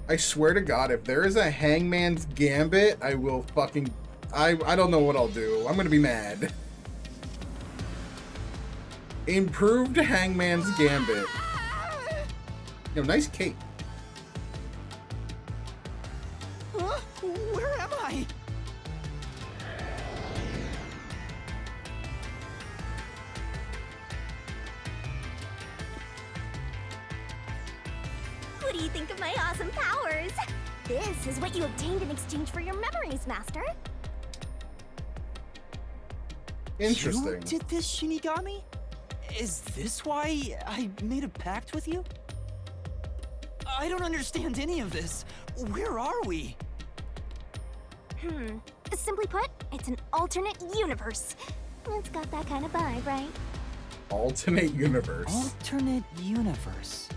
I swear to God, if there is a Hangman's Gambit, I will fucking... I don't know what I'll do. I'm gonna be mad. Improved Hangman's Gambit. Yo, nice cape. Huh? Where am I? What do you think of my awesome powers? This is what you obtained in exchange for your memories, Master. Interesting. You did this, Shinigami? Is this why I made a pact with you? I don't understand any of this. Where are we? Simply put, it's an alternate universe. It's got that kind of vibe, right? Alternate universe. Alternate universe.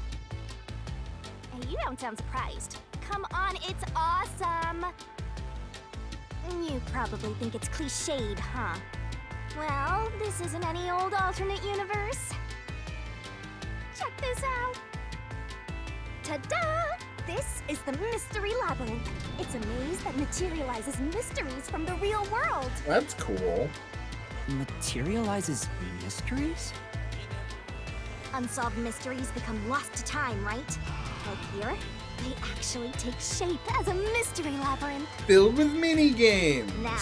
Hey, you don't sound surprised. Come on, it's awesome! You probably think it's cliched, huh? Well, this isn't any old alternate universe. Check this out! Ta-da! This is the Mystery Labyrinth. It's a maze that materializes mysteries from the real world. That's cool. Materializes mysteries? Unsolved mysteries become lost to time, right? Like here, they actually take shape as a mystery labyrinth. Filled with mini games. Now,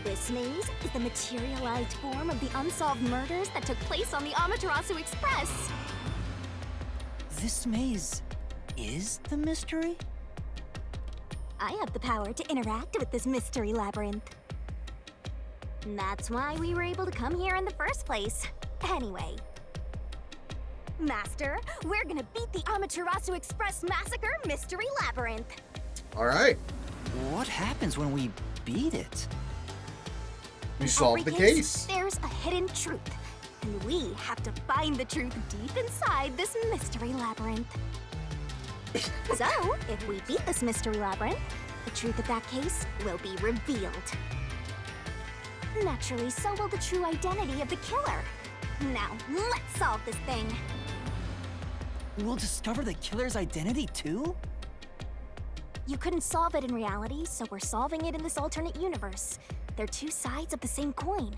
this maze is the materialized form of the unsolved murders that took place on the Amaterasu Express. This maze is the mystery? I have the power to interact with this mystery labyrinth. And that's why we were able to come here in the first place. Anyway, Master, we're gonna beat the Amaterasu Express Massacre Mystery Labyrinth. All right. What happens when we beat it? We In solved every the case. There's a hidden truth, and we have to find the truth deep inside this mystery labyrinth. So, if we beat this mystery labyrinth, the truth of that case will be revealed. Naturally, so will the true identity of the killer. Now, let's solve this thing. We'll discover the killer's identity too? You couldn't solve it in reality, so we're solving it in this alternate universe. They're two sides of the same coin.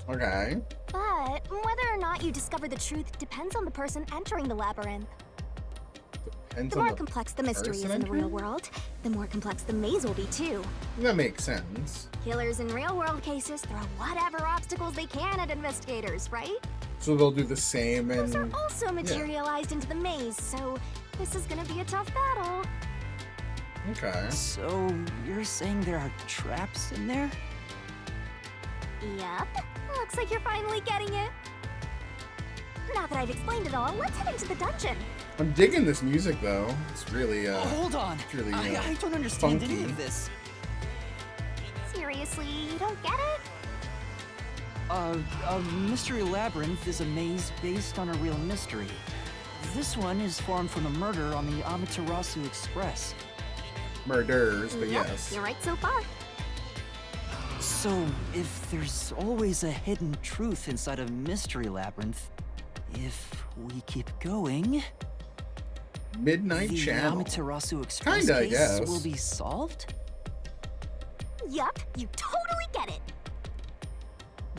Okay. But whether or not you discover the truth depends on the person entering the labyrinth. Depends The on more complex the mystery is person in the real entering? world, the more complex the maze will be too. That makes sense. Killers in real-world cases throw whatever obstacles they can at investigators, right? So they'll do the same and... Those are also materialized into the maze, so this is gonna be a tough battle. Okay. So, you're saying there are traps in there? Yep, looks like you're finally getting it. Now that I've explained it all, let's head into the dungeon. I'm digging this music though. It's really Hold on! it's really, I don't understand any funky. of this. Seriously, you don't get it? A mystery labyrinth is a maze based on a real mystery. This one is formed from the murder on the Amaterasu Express. murders, but Yep, yes. you're right so far. So, if there's always a hidden truth inside a mystery labyrinth, if we keep going, Midnight the Channel. Amaterasu Express Kinda, I case guess. will be solved? Yup, you totally get it.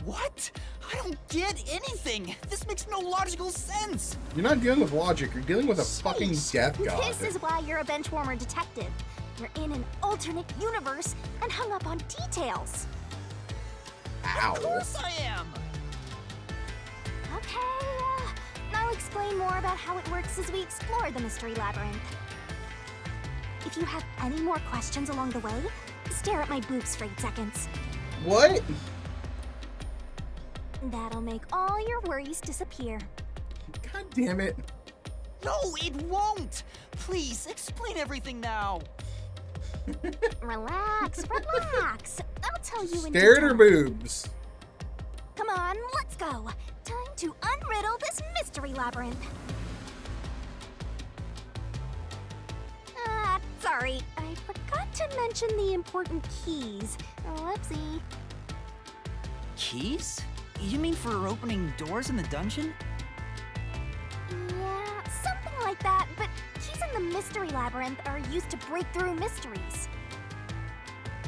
What? I don't get anything! This makes no logical sense! You're not dealing with logic, you're dealing with a fucking death god. This is why you're a benchwarmer detective. You're in an alternate universe and hung up on details. Ow. Of course I am! Okay, I'll explain more about how it works as we explore the mystery labyrinth. If you have any more questions along the way, stare at my boobs for 8 seconds. What? That'll make all your worries disappear. God damn it. No, it won't! Please, explain everything now! Relax, relax. I'll tell you in Stare at her detail. boobs. Come on, let's go. Time to unriddle this mystery labyrinth. Sorry, I forgot to mention the important keys. Whoopsie. Keys? You mean for opening doors in the dungeon? Yeah, something like that, but keys in the mystery labyrinth are used to break through mysteries.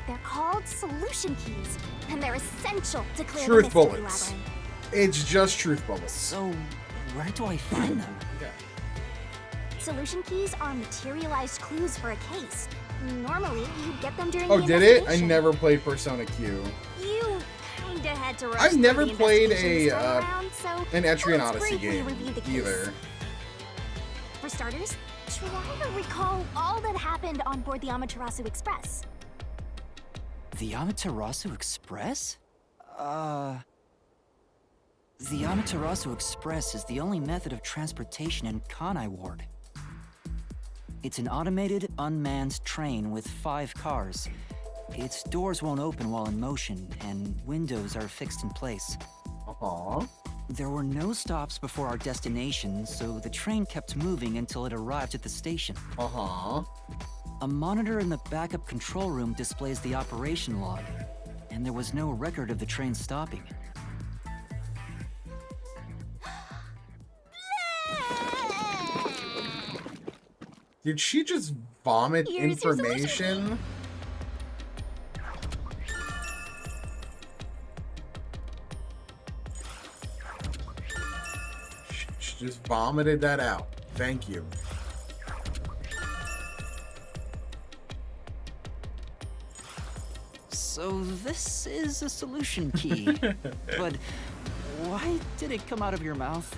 They're called solution keys, and they're essential to clear the Truth mystery bullets. labyrinth. It's just truth bullets. So, where do I find them? Yeah. Solution keys are materialized clues for a case. Normally, you get them during Oh, the did it? I investigation. never played Persona Q. You kinda had to rush I've through never the played investigation this time around, so an Etrian let's Odyssey briefly game review the case. either. For starters, try to recall all that happened on board the Amaterasu Express. The Amaterasu Express? The Amaterasu Express is the only method of transportation in Kanai Ward. It's an automated, unmanned train with 5 cars. Its doors won't open while in motion, and windows are fixed in place. Uh-huh. There were no stops before our destination, so the train kept moving until it arrived at the station. Uh-huh. A monitor in the backup control room displays the operation log, and there was no record of the train stopping. Did she just vomit Here's your information? She just vomited that out. Thank you. So this is a solution key, but why did it come out of your mouth?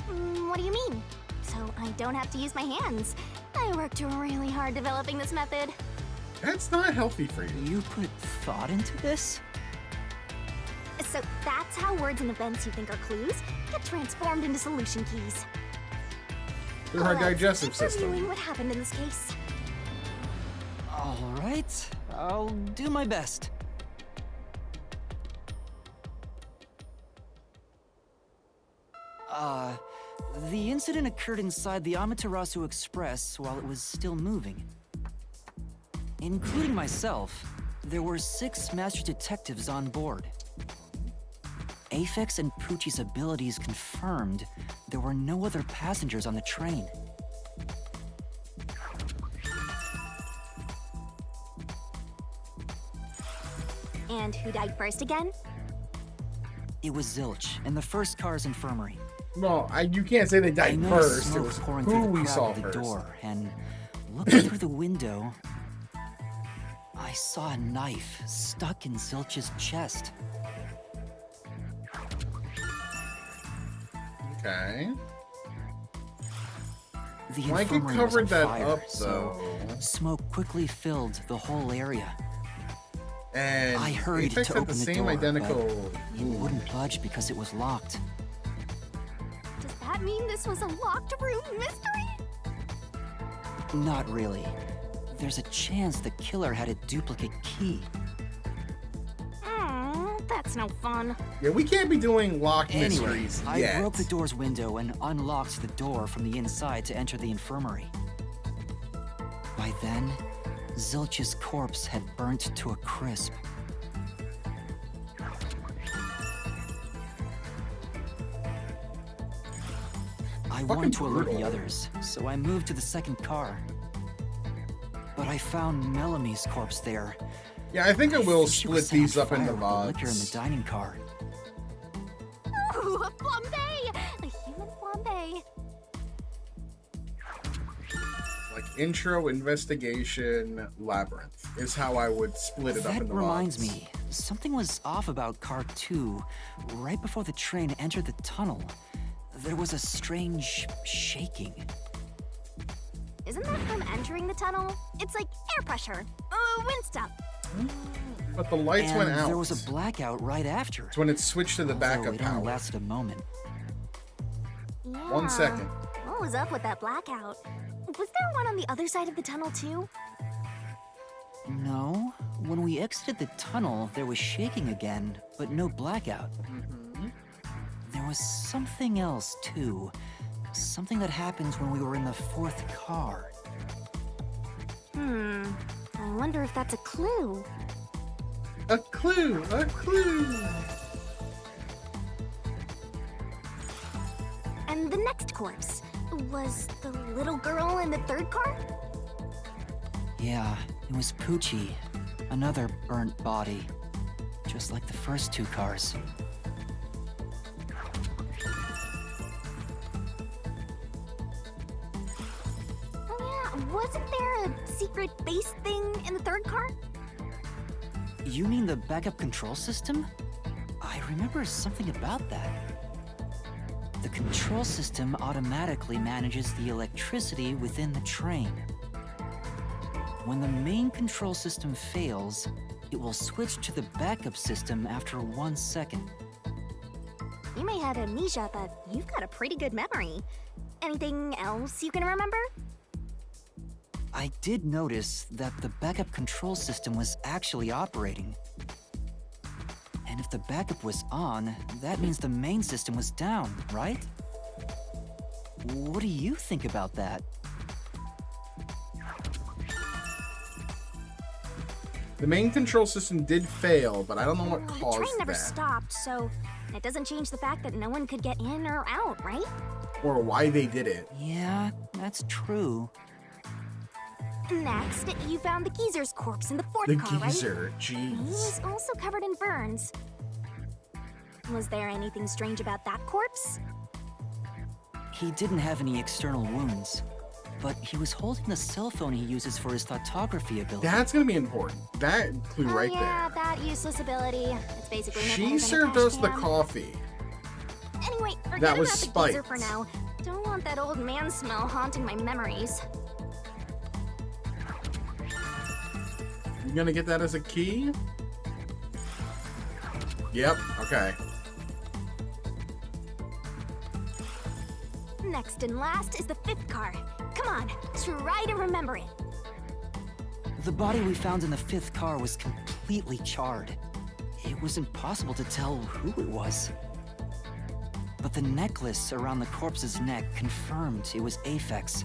What do you mean? So I don't have to use my hands. I worked really hard developing this method. That's not healthy for you. You put thought into this? So that's how words and events you think are clues get transformed into solution keys. Through her Let's digestive keep reviewing system. what happened in this case. All right, I'll do my best. The incident occurred inside the Amaterasu Express while it was still moving. Including myself, there were 6 master detectives on board. Aphex and Poochie's abilities confirmed there were no other passengers on the train. And who died first again? It was Zilch in the first car's infirmary. Well, you can't say they I died noticed first. It smoke was pouring who through the we crowd saw at the first. door, and looking through the window, I saw a knife stuck in Zilch's chest. Okay. The Like it infirmary was covered on that fire, up, so though. smoke quickly filled the whole area. And I hurried Apex to had open the the same door, identical. It wouldn't budge because it was locked. Does that mean this was a locked room mystery? Not really. There's a chance the killer had a duplicate key. That's no fun. Yeah, we can't be doing locked Anyway, mysteries I yet. broke the door's window and unlocked the door from the inside to enter the infirmary. By then, Zilch's corpse had burnt to a crisp. I wanted to alert the brutal. others, so I moved to the second car. But I found Mellamy's corpse there. Yeah, I think I will think she was split set on these up into fire with the liquor in the VODs. dining car. Ooh, a flambe! A human flambe. Like intro, investigation, labyrinth is how I would split it up That into reminds VODs. me, something was off about car 2. Right before the train entered the tunnel, there was a strange shaking. Isn't that from entering the tunnel? It's like air pressure. Wind stuff. But the lights and went out. there was a blackout right after. It's when it switched to the Although backup it power. only lasted a moment. Yeah. 1 second. What was up with that blackout? Was there one on the other side of the tunnel too? No, when we exited the tunnel, there was shaking again, but no blackout. There was something else too. Something that happened when we were in the 4th car. I wonder if that's a clue. A clue! A clue! And the next corpse. Was the little girl in the third car? Yeah, it was Poochie. Another burnt body. Just like the first 2 cars. Oh yeah, wasn't there a secret base thing in the third car? You mean the backup control system? I remember something about that. The control system automatically manages the electricity within the train. When the main control system fails, it will switch to the backup system after 1 second. You may have amnesia, but you've got a pretty good memory. Anything else you can remember? I did notice that the backup control system was actually operating. And if the backup was on, that means the main system was down, right? What do you think about that? The main control system did fail, but I don't know what The caused train never that. stopped, so it doesn't change the fact that no one could get in or out, right? Or why they did it. Yeah, that's true. Next, you found the geezer's corpse in the fourth The car, geezer, right? He jeez. was also covered in burns. Was there anything strange about that corpse? He didn't have any external wounds, but he was holding the cell phone he uses for his photography ability. That's gonna be important. That clue right Yeah, there. that useless ability. It's basically nothing She but a served trash us the can. coffee. Anyway, forget That was about the geezer spiked. for now. Don't want that old man smell haunting my memories. You gonna get that as a key? Yep, okay. Next and last is the fifth car. Come on, try to remember it. The body we found in the 5th car was completely charred. It was impossible to tell who it was. But the necklace around the corpse's neck confirmed it was Aphex.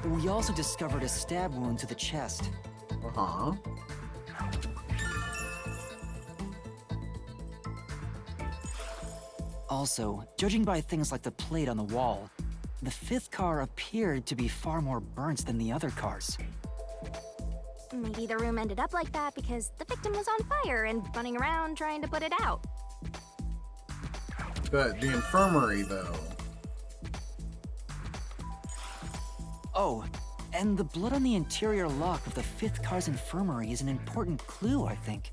We also discovered a stab wound to the chest. Uh-huh. Also, judging by things like the plate on the wall, the 5th car appeared to be far more burnt than the other cars. Maybe the room ended up like that because the victim was on fire and running around trying to put it out. The infirmary, though. Oh, and the blood on the interior lock of the 5th car's infirmary is an important clue, I think.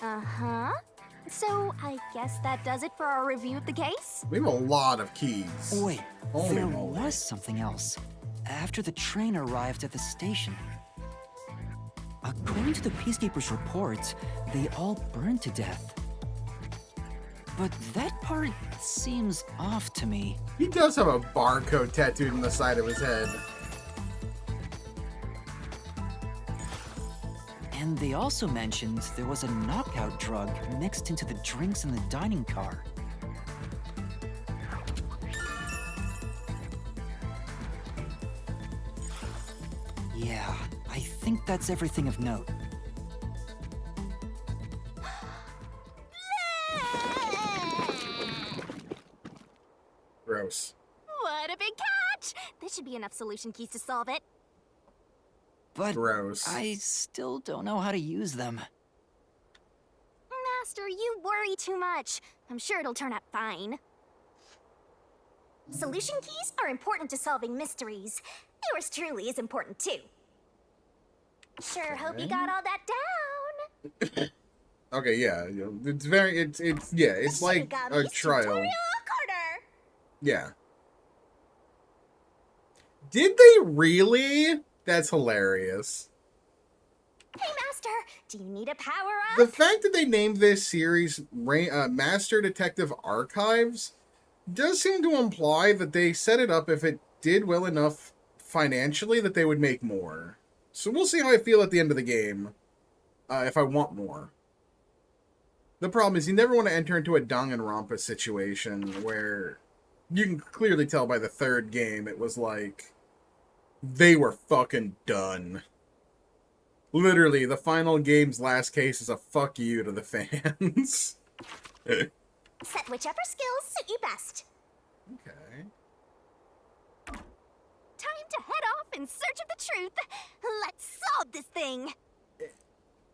Uh-huh. So, I guess that does it for our review of the case? We have a lot of keys. Wait, Holy there moly. was something else. After the train arrived at the station. According to the Peacekeepers' reports, they all burned to death. But that part seems off to me. He does have a barcode tattooed on the side of his head. And they also mentioned there was a knockout drug mixed into the drinks in the dining car. Yeah, I think that's everything of note. Gross. What a big catch! This should be enough solution keys to solve it. But Gross. I still don't know how to use them. Master, you worry too much. I'm sure it'll turn out fine. Solution keys are important to solving mysteries. Yours truly is important too. Sure hope you Okay. got all that down. Okay, yeah. It's very, it's yeah, it's like a trial. Tutorial corner. Yeah. Did they really? That's hilarious. Hey, Master, do you need a power-up? The fact that they named this series Master Detective Archives does seem to imply that they set it up if it did well enough financially that they would make more. So we'll see how I feel at the end of the game, if I want more. The problem is you never want to enter into a Danganronpa situation where you can clearly tell by the third game it was like they were fucking done. Literally, the final game's last case is a fuck you to the fans. Set whichever skills suit you best. Okay. Time to head off in search of the truth. Let's solve this thing.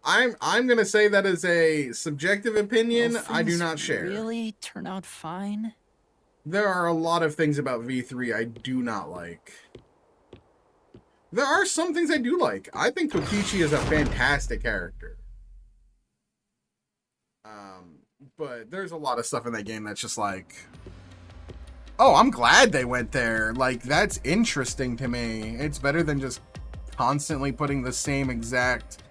I'm gonna say that is a subjective opinion. Will I do things not share. Really turn out fine? There are a lot of things about V3 I do not like. There are some things I do like. I think Kokichi is a fantastic character. But there's a lot of stuff in that game that's just like, oh, I'm glad they went there. Like, that's interesting to me. It's better than just constantly putting the same exact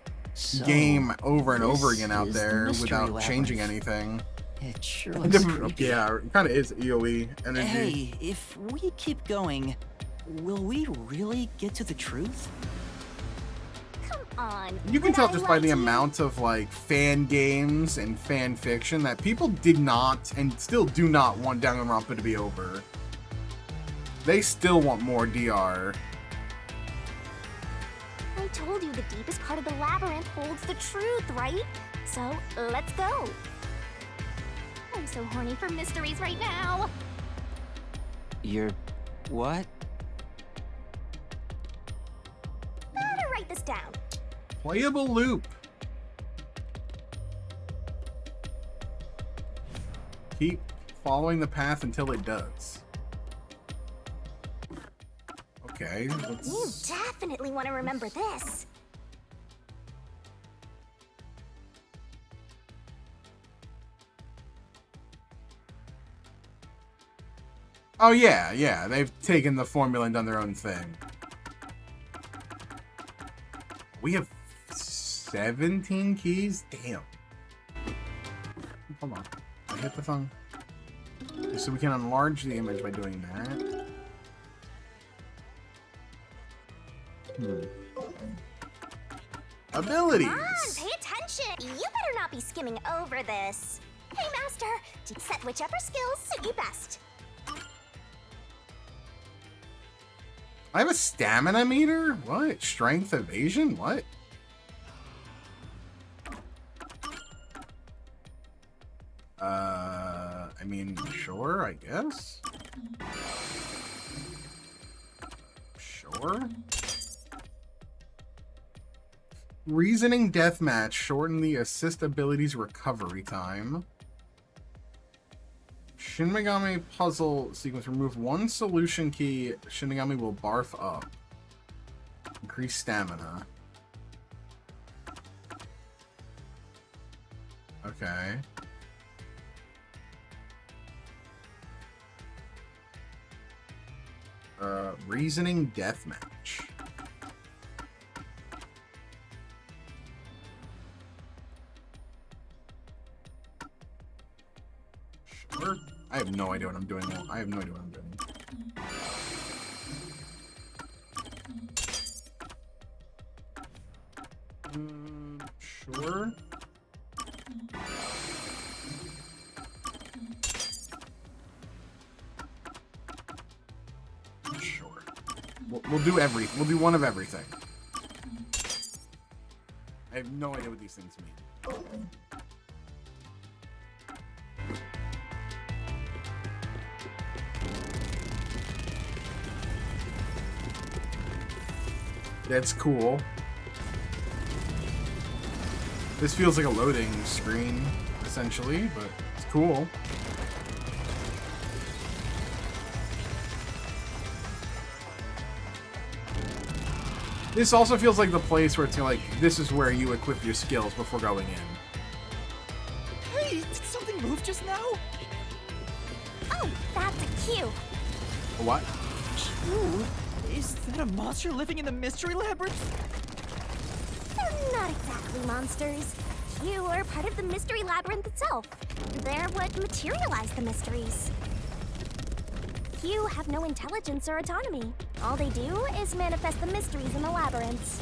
game over and over again out there without changing anything. It sure looks creepy. Yeah, it kind of is EOE energy. Hey, if we keep going, will we really get to the truth? Come on. You can would tell I just by lie the to you? amount of like fan games and fan fiction that people did not and still do not want Danganronpa to be over. They still want more DR. I told you the deepest part of the labyrinth holds the truth, right? So, let's go. I'm so horny for mysteries right now. You're... what? Better write this down. Playable loop. Keep following the path until it does. Okay, You let's... definitely want to remember this. Oh yeah, they've taken the formula and done their own thing. We have 17 keys? Damn. Hold on. I hit the thing. So we can enlarge the image by doing that. Abilities. Come on, pay attention. You better not be skimming over this. Hey, Master, set whichever skills suit you best. I have a stamina meter? What? Strength evasion? What? I mean, sure, I guess. Sure. Reasoning deathmatch. Shorten the assist ability's recovery time. Shin Megami puzzle sequence. Remove one solution key. Shin Megami will barf up. Increase stamina. Okay. Reasoning deathmatch. Sure. I have no idea what I'm doing. I have no idea what I'm doing. Sure. Sure. We'll do we'll do one of everything. I have no idea what these things mean. That's cool. This feels like a loading screen, essentially, but it's cool. This also feels like the place where it's like, this is where you equip your skills before going in. Hey, did something move just now? Oh, that's a cue. What? Ooh, is that a monster living in the mystery labyrinth? They're not exactly monsters. You are part of the mystery labyrinth itself. They're what materialize the mysteries. You have no intelligence or autonomy. All they do is manifest the mysteries in the labyrinths.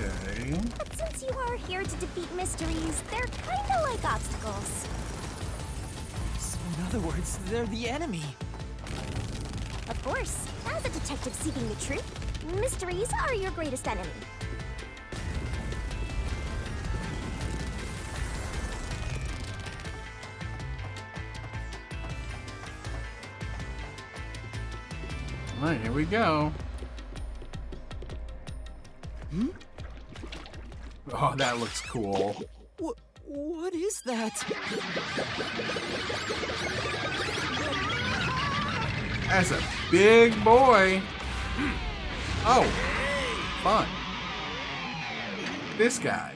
Okay. But since you are here to defeat mysteries, they're kinda like obstacles. So in other words, they're the enemy. Of course, as a detective seeking the truth, mysteries are your greatest enemy. Alright, here we go. Hmm? Oh, that looks cool. What is that? That's a big boy. Oh, fun. This guy.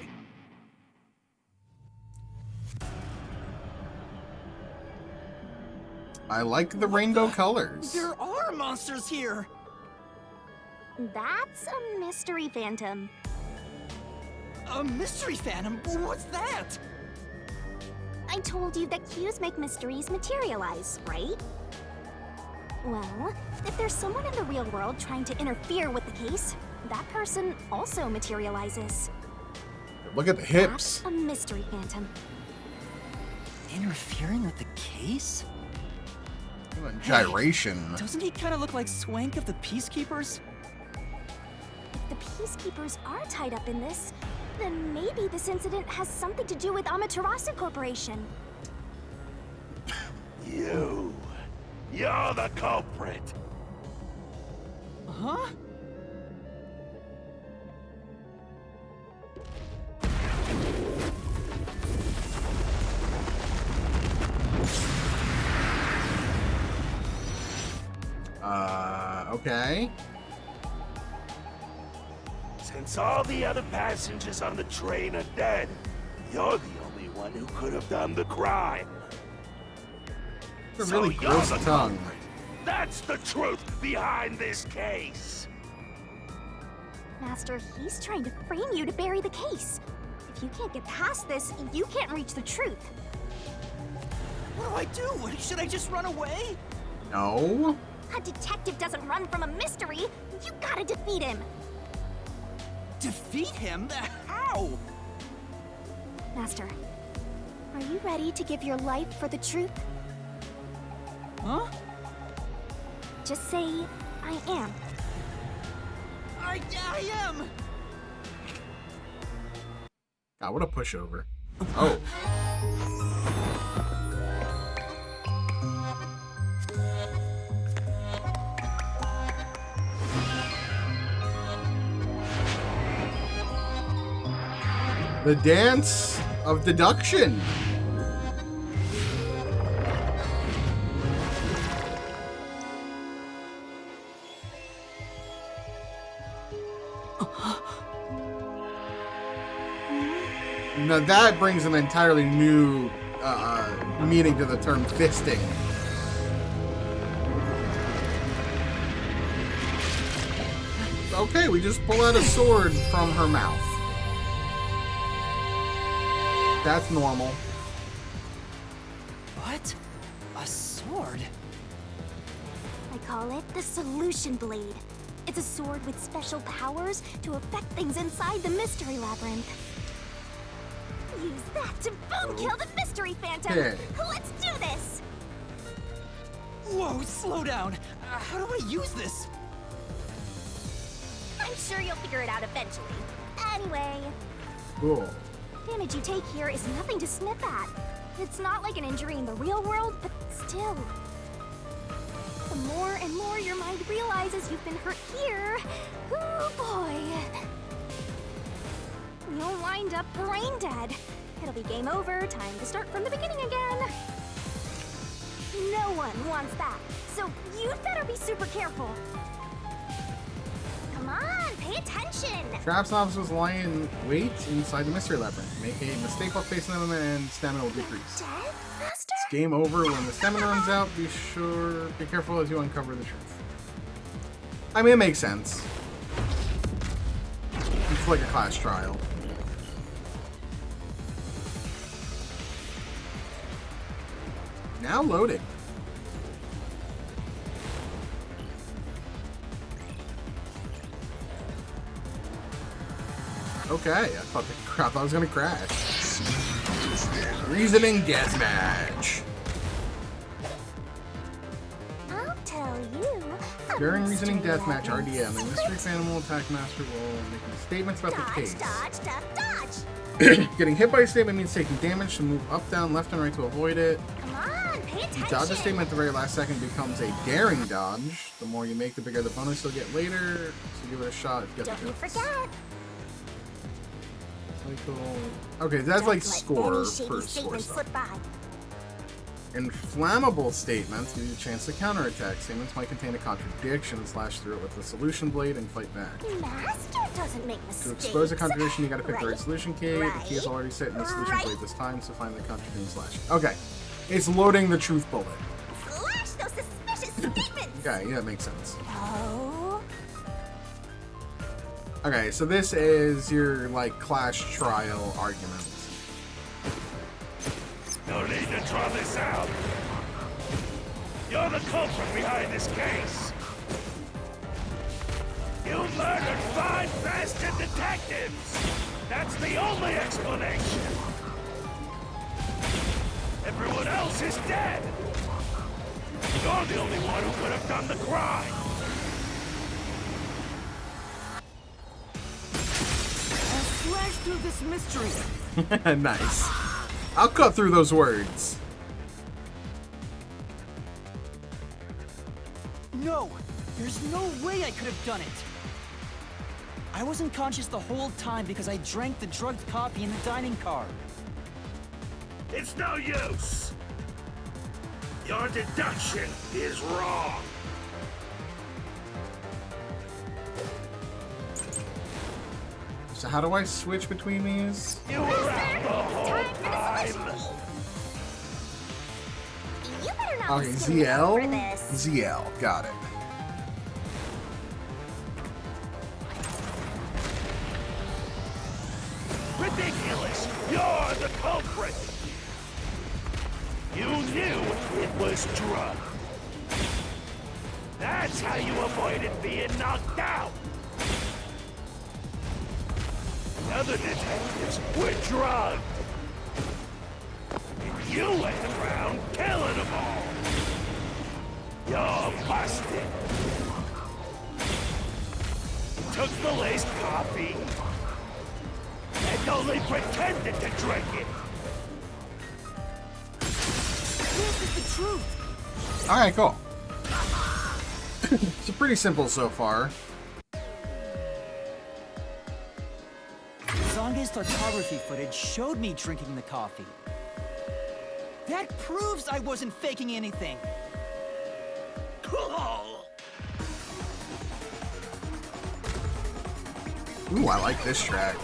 I like the rainbow colors. There are monsters here! That's a mystery phantom. A mystery phantom? What's that? I told you that cues make mysteries materialize, right? Well, if there's someone in the real world trying to interfere with the case, that person also materializes. Look at the hips. That's a mystery phantom. Interfering with the case? Gyration. Doesn't he kind of look like Swank of the Peacekeepers? If the Peacekeepers are tied up in this, then maybe this incident has something to do with Amaterasu Corporation. You're the culprit. Huh? Okay. Since all the other passengers on the train are dead, you're the only one who could have done the crime. A really you're gross the tongue. culprit. That's the truth behind this case. Master, he's trying to frame you to bury the case. If you can't get past this, you can't reach the truth. What do I do? Should I just run away? No. A detective doesn't run from a mystery. You gotta defeat him. Defeat him? How? Master, are you ready to give your life for the truth? Huh? Just say, I am. I am! God, what a pushover. Oh. The dance of deduction. Now that brings an entirely new meaning to the term fisting. Okay, we just pull out a sword from her mouth. That's normal. What? A sword? I call it the Solution Blade. It's a sword with special powers to affect things inside the Mystery Labyrinth. Use that to boom kill the Mystery Phantom! Okay. Let's do this! Whoa, slow down. How do I use this? I'm sure you'll figure it out eventually. Anyway, Cool. damage you take here is nothing to sniff at. It's not like an injury in the real world, but still. The more and more your mind realizes you've been hurt here, oh boy. You'll wind up brain dead. It'll be game over, time to start from the beginning again. No one wants that, so you'd better be super careful. Come on, pay attention! Traps officers lie in wait inside the mystery labyrinth. Make a mistake while facing them and stamina will decrease. Dead, Master? It's game over when the stamina runs out. Be careful as you uncover the truth. I mean, it makes sense. It's like a class trial. Now loading. Okay, I thought I was gonna crash. Reasoning deathmatch. I'll tell you. During reasoning deathmatch, RDM, the mystery phantom will attack Master will making statements about the Dodge, case. dodge, dodge, dodge! Getting hit by a statement means taking damage, so move up, down, left, and right to avoid it. Come on, pay Dodge a statement at the very last second becomes a daring dodge. The more you make, the bigger the bonus you'll get later. So give it a shot. Get Don't you forget. Okay, that's like Don't let score any for shady score statement stuff. slip by. Inflammable statements give you a chance to counterattack. Statements might contain a contradiction. Slash through it with the solution blade and fight back. Master doesn't make mistakes. To expose a contradiction, you gotta pick the right solution key. The key is Right. already set in the solution Right. blade this time, so find the contradiction slash. Okay. It's loading the truth bullet. Slash those suspicious statements. Okay, yeah, that makes sense. Oh. Okay, so this is your, like, clash trial argument. No need to draw this out. You're the culprit behind this case. You murdered 5 bastard detectives. That's the only explanation. Everyone else is dead. You're the only one who could have done the crime. I'll slash through this mystery. Nice. I'll cut through those words. No! There's no way I could have done it! I wasn't conscious the whole time because I drank the drugged coffee in the dining car. It's no use. Your deduction is wrong. So how do I switch between these? You were out the whole time. You better not Okay, be skinny up for ZL? this. ZL, got it. Ridiculous! You're the culprit! You knew it was drugged. That's how you avoided being knocked out. The other detectives were drugged. And you went around killing them all. You're busted. You took the laced coffee and only pretended to drink it. This is the truth! Alright, cool. It's pretty simple so far. Zange's photography footage showed me drinking the coffee. That proves I wasn't faking anything! Ooh, I like this track.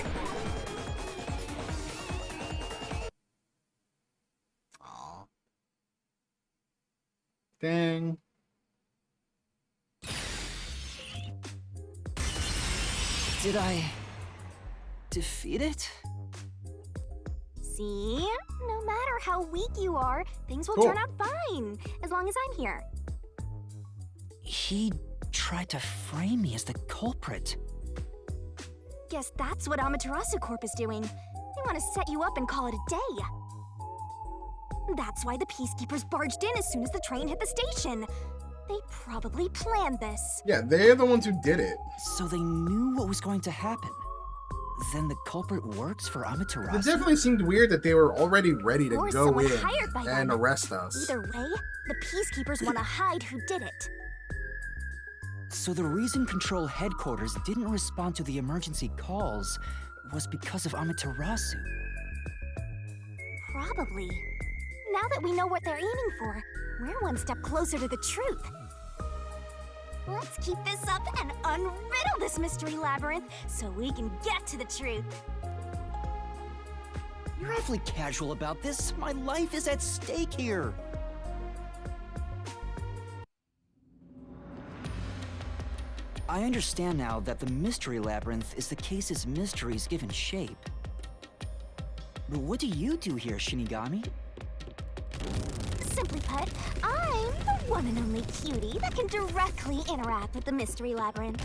Aw. Dang. Did I defeat it? See? No matter how weak you are, things will Cool. turn out fine, as long as I'm here. He tried to frame me as the culprit. Guess that's what Amaterasu Corp is doing. They want to set you up and call it a day. That's why the Peacekeepers barged in as soon as the train hit the station. They probably planned this. Yeah, they're the ones who did it. So they knew what was going to happen. Then the culprit works for It Amaterasu? definitely seemed weird that they were already ready to Or go someone in hired by and them. arrest us. Either way, the Peacekeepers want to hide who did it. So the reason Control Headquarters didn't respond to the emergency calls was because of Amaterasu. Probably. Now that we know what they're aiming for, we're one step closer to the truth. Let's keep this up and unriddle this mystery labyrinth so we can get to the truth. You're awfully casual about this. My life is at stake here. I understand now that the mystery labyrinth is the case's mysteries given shape. But what do you do here, Shinigami? Simply put, I'm the one and only cutie that can directly interact with the mystery labyrinth.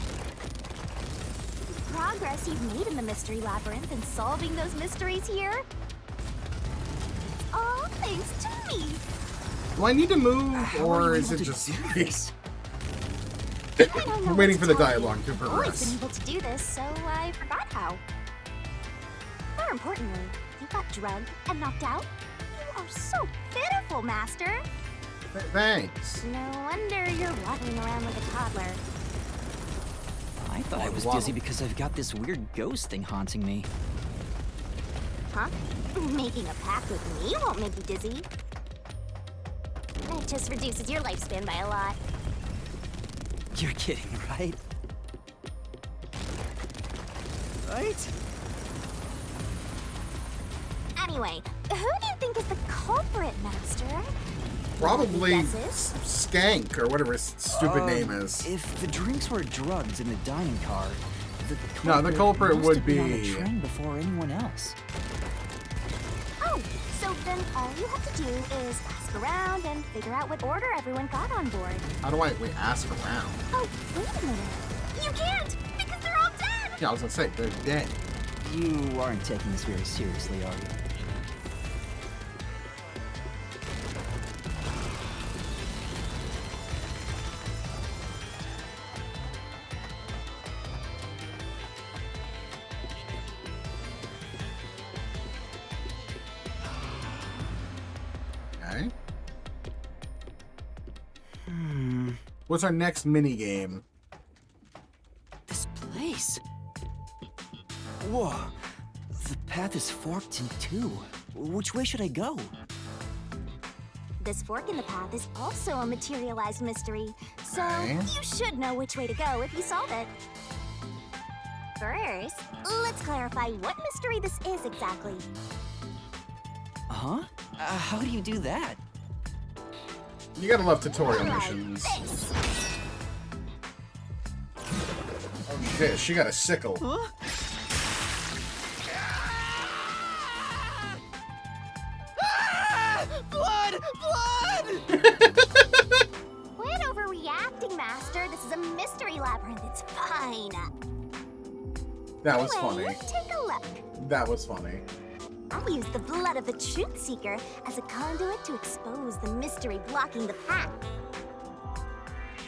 The progress you've made in the mystery labyrinth and solving those mysteries here, it's all thanks to me. Do I need to move, How or are you is able it to just do like... this? I don't know I'm what waiting to for the tell you. dialogue to I've always progress. been able to do this, so I forgot how. More importantly, you got drugged and knocked out. You are so pitiful, Master. Thanks. No wonder you're waddling around like a toddler. I thought I was Waddle. dizzy because I've got this weird ghost thing haunting me. Huh? Making a pact with me won't make you dizzy. It just reduces your lifespan by a lot. You're kidding, right? Right? Anyway, who do you think is the culprit, Master? Probably Any guesses? Skank or whatever his stupid name is. If the drinks were drugs in the dining car, No, the culprit must would have been on the be- train before anyone else. Oh, so then all you have to do is ask around and figure out what order everyone got on board. How do we ask around? Oh, wait a minute. You can't, because they're all dead! Yeah, I was gonna say, they're dead. You aren't taking this very seriously, are you? Okay. What's our next mini game? This place. Whoa. The path is forked in two. Which way should I go? This fork in the path is also a materialized mystery, so Okay. you should know which way to go if you solve it. First, let's clarify what mystery this is exactly. Huh? How do you do that? You gotta love tutorial Like missions. this. Oh shit, she got a sickle. Huh? Blood! Blood! Quit overreacting, Master. This is a mystery labyrinth. It's fine. That was Anyway, funny. take a look. That was funny. I'll use the blood of the Truth Seeker as a conduit to expose the mystery blocking the path.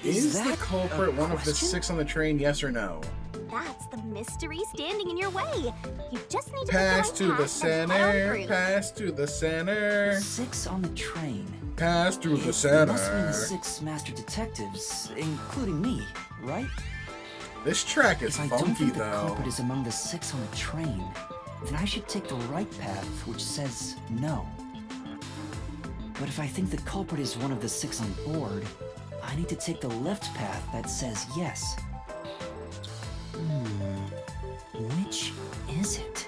Is the that culprit a one of the question? 6 on the train, yes or no? That's the mystery standing in your way. You just need to Pass pick to the right the path and head on center, through. pass to the center, 6 on the train. pass to the It must mean the center. 6 master detectives, including me, right? This track is If I don't funky think the though. culprit is among the 6 on the train, then I should take the right path, which says no. But if I think the culprit is one of the 6 on board, I need to take the left path that says yes. Which is it?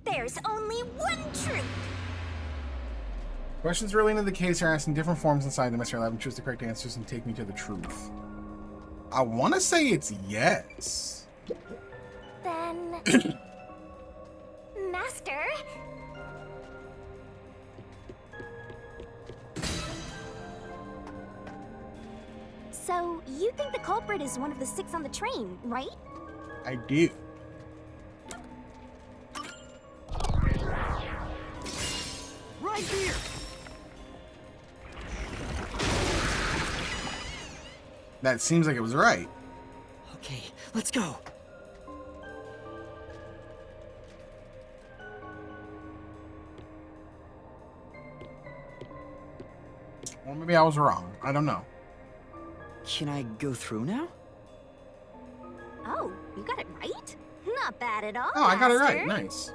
There's only one truth. Questions relating to the case are asked in different forms inside the Mystery Lab and choose the correct answers and take me to the truth. I want to say it's yes. Then... Master? So, you think the culprit is one of the 6 on the train, right? I do. Right here! That seems like it was right. Okay, let's go. Or maybe I was wrong. I don't know. Can I go through now? Oh, you got it right? Not bad at all, Oh, I got it right. Master. Nice.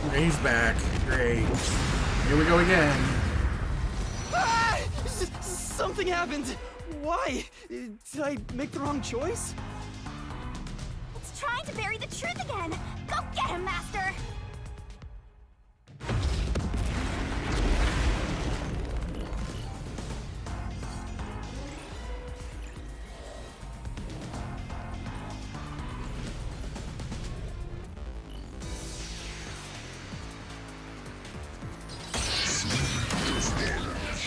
Okay, he's back. Great. Here we go again. Ah! Something happened! Why? Did I make the wrong choice? It's trying to bury the truth again! Go get him, Master!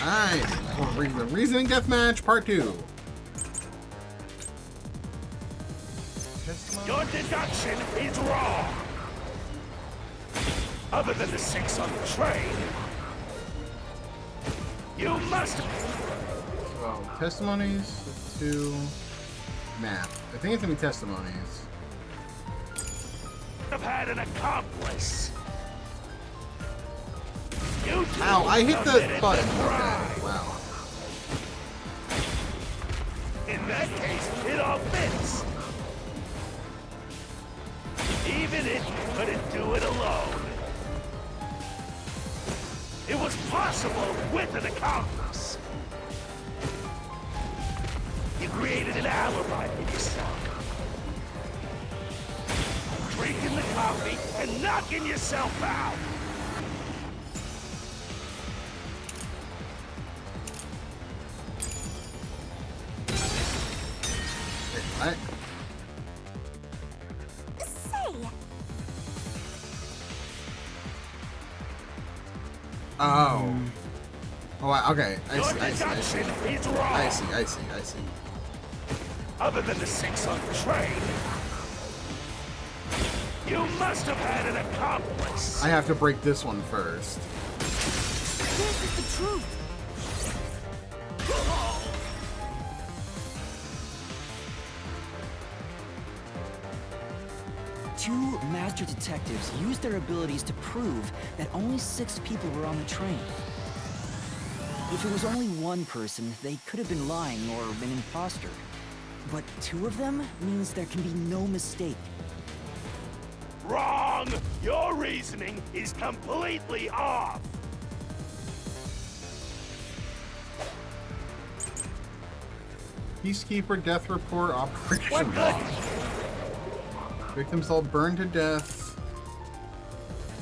Alright. Reasoning Deathmatch Part 2. Your deduction is wrong. Other than the 6 on the train, you must. So, testimonies to map. I think it's gonna be testimonies. have had an accomplice. You two Ow, I hit the committed button. the crime. Okay, wow. In that case, it all fits. Even if you couldn't do it alone. It was possible with an accomplice. You created an alibi for yourself. Drinking the coffee and knocking yourself out. What? Say, Oh. Oh, okay. I Your see, I see, I see. deduction is wrong. I see, I see, I see. Other than the 6 on the train, you must have had an accomplice. I have to break this one first. this is the truth. Two master detectives used their abilities to prove that only 6 people were on the train. If it was only one person, they could have been lying or an imposter. But 2 of them means there can be no mistake. Wrong! Your reasoning is completely off. Peacekeeper death report What operation good? log. Victims all burned to death.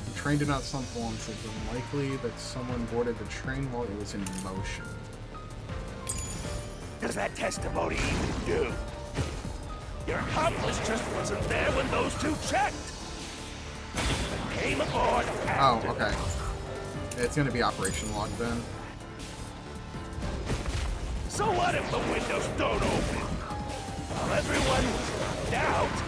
The train did not stop once. It's unlikely that someone boarded the train while it was in motion. Does that testimony even do? Your accomplice just wasn't there when those 2 checked. But came aboard Oh, after. okay. It's gonna be operation log then. So what if the windows don't open? While everyone was out,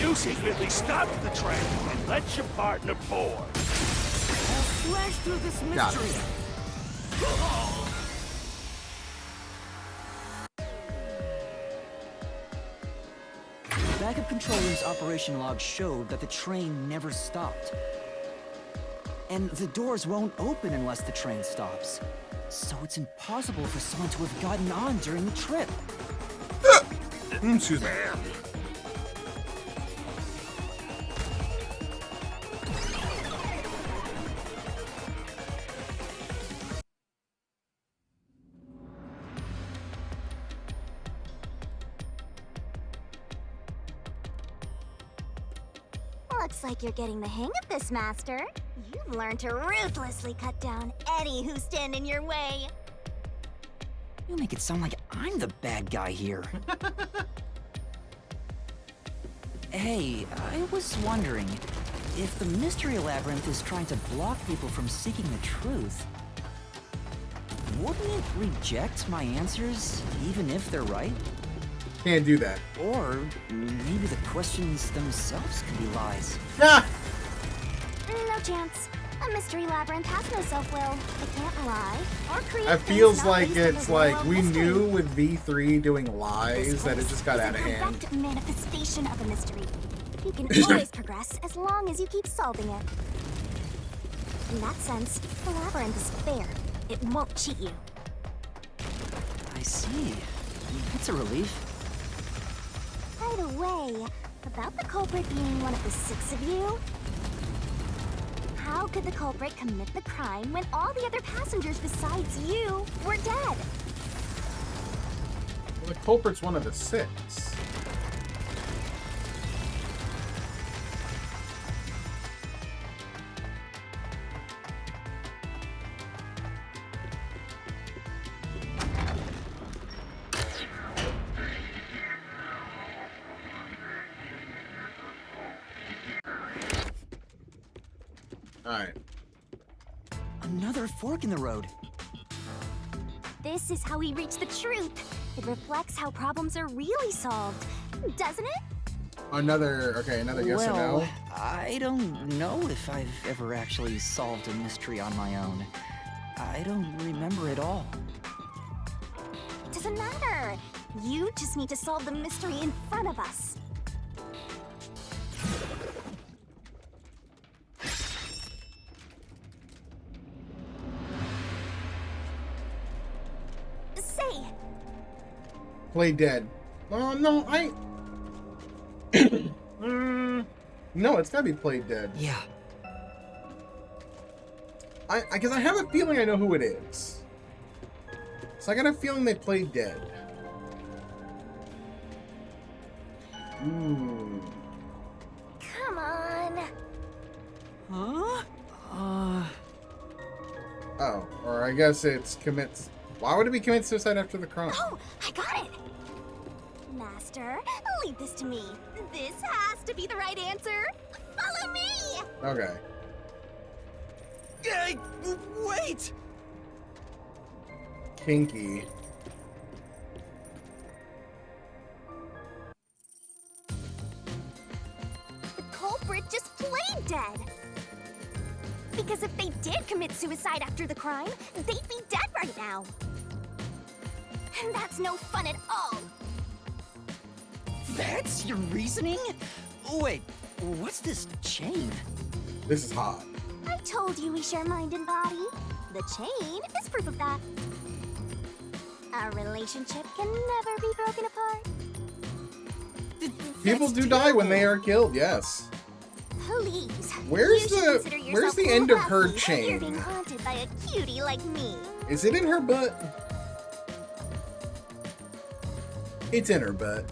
you secretly stopped the train and let your partner board. I'll slash through this Got it. mystery. The backup control room's operation log showed that the train never stopped. And the doors won't open unless the train stops. So it's impossible for someone to have gotten on during the trip. Excuse me. Looks like you're getting the hang of this, Master. You've learned to ruthlessly cut down any who stand in your way. You make it sound like I'm the bad guy here. Hey, I was wondering, if the Mystery Labyrinth is trying to block people from seeking the truth, wouldn't it reject my answers, even if they're right? Can't do that. Or maybe the questions themselves can be lies. Ah! No chance. A mystery labyrinth has no self-will. It can't lie or create. It things feels not like based on it's the will like of we mystery. knew with V3 doing lies This that it place just got is out of a hand. direct manifestation of a mystery. You can always progress as long as you keep solving it. In that sense, the labyrinth is fair. It won't cheat you. I see. That's a relief. By the way, about the culprit being one of the 6 of you, how could the culprit commit the crime when all the other passengers besides you were dead? Well, the culprit's one of the 6. Alright. Another fork in the road. This is how we reach the truth. It reflects how problems are really solved, doesn't it? Another yes or Well, no? I don't know if I've ever actually solved a mystery on my own. I don't remember it all. Doesn't matter. You just need to solve the mystery in front of us. Play dead. No, no, it's gotta be Play Dead. Yeah. Because I have a feeling I know who it is. So I got a feeling they Play Dead. Ooh. Come on. Huh? Oh, or I guess it's commits. Why would it be commit suicide after the crime? Oh, I got it. Master, leave this to me. This has to be the right answer. Follow me. Okay. Wait! Kinky. The culprit just played dead. Because if they did commit suicide after the crime, they'd be dead right now. And that's no fun at all. That's your reasoning? Wait, what's this chain? This is hot. I told you we share mind and body. The chain is proof of that. Our relationship can never be broken apart. People do die when they are killed, yes. Please. Where's you should the- consider where's yourself the end of her lucky that chain? You're being haunted by a cutie like me. Is it in her butt? It's in her butt.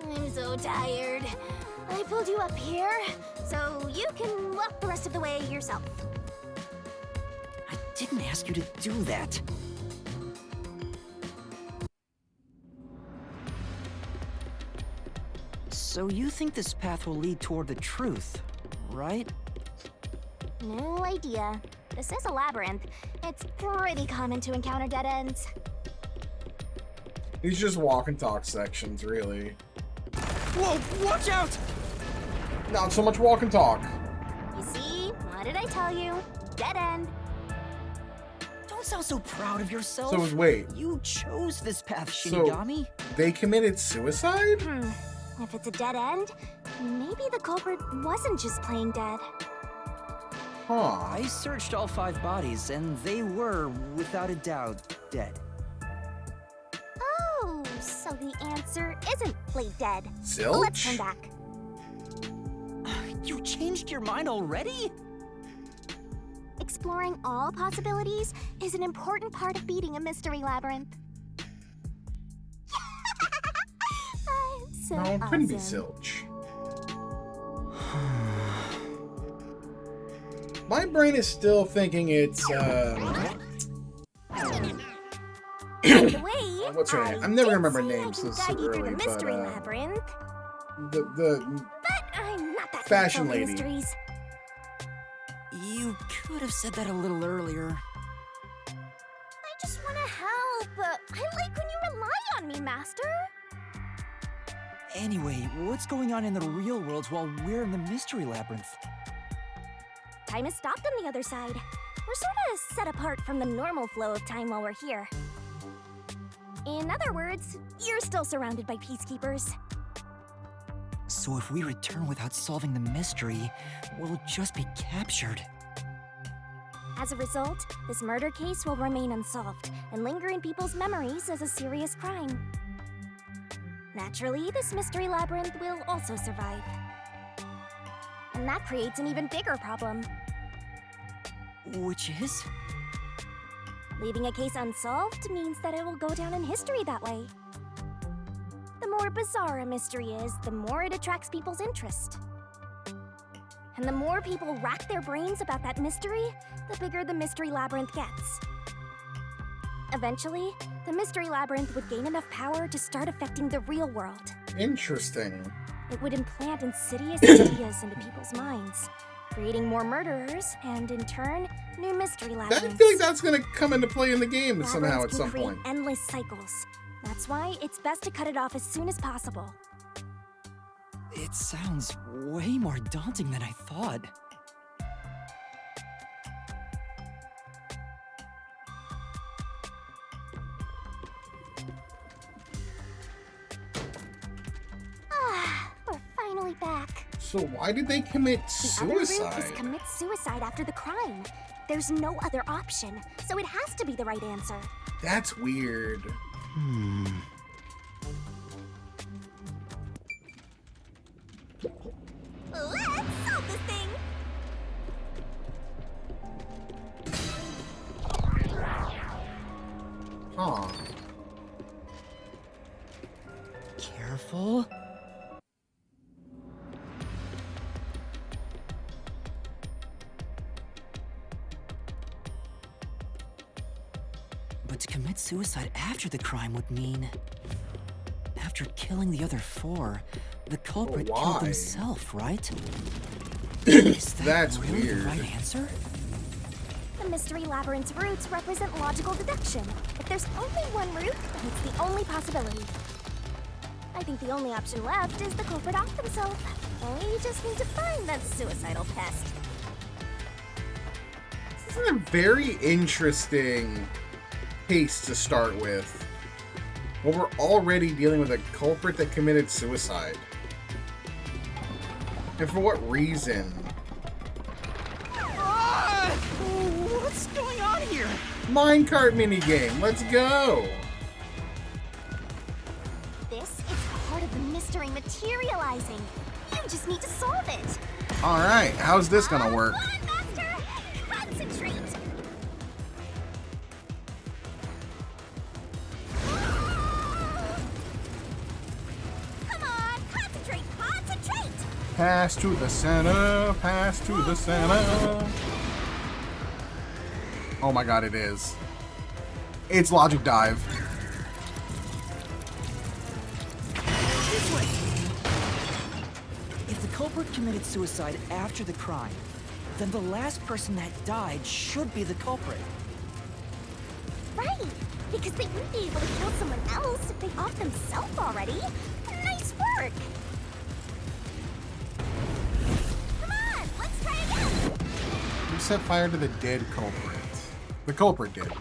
I'm so tired. I pulled you up here, so you can walk the rest of the way yourself. I didn't ask you to do that. So you think this path will lead toward the truth, right? No idea. This is a labyrinth. It's pretty common to encounter dead ends. These just walk and talk sections, really. Whoa, watch out! Not so much walk and talk. You see? What did I tell you? Dead end. Don't sound so proud of yourself. So wait, You chose this path, So- Shinigami. they committed suicide? If it's a dead end, maybe the culprit wasn't just playing dead. Huh. I searched all 5 bodies, and they were, without a doubt, dead. Oh, so the answer isn't play dead. Zilch? Let's turn back. You changed your mind already? Exploring all possibilities is an important part of beating a mystery labyrinth. I'm so No, it couldn't be awesome. Zilch. My brain is still thinking it's, By the way, What's her I name? I'm never gonna did remember say I names can so guide you through early, the but, mystery labyrinth, the but I'm not that fashion good at solving lady. mysteries. You could have said that a little earlier. I just want to help. I like when you rely on me, Master. Anyway, what's going on in the real world while we're in the mystery labyrinth? Time has stopped on the other side. We're sort of set apart from the normal flow of time while we're here. In other words, you're still surrounded by peacekeepers. So if we return without solving the mystery, we'll just be captured. As a result, this murder case will remain unsolved and linger in people's memories as a serious crime. Naturally, this mystery labyrinth will also survive. And that creates an even bigger problem. Which is? Leaving a case unsolved means that it will go down in history that way. The more bizarre a mystery is, the more it attracts people's interest. And the more people rack their brains about that mystery, the bigger the mystery labyrinth gets. Eventually, the mystery labyrinth would gain enough power to start affecting the real world. interesting. It would implant insidious ideas into people's minds, creating more murderers, and in turn, new mystery I labyrinths. feel like that's gonna come into play in the game somehow at Labyrinths some can create point. endless cycles. That's why it's best to cut it off as soon as possible. It sounds way more daunting than I thought. Ah, we're finally back. So why did they commit The other route is suicide? commit suicide after the crime. There's no other option, so it has to be the right answer. That's weird. Let's solve this thing! Huh. Careful. But to commit suicide after the crime would mean... After killing the other 4, the culprit Why? killed himself, right? Is that That's really the weird. right answer? The Mystery Labyrinth's roots represent logical deduction. If there's only one route, then it's the only possibility. I think the only option left is the culprit off himself. We just need to find that suicidal pest. This is a very interesting case to start with. Well, we're already dealing with a culprit that committed suicide. And for what reason? What's going on here? Minecart minigame, let's go! This is part of the mystery materializing. You just need to solve it. Alright, how's this gonna work? Come on, Master! Concentrate! Come on, concentrate, concentrate! Pass to the center, pass to the center. Oh my god, it is. It's Logic Dive. This way. If the culprit committed suicide after the crime, then the last person that died should be the culprit. Right, because they wouldn't be able to kill someone else if they off themselves already. Nice work! Come on, let's try again! You set fire to the dead culprit. The culprit did.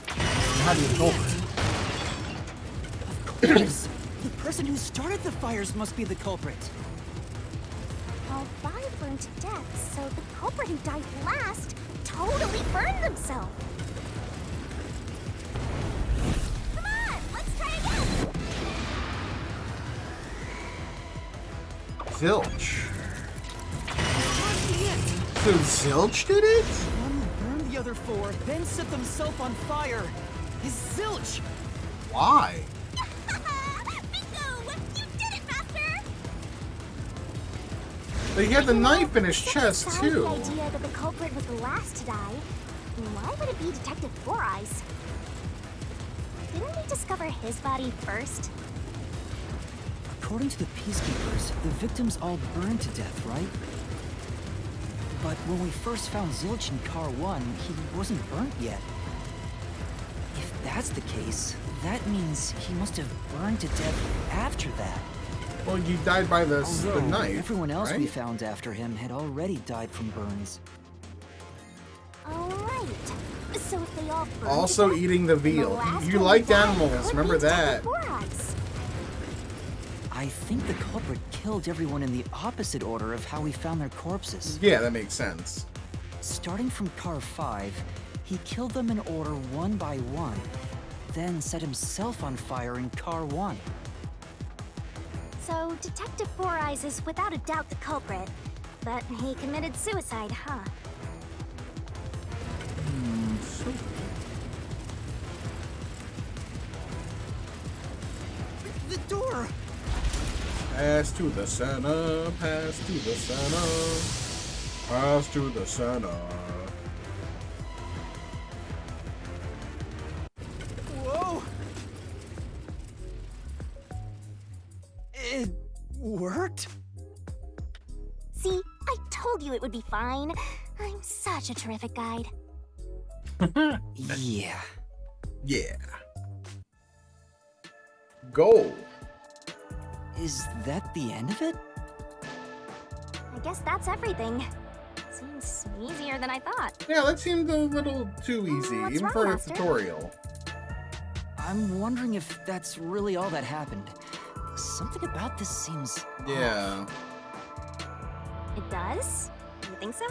How do you culprit? Of course! The person who started the fires must be the culprit. All 5 burned to death, so the culprit who died last totally burned themselves. Come on, let's try again! Zilch. Towards the end. So Zilch did it? One who burned the other 4, then set themselves on fire. Is Zilch. Why? Bingo! You did it, Master! But he had the knife in his chest, Sounds too. The idea that the culprit was the last to die. Why would it be Detective Four Eyes? Didn't we discover his body first? According to the Peacekeepers, the victims all burned to death, right? But when we first found Zilch in Car 1, he wasn't burnt yet. If that's the case, that means he must have burned to death after that. Well, you died by the Although knife. everyone else right? we found after him had already died from burns. Alright. So if they all burned Also to death, eating the then veal. last You one liked to die animals, could remember be Detective that. Four Eyes. I think the culprit killed everyone in the opposite order of how we found their corpses. Yeah, that makes sense. Starting from Car 5, he killed them in order one by one, then set himself on fire in Car 1. So Detective Four Eyes is without a doubt the culprit, but he committed suicide, huh? The door! Pass to the center, pass to the center, pass to the center. Whoa! It worked? See, I told you it would be fine. I'm such a terrific guide. Yeah. Yeah. Goal. Is that the end of it? I guess that's everything. Seems easier than I thought. Yeah, that seemed a little too easy, What's even wrong, for a Master? tutorial. I'm wondering if that's really all that happened. Something about this seems... Yeah. It does? You think so?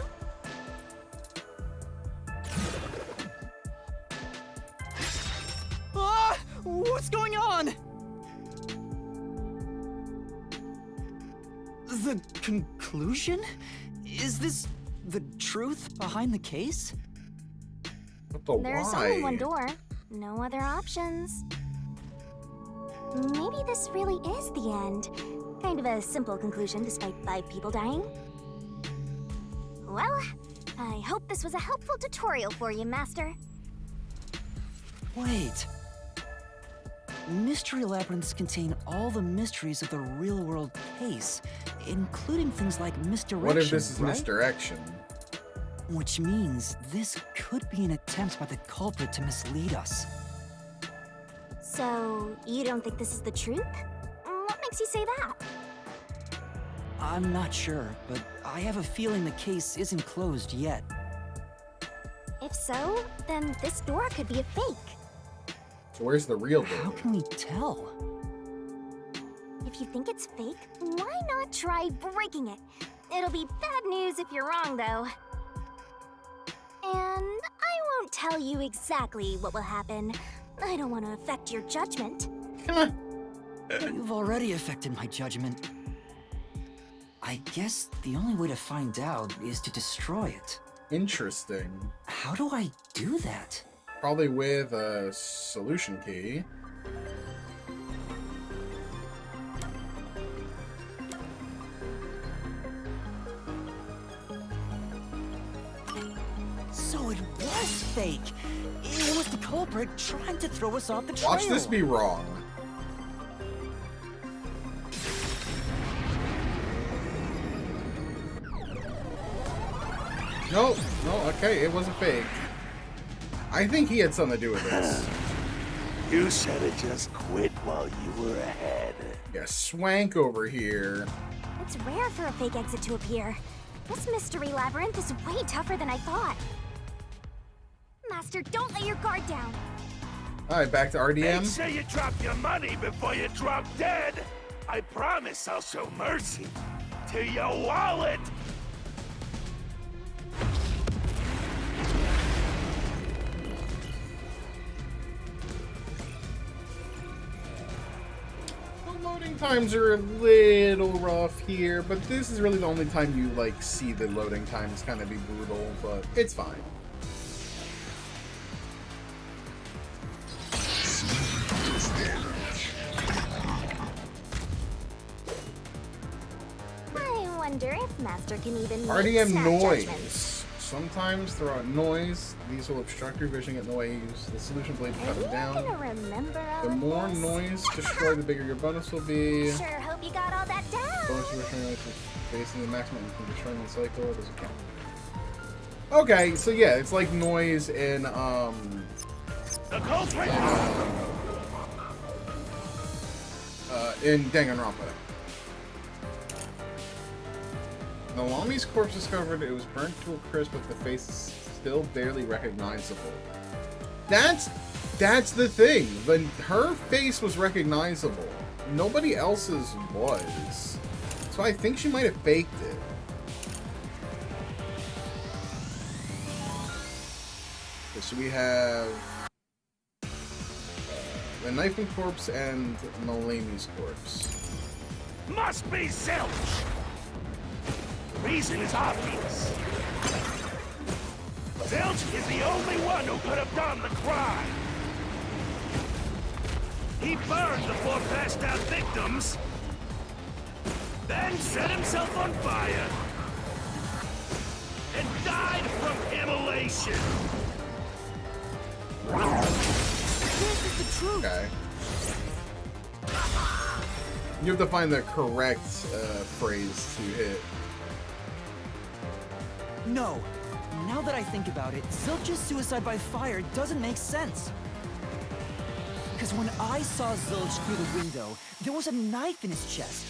What's going on? The conclusion? Is this the truth behind the case? What the There's why? only one door. No other options. Maybe this really is the end. Kind of a simple conclusion despite 5 people dying. Well, I hope this was a helpful tutorial for you, Master. Wait. Mystery labyrinths contain all the mysteries of the real-world case, including things like misdirection. What if this is right? misdirection? Which means this could be an attempt by the culprit to mislead us. So, you don't think this is the truth? What makes you say that? I'm not sure, but I have a feeling the case isn't closed yet. If so, then this door could be a fake. So where's the real How door? can we tell? If you think it's fake, why not try breaking it? It'll be bad news if you're wrong, though. And I won't tell you exactly what will happen. I don't want to affect your judgment. You've already affected my judgment. I guess the only way to find out is to destroy it. Interesting. How do I do that? Probably with a solution key. So it was fake. It was the culprit trying to throw us off the trail. Watch this be wrong. No, okay, it was a fake. I think he had something to do with this. You should have just quit while you were ahead. Yeah, Swank over here. It's rare for a fake exit to appear. This mystery labyrinth is way tougher than I thought. Master, don't let your guard down. Alright, back to Make RDM. sure you drop your money before you drop dead. I promise I'll show mercy to your wallet. The loading times are a little rough here, but this is really the only time you like see the loading times kind of be brutal, but it's fine. I wonder if Master can even make RDM snap noise. judgments. Sometimes throw out noise. These will obstruct your vision in the way you use the solution blade to Are cut you it down. gonna remember all The of more this? noise destroyed, the bigger your bonus will be. Sure hope you got all that down. Bonus you return noise is basing the maximum you can destroy in the cycle. It doesn't count. Okay, so yeah, it's like noise in The culprit. in Danganronpa. Nalami's corpse discovered. It was burnt to a crisp, but the face is still barely recognizable. That's the thing. Her face was recognizable. Nobody else's was. So I think she might have faked it. Okay, so we have the Knifing corpse and Nalami's corpse. Must be Zilch. Reason is obvious. Zilch is the only one who could have done the crime. He burned the 4 passed out victims, then set himself on fire, and died from immolation. This is the truth. Okay. You have to find the correct phrase to hit. No. Now that I think about it, Zilch's suicide by fire doesn't make sense. Because when I saw Zilch through the window, there was a knife in his chest.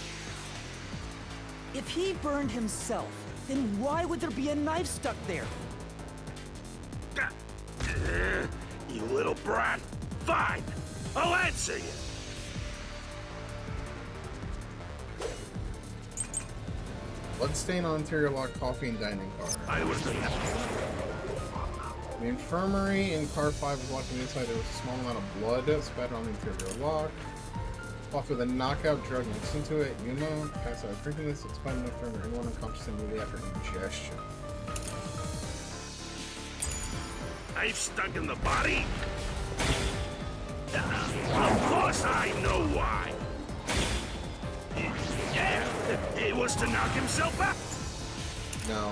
If he burned himself, then why would there be a knife stuck there? You little brat. Fine. I'll answer you. Bloodstain on interior lock, coffee, and dining car. I was the... The infirmary in car 5 was locked on the inside. There was a small amount of blood spattered on the interior lock. Locked with a knockout drug mixed into it. Yuma passed out drinking this. It's fine enough to render anyone unconscious immediately after ingestion. Knife stuck in the body? Of course I know why. Yeah, it was to knock himself out. No.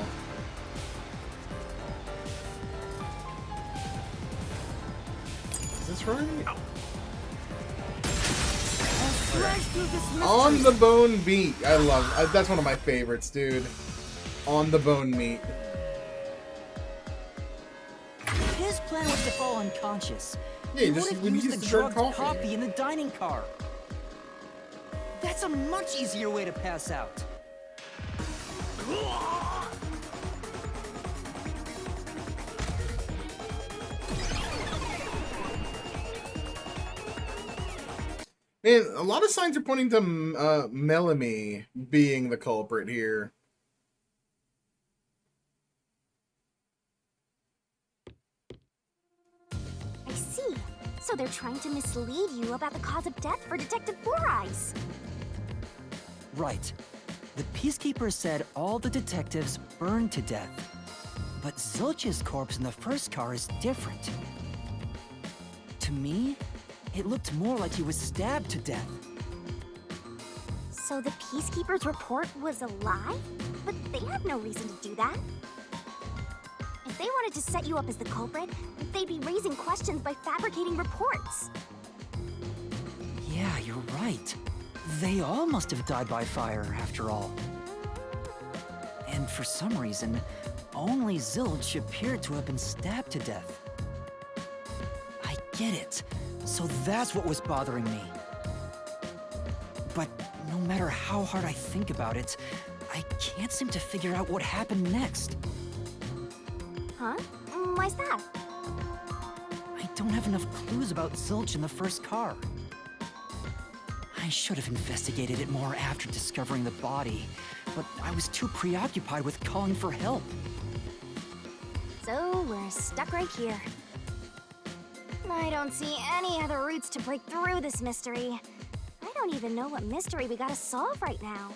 Is this right? Oh. On the bone meat. I love that's one of my favorites, dude. On the bone meat. His plan was to fall unconscious. Yeah, He just would when have you used used the to drink drugged coffee. coffee in the dining car. That's a much easier way to pass out. Man, a lot of signs are pointing to Melanie being the culprit here. I see. So they're trying to mislead you about the cause of death for Detective Four Eyes. Right. The Peacekeepers said all the detectives burned to death. But Zilch's corpse in the first car is different. To me, it looked more like he was stabbed to death. So the Peacekeeper's report was a lie? But they had no reason to do that. If they wanted to set you up as the culprit, they'd be raising questions by fabricating reports. Yeah, you're right. They all must have died by fire, after all. And for some reason, only Zilch appeared to have been stabbed to death. I get it. So that's what was bothering me. But no matter how hard I think about it, I can't seem to figure out what happened next. Huh? Why's that? I don't have enough clues about Zilch in the first car. I should have investigated it more after discovering the body, but I was too preoccupied with calling for help. So we're stuck right here. I don't see any other routes to break through this mystery. I don't even know what mystery we gotta solve right now.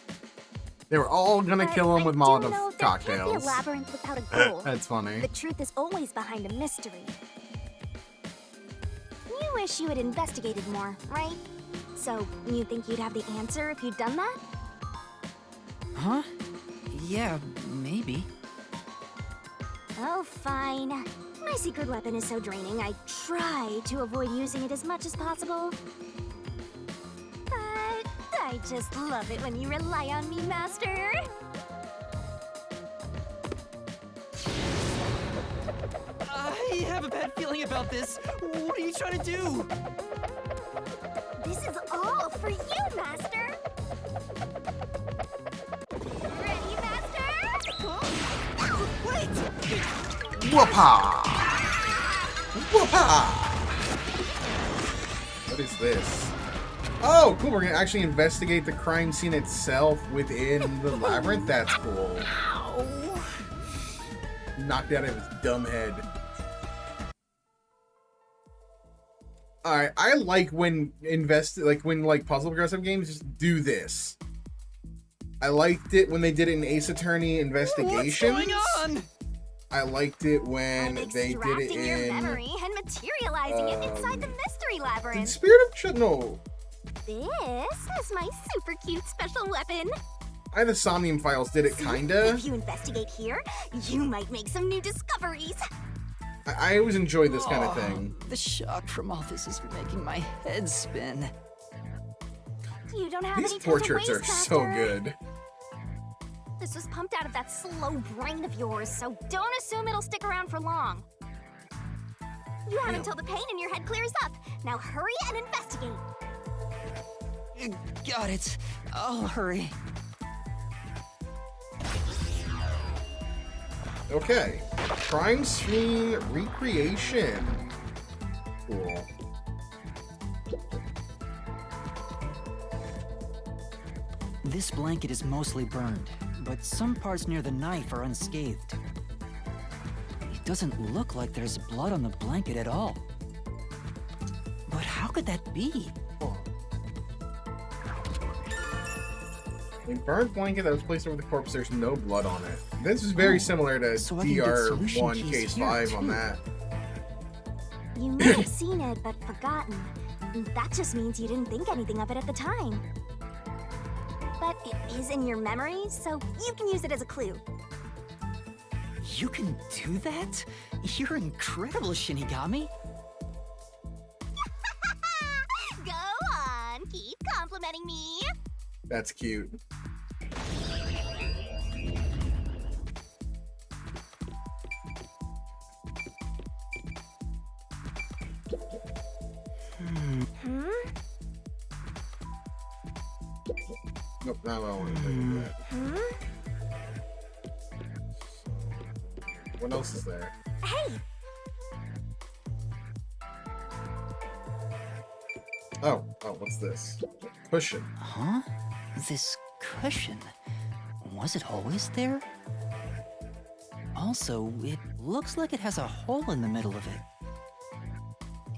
They were all gonna kill him with I do know Molotov there can't cocktails. be a labyrinth without a goal. That's funny. The truth is always behind a mystery. You wish you had investigated more, right? So, you think you'd have the answer if you'd done that? Huh? Yeah, maybe. Oh, fine. My secret weapon is so draining, I try to avoid using it as much as possible. But I just love it when you rely on me, Master. I have a bad feeling about this. What are you trying to do? This is all for you, Master! Ready, Master? Wait! Whoopah! Whoopah! What is this? Oh, cool. We're gonna actually investigate the crime scene itself within the labyrinth. That's cool. Knocked out of his dumb head. Alright, I like when puzzle progressive games just do this. I liked it when they did it in Ace Attorney Investigations. What's going on? I liked it when I'm they did it extracting your in memory and materializing it inside the mystery in labyrinth. Spirit of No. This is my super cute special weapon. The Somnium Files did it, See? kinda. If you investigate here, you might make some new discoveries. I always enjoy this kind of thing. The shock from all this is making my head spin. You don't have These any time to portraits waste, are so Master. good. This was pumped out of that slow brain of yours, so don't assume it'll stick around for long. You have until the pain in your head clears up. Now hurry and investigate. Got it. I'll hurry. Okay. Crime scene recreation. Cool. This blanket is mostly burned, but some parts near the knife are unscathed. It doesn't look like there's blood on the blanket at all. But how could that be? A burnt blanket that was placed over the corpse, there's no blood on it. This is very similar to so I can get solution DR1 keys Case here, 5 on too. that. You may have seen it, but forgotten. That just means you didn't think anything of it at the time. But it is in your memory, so you can use it as a clue. You can do that? You're incredible, Shinigami. Go on, keep complimenting me. That's cute. Hmm? Nope, not what I want to do that. Hmm? What else is there? Hey! Oh, what's this? Cushion. Huh? This cushion. Was it always there? Also, it looks like it has a hole in the middle of it.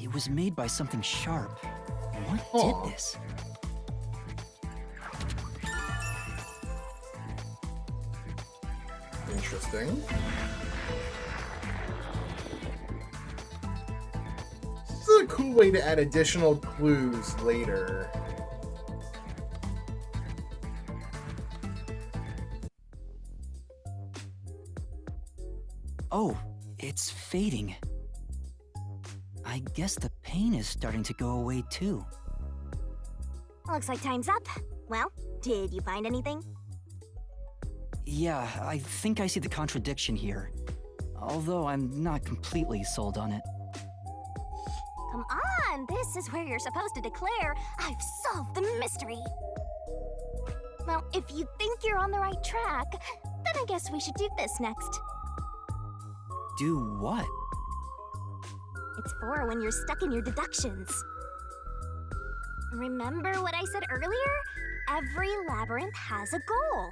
It was made by something sharp. What Aw. did this? Interesting. This is a cool way to add additional clues later. Oh, it's fading. I guess the pain is starting to go away too. Looks like time's up. Well, did you find anything? Yeah, I think I see the contradiction here. Although I'm not completely sold on it. Come on, this is where you're supposed to declare, I've solved the mystery. Well, if you think you're on the right track, then I guess we should do this next. Do what? It's for when you're stuck in your deductions. Remember what I said earlier? Every labyrinth has a goal.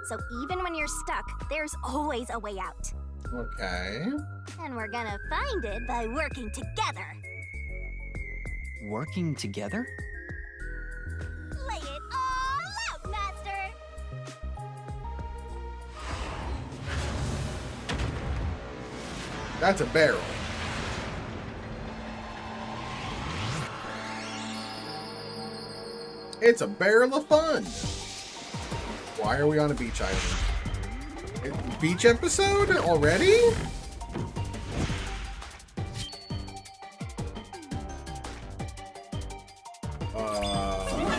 So even when you're stuck, there's always a way out. Okay. And we're gonna find it by working together. Working together? Lay it all out, Master! That's a barrel. It's a barrel of fun. Why are we on a beach island? Beach episode already?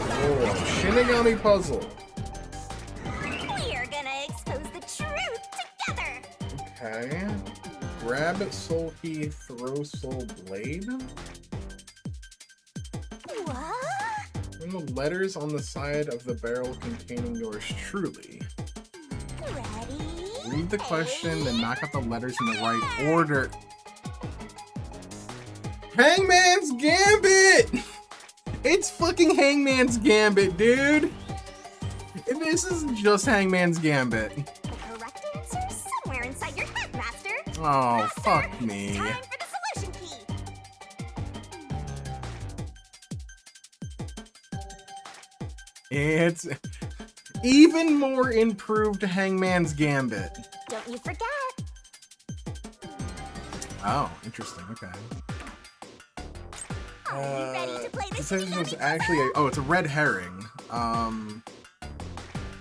Shinigami puzzle. We're gonna expose the truth together! Okay. Grab soul key, throw soul blade. What? And the letters on the side of the barrel containing yours truly. Ready? Read the question, then knock out the letters in the right order. Hangman's Gambit! It's fucking Hangman's Gambit, dude! And this is just Hangman's Gambit. The correct answer is somewhere inside your head, Master. Oh, Master, fuck me. Time for the solution key. It's even more improved Hangman's Gambit. Don't you forget. Oh, interesting, okay. Are you ready to play It this says Shinigami it's actually a, puzzle? oh, it's a red herring.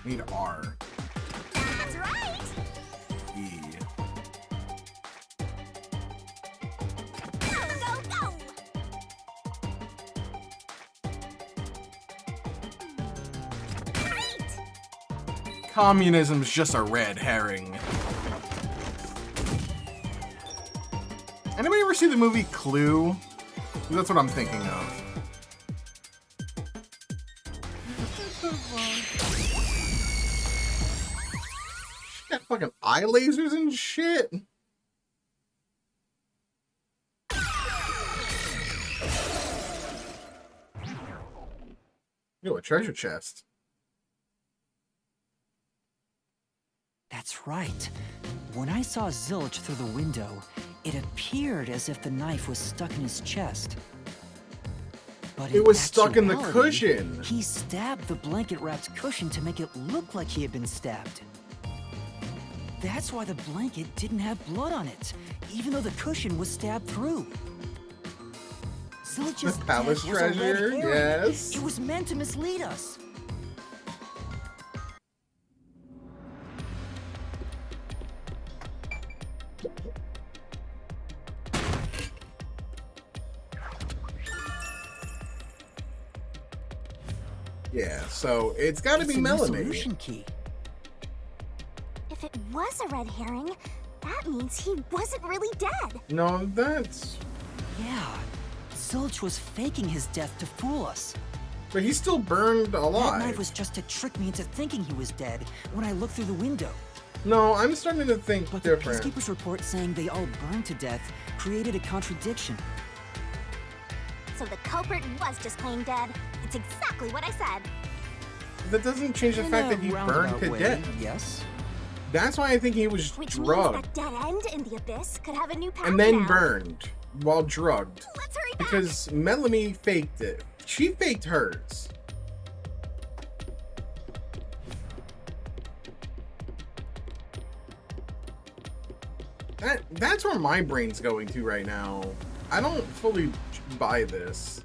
Need R. That's right. E. Go, go, go. Great. Communism's just a red herring. Anybody ever see the movie Clue? That's what I'm thinking of. Got fucking eye lasers and shit. Yo, a treasure chest. That's right. When I saw Zilch through the window, it appeared as if the knife was stuck in his chest. But It was stuck in the actuality, cushion. He stabbed the blanket-wrapped cushion to make it look like he had been stabbed. That's why the blanket didn't have blood on it, even though the cushion was stabbed through. Zilch's The palace death was a red treasure, herring. yes. It was meant to mislead us. Yeah, so it's gotta be It's a new Melanie. solution key. If it was a red herring, that means he wasn't really dead. No, that's... Yeah, Zilch was faking his death to fool us. But he's still burned That alive. knife was just to trick me into thinking he was dead when I looked through the window. No, I'm starting to think But different. the Peacekeeper's report saying they all burned to death created a contradiction. So the culprit was just plain dead. It's exactly what I said. That doesn't change the In fact a that he burned roundabout to way, death. Yes. That's why I think he was Which means drugged that dead end in the abyss could have a new path and then now. burned while drugged. Let's hurry back. Because Melanie faked it. She faked hers. That's where my brain's going to right now. I don't fully buy this.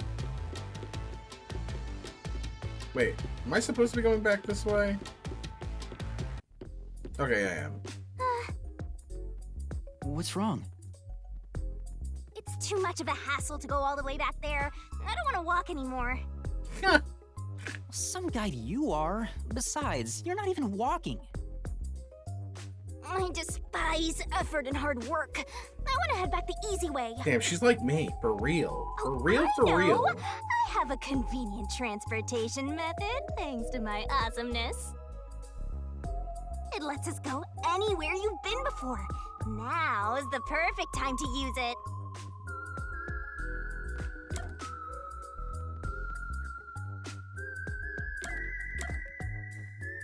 Wait, am I supposed to be going back this way? Okay, I am. What's wrong? It's too much of a hassle to go all the way back there. I don't want to walk anymore. Some guy you are. Besides, you're not even walking. I despise effort and hard work. I want to head back the easy way. Damn, she's like me. For real. For real, I for know. real. I have a convenient transportation method thanks to my awesomeness. It lets us go anywhere you've been before. Now is the perfect time to use it.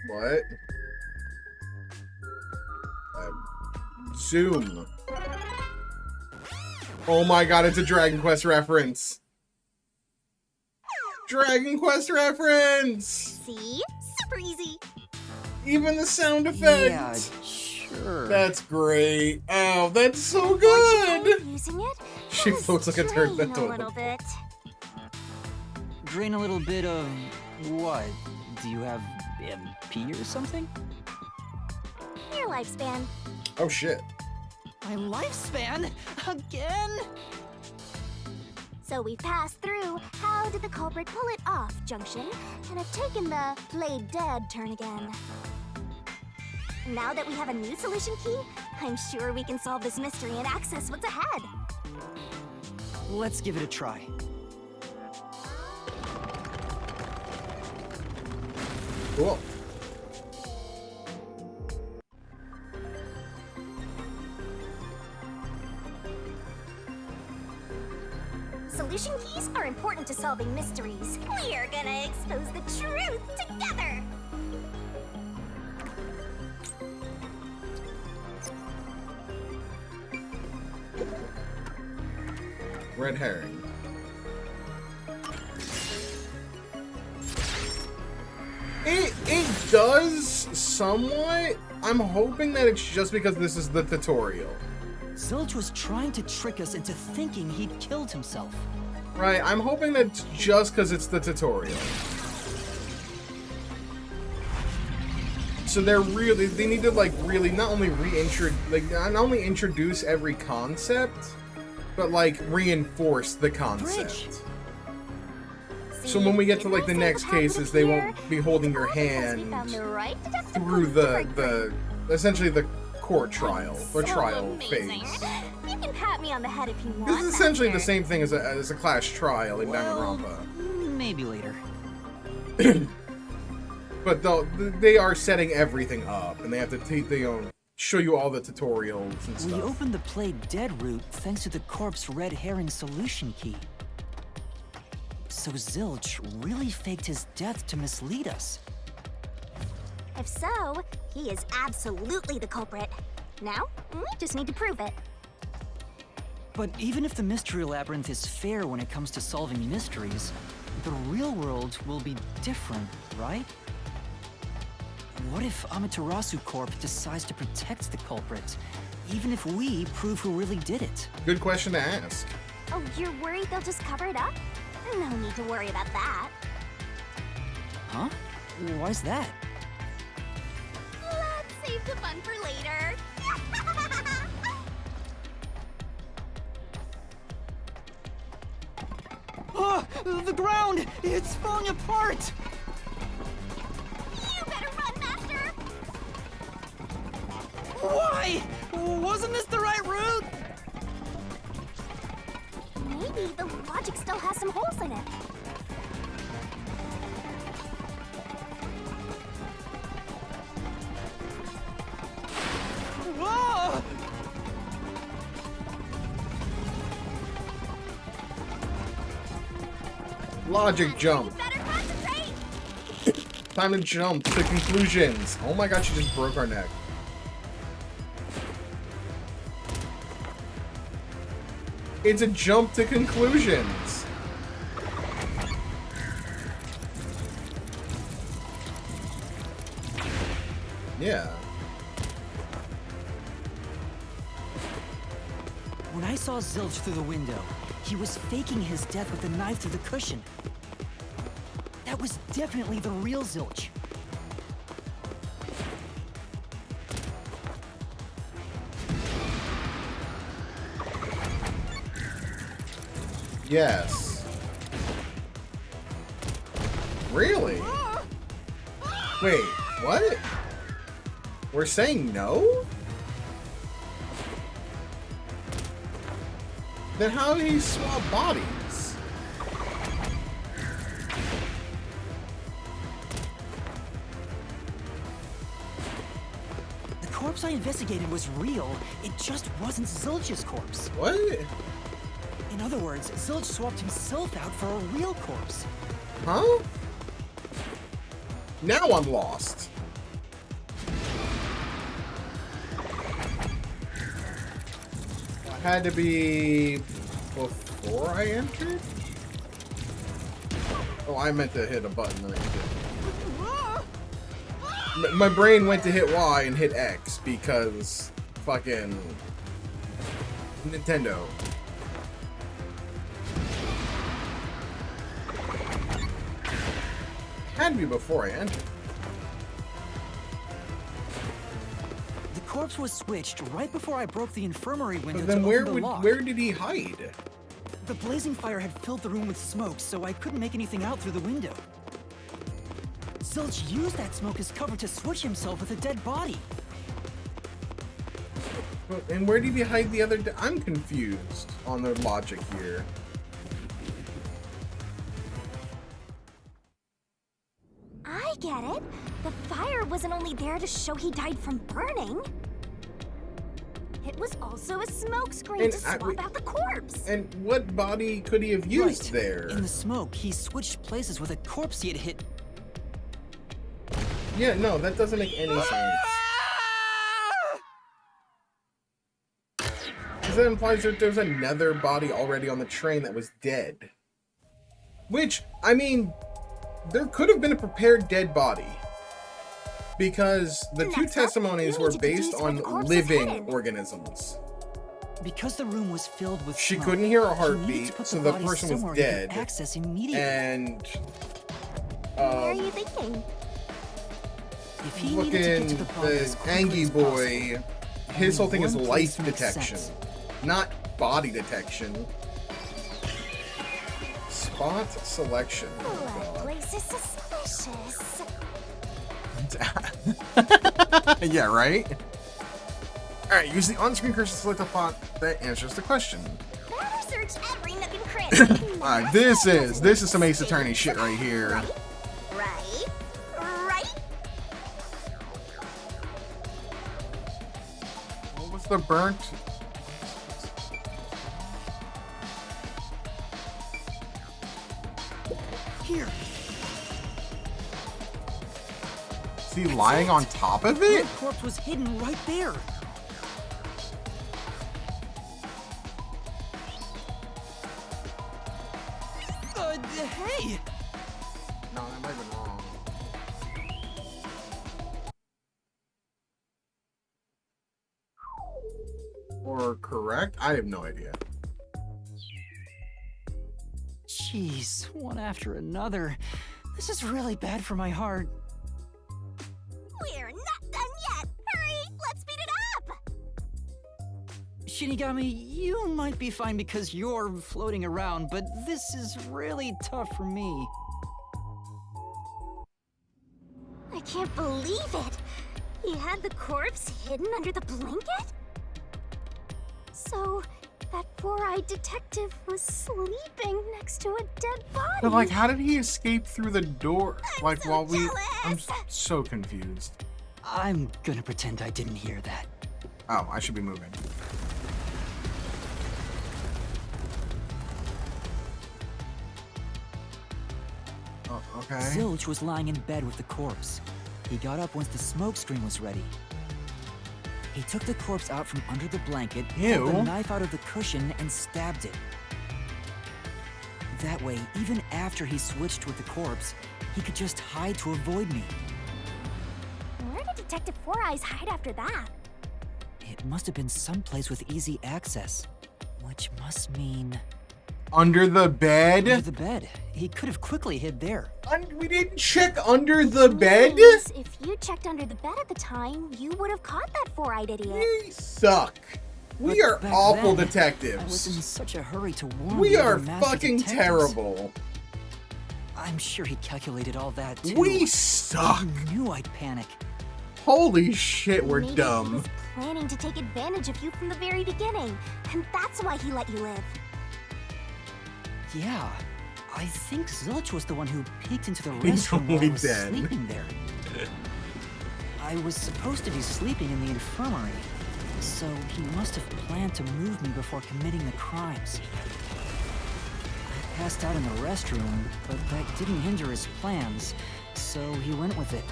What? Zoom. Oh my god, it's a Dragon Quest reference. Dragon Quest reference! See? Super easy. Even the sound effect. Yeah, sure. That's great. Oh, that's so Unfortunately, good. using it She does floats like a turd drain in a the little toilet. bit. Drain a little bit of what? Do you have MP or something? Your lifespan. Oh shit. My lifespan? Again? So we've passed through how did the culprit pull it off junction and have taken the played dead turn again. Now that we have a new solution key, I'm sure we can solve this mystery and access what's ahead. Let's give it a try. Cool. Solution keys are important to solving mysteries. We are gonna expose the truth together! Red herring. It does somewhat. I'm hoping that it's just because this is the tutorial. Zilch was trying to trick us into thinking he'd killed himself. Right, I'm hoping that it's just because it's the tutorial. So they need to like really not only not only introduce every concept, but like reinforce the concept. Bridge. So when we get to Didn't like I the say next the path cases, would they appear? won't be holding your All because we hand found the right deductive through clue to break the essentially the court trial or So trial amazing. phase. You can pat me on the head if you want. This is essentially the Master. same thing as a class trial in Well, Danganronpa. maybe later. But they are setting everything up, and they have to show you all the tutorials and We stuff. opened the played dead route thanks to the corpse red herring solution key. So Zilch really faked his death to mislead us. If so, he is absolutely the culprit. Now, we just need to prove it. But even if the Mystery Labyrinth is fair when it comes to solving mysteries, the real world will be different, right? What if Amaterasu Corp decides to protect the culprit, even if we prove who really did it? Good question to ask. Oh, you're worried they'll just cover it up? No need to worry about that. Huh? Why's that? Let's save the fun for later. Oh, the ground! It's falling apart! You better run, Master! Why? Wasn't this the right route? Maybe the logic still has some holes in it. Whoa! Logic jump. You better concentrate! Time to jump to conclusions. Oh my god, she just broke our neck. It's a jump to conclusions. Yeah. When I saw Zilch through the window, he was faking his death with a knife through the cushion. That was definitely the real Zilch. Yes. Really? Wait, what? We're saying no? Then how did he swap bodies? The corpse I investigated was real, it just wasn't Zilch's corpse. What? In other words, Zilch swapped himself out for a real corpse. Huh? Now I'm lost. Had to be before I entered? Oh, I meant to hit a button. My brain went to hit Y and hit X because fucking Nintendo. Had to be before I entered. The corpse was switched right before I broke the infirmary window But then to open the lock. where did he hide? The blazing fire had filled the room with smoke, so I couldn't make anything out through the window. Zilch used that smoke as cover to switch himself with a dead body. And where did he hide the other? I'm confused on the logic here. I get it. The fire wasn't only there to show he died from burning. It was also a smokescreen to swap out the corpse. And what body could he have used Right. there? In the smoke, he switched places with a corpse he had hit. Yeah, no, that doesn't make any sense. Because that implies that there's another body already on the train that was dead. Which, I mean, there could have been a prepared dead body. Because the two Next up, testimonies you were need to based deduce what on the corpse was living hidden. organisms. Because the room was filled with She smoke, couldn't hear a he needed heartbeat, to put so the body person was somewhere he could dead. access immediately. And What are you thinking? If he needed to get to the body as the quickly Angie as boy, possible, his whole only thing is one life place makes detection, sense. not body detection. Spot selection. Oh, That God. place is suspicious. Yeah, right? Alright, use the on-screen cursor to select a font that answers the question. Better search every nook and cranny. Alright, this is some Ace Attorney shit right here. Right? Right? What was the burnt? Here, Is he lying on top of the it? corpse was hidden right there. me! No, that might have been wrong. Or correct? I have no idea. Jeez, one after another. This is really bad for my heart. We're not done yet! Hurry! Let's speed it up! Shinigami, you might be fine because you're floating around, but this is really tough for me. I can't believe it! He had the corpse hidden under the blanket? So, that four-eyed detective was sleeping next to a dead body. But like, how did he escape through the door? I'm Like, so while we... jealous. I'm so confused. I'm gonna pretend I didn't hear that. Oh, I should be moving. Oh, okay. Zilch was lying in bed with the corpse. He got up once the smoke screen was ready. He took the corpse out from under the blanket, pulled the Ew. knife out of the cushion, and stabbed it. That way, even after he switched with the corpse, he could just hide to avoid me. Where did Detective Four Eyes hide after that? It must have been someplace with easy access, which must mean Under the bed? under the bed. He could have quickly hid there. We didn't check under the bed? Means if you checked under the bed at the time, you would have caught that four-eyed idiot. We suck. We But are back awful then, detectives. I was in such a hurry to warn We the other are master fucking detectives. terrible. I'm sure he calculated all that too. We suck. He knew I'd panic. Holy shit, we're Maybe dumb. He was planning to take advantage of you from the very beginning, and that's why he let you live. Yeah, I think Zilch was the one who peeked into the He's restroom while I only was dead. sleeping there. I was supposed to be sleeping in the infirmary, so he must have planned to move me before committing the crimes. I passed out in the restroom, but that didn't hinder his plans, so he went with it.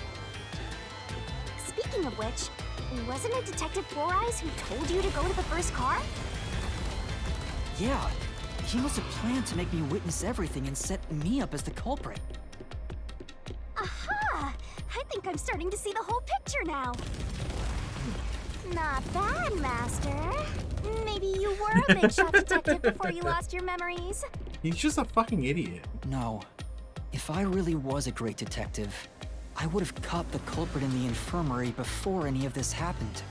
Speaking of which, wasn't it Detective Four Eyes who told you to go to the first car? Yeah, he must have planned to make me witness everything and set me up as the culprit. Aha! I think I'm starting to see the whole picture now. Not bad, Master. Maybe you were a big shot detective before you lost your memories. He's just a fucking idiot. No. If I really was a great detective, I would have caught the culprit in the infirmary before any of this happened.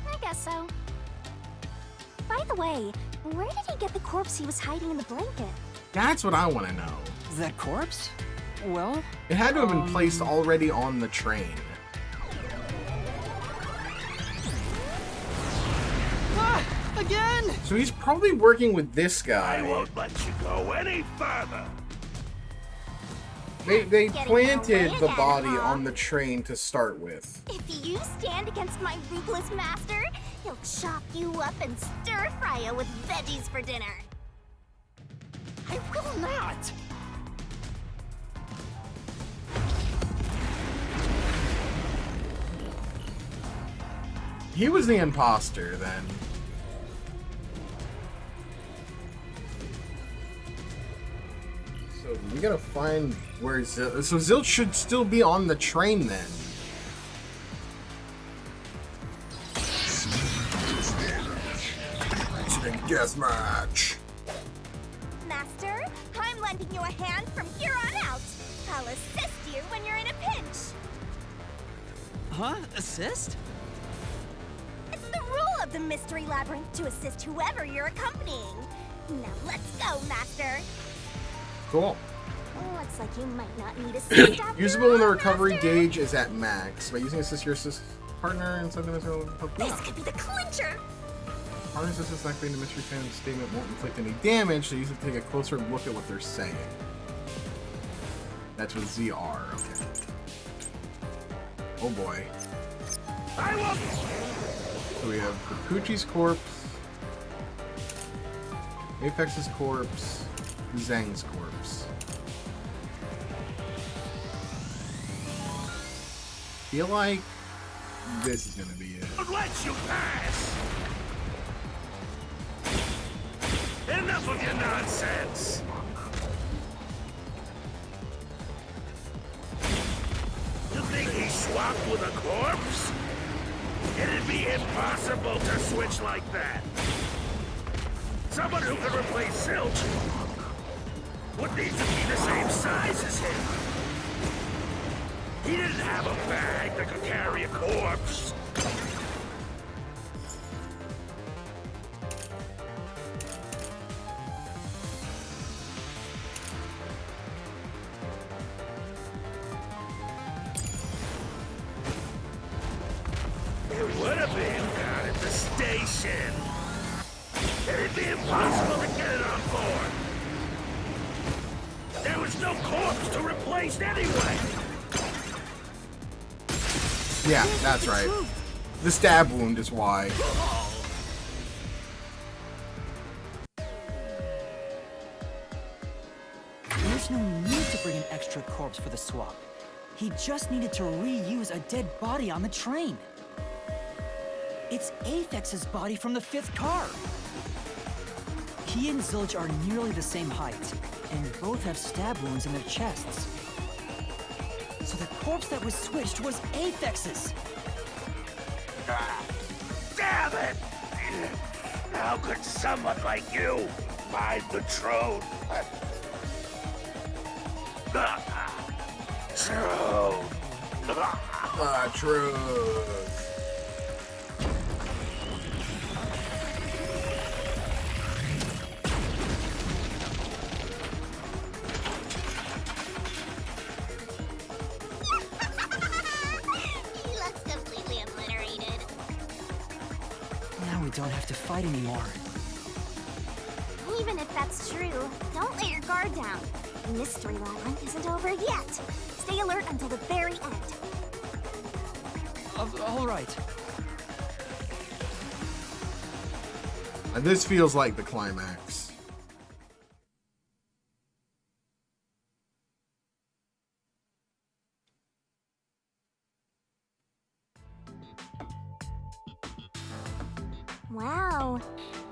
I guess so. By the way, where did he get the corpse he was hiding in the blanket? That's what I want to know. That corpse? Well, It had to have been placed already on the train. again! So he's probably working with this I guy. won't let you go any further. They Getting planted away the again, body huh? on the train to start with. If you stand against my ruthless master, he'll chop you up and stir-fry you with veggies for dinner. I will not! He was the imposter then. So we gotta find where Zilch. So Zilch should still be on the train then. Instant deathmatch. Master, I'm lending you a hand from here on out. I'll assist you when you're in a pinch. Huh? Assist? It's the rule of the Mystery Labyrinth to assist whoever you're accompanying. Now let's go, Master. Cool. Looks like you might not need assist after Usable when the all, recovery Master. gauge is at max. By using assist your partner and something that's will help you This out. could be the clincher. Partner assistance activating the mystery fan statement won't inflict any damage, so you need to take a closer look at what they're saying. That's with ZR, okay. Oh boy. I will. So we have Kikuchi's corpse, Apex's corpse, Zhang's corpse. Feel like this is gonna be it. I'll let you pass. Enough of your nonsense. swapped with a corpse? It'd be impossible to switch like that. Someone who could replace Zilch would need to be the same size as him. He didn't have a bag that could carry a corpse. It would have been down at the station. It'd be impossible to get it on board. There was no corpse to replace anyway. Yeah, that's right. The stab wound is why. There's no need to bring an extra corpse for the swap. He just needed to reuse a dead body on the train. It's Aphex's body from the 5th car. He and Zilch are nearly the same height, and both have stab wounds in their chests. So the corpse that was switched was Aphex's. Damn it! How could someone like you find the truth? Truth. He looks completely obliterated. Now we don't have to fight anymore. Even if that's true, don't let your guard down. The mystery labyrinth isn't over yet. Stay alert until the very end. All right. And this feels like the climax. Wow.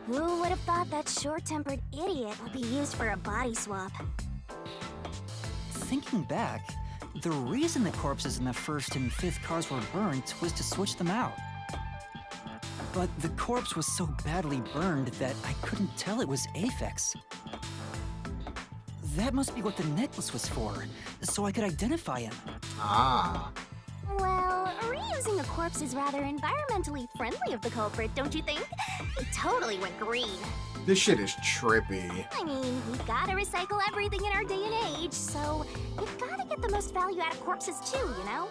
Who would have thought that short-tempered idiot would be used for a body swap? Thinking back, the reason the corpses in the 1st and 5th cars were burnt was to switch them out. But the corpse was so badly burned that I couldn't tell it was Aphex. That must be what the necklace was for, so I could identify him. Ah. Well, reusing a corpse is rather environmentally friendly of the culprit, don't you think? It totally went green. This shit is trippy. I mean, we gotta recycle everything in our day and age, so you gotta get the most value out of corpses too, you know?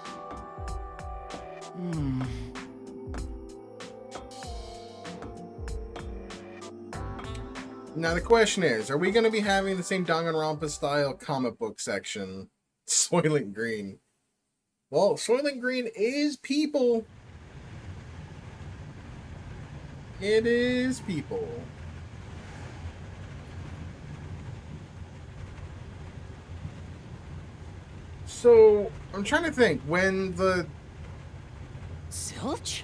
Now the question is, are we going to be having the same Danganronpa style comic book section? Soylent Green. Well, Soylent Green is people. It is people. So, I'm trying to think, when the... Zilch?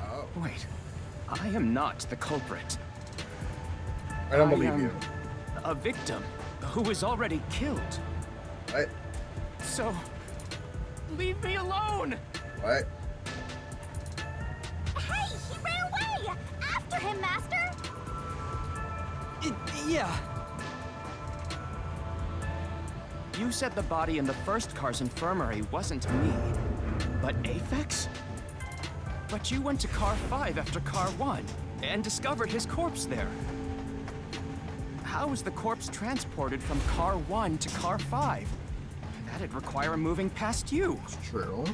Oh, Wait, I am not the culprit. I don't I believe am you. A victim who was already killed. What? So, leave me alone! What? Hey, he ran away! After him, Master! Yeah. You said the body in the 1st car's infirmary wasn't me, but Aphex? But you went to car 5 after car 1 and discovered his corpse there. How was the corpse transported from car 1 to car 5? That'd require moving past you. It's true.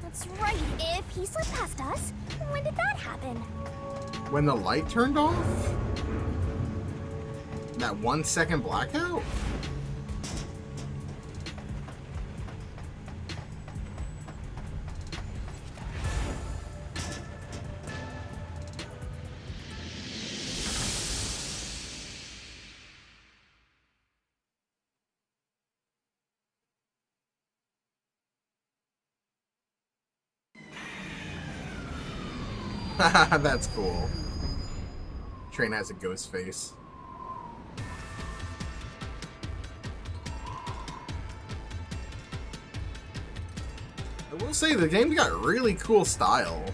That's right, if he slipped past us, when did that happen? When the light turned off? That 1 second blackout? That's cool. Train has a ghost face. I will say the game got really cool style.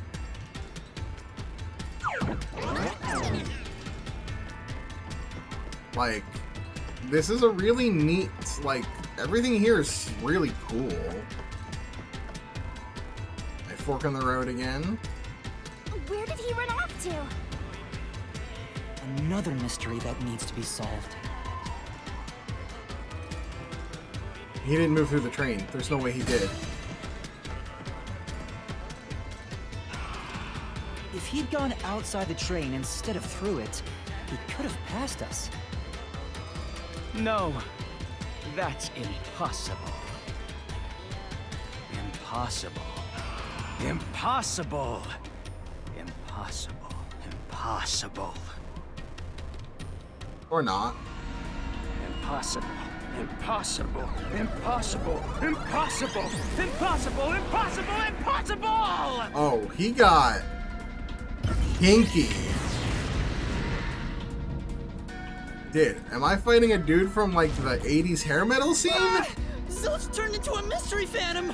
Like, this is a really neat, like, everything here is really cool. I fork on the road again. Where did he run off to? Another mystery that needs to be solved. He didn't move through the train. There's no way he did. If he'd gone outside the train instead of through it, he could have passed us. No, that's impossible. Impossible. Impossible. Impossible. Impossible. Or not. Impossible. Impossible. Impossible. Impossible. Impossible. Impossible. Impossible. Oh, he got hinky. Dude, am I fighting a dude from like the 80s hair metal scene? Zilch turned into a mystery phantom!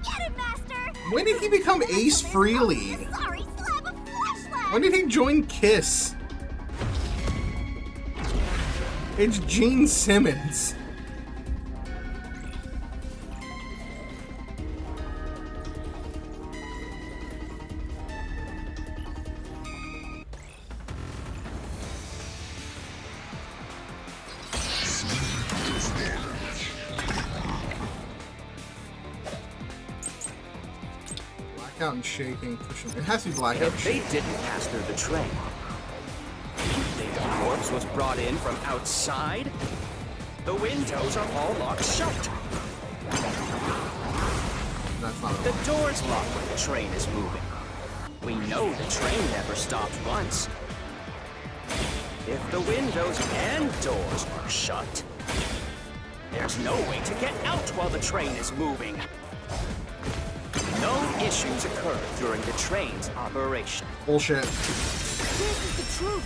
Get it, Master! When did he become Ace Frehley? Sorry, slab of flashlight! When did he join Kiss? It's Gene Simmons. Blackout and shaking, pushing. It has to be blackout. If they didn't pass through the train, the corpse was brought in from outside. The windows are all locked shut. That's not The doors lock when the train is moving. We know the train never stopped once. If the windows and doors are shut, there's no way to get out while the train is moving. No issues occurred during the train's operation. bullshit. This is the truth!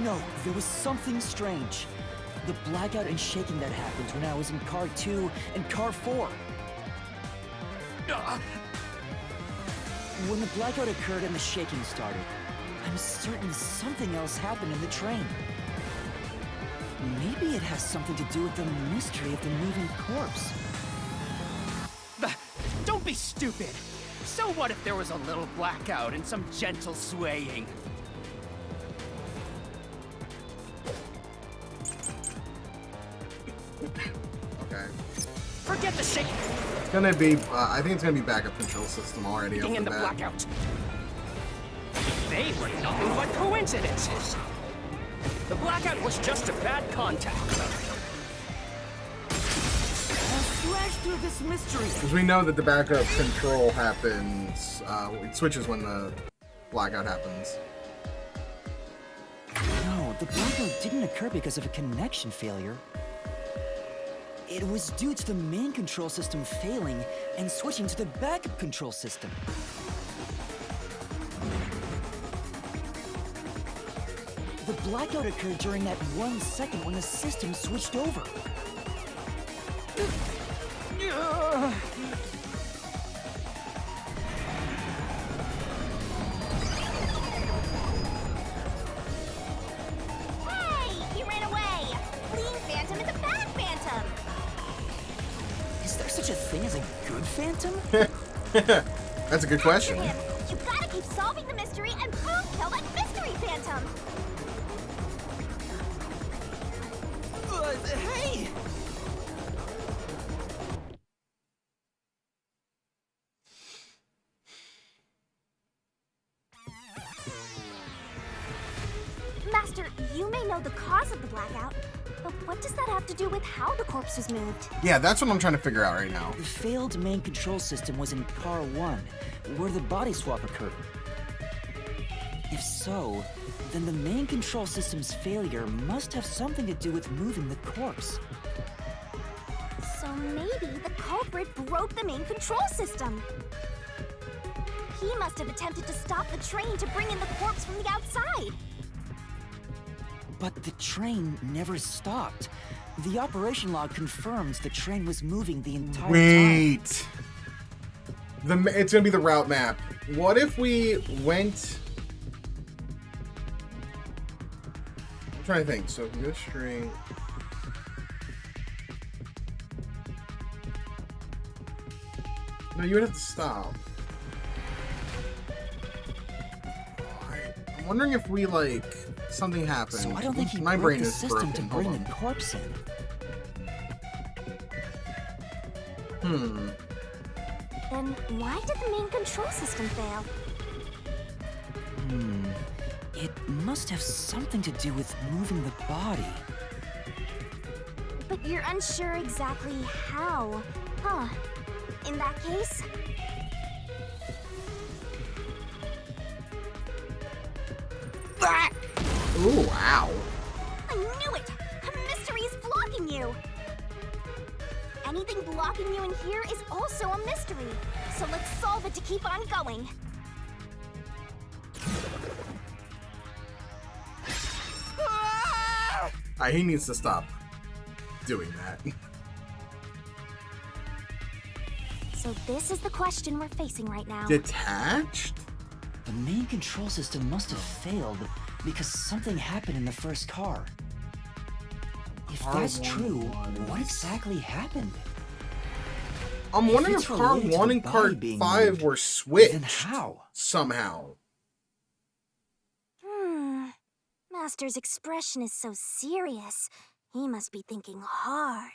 No, there was something strange. The blackout and shaking that happened when I was in car 2 and car 4. When the blackout occurred and the shaking started, I'm certain something else happened in the train. Maybe it has something to do with the mystery of the moving corpse. Don't be stupid. So what if there was a little blackout and some gentle swaying? Okay. Forget the shaking It's gonna be, I think it's gonna be backup control system already off in the the bat. blackout. They were nothing but coincidences. The blackout was just a bad contact. I'll slash through this mystery. Because we know that the backup control happens, it switches when the blackout happens. No, the blackout didn't occur because of a connection failure. It was due to the main control system failing and switching to the backup control system. The blackout occurred during that 1 second when the system switched over. Hey! He ran away! Fleeing phantom is a bad phantom! Is there such a thing as a good phantom? That's a good question. Him. You gotta keep solving the mystery and boom, kill that mystery phantom! Hey! Master, you may know the cause of the blackout, but what does that have to do with how the corpse was moved? Yeah, that's what I'm trying to figure out right now. The failed main control system was in car 1, where the body swap occurred. If so, then the main control system's failure must have something to do with moving the corpse. So maybe the culprit broke the main control system. He must have attempted to stop the train to bring in the corpse from the outside. But the train never stopped. The operation log confirms the train was moving the entire time. Wait. It's gonna be the route map. What if we went... I'm trying to think. So if we go straight... No, you would have to stop. I'm wondering if we, like, something happened. So I don't think he My broke brain the is system to broken. bring the corpse in. Then why did the main control system fail? It must have something to do with moving the body. But you're unsure exactly how. Huh. In that case... Ooh, wow. I knew it! A mystery is blocking you! Anything blocking you in here is also a mystery. So let's solve it to keep on going. He needs to stop doing that. So this is the question we're facing right now. Detached? The main control system must have failed because something happened in the first car. If that's true, what exactly happened? I'm If wondering it's if car related to 1 the and car body being 5 moved, were switched. then how? Somehow. Master's expression is so serious. He must be thinking hard.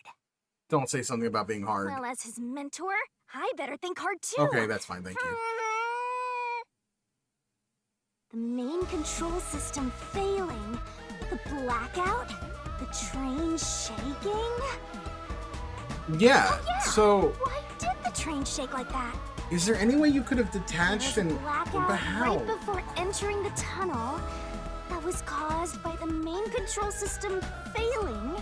Don't say something about being hard. Well, as his mentor, I better think hard too. Okay, that's fine, thank you. The main control system failing. The blackout. The train shaking. Yeah, Yeah. so Why did the train shake like that? is there any way you could have There detached was a and... blackout But how? right before entering the tunnel. That was caused by the main control system failing.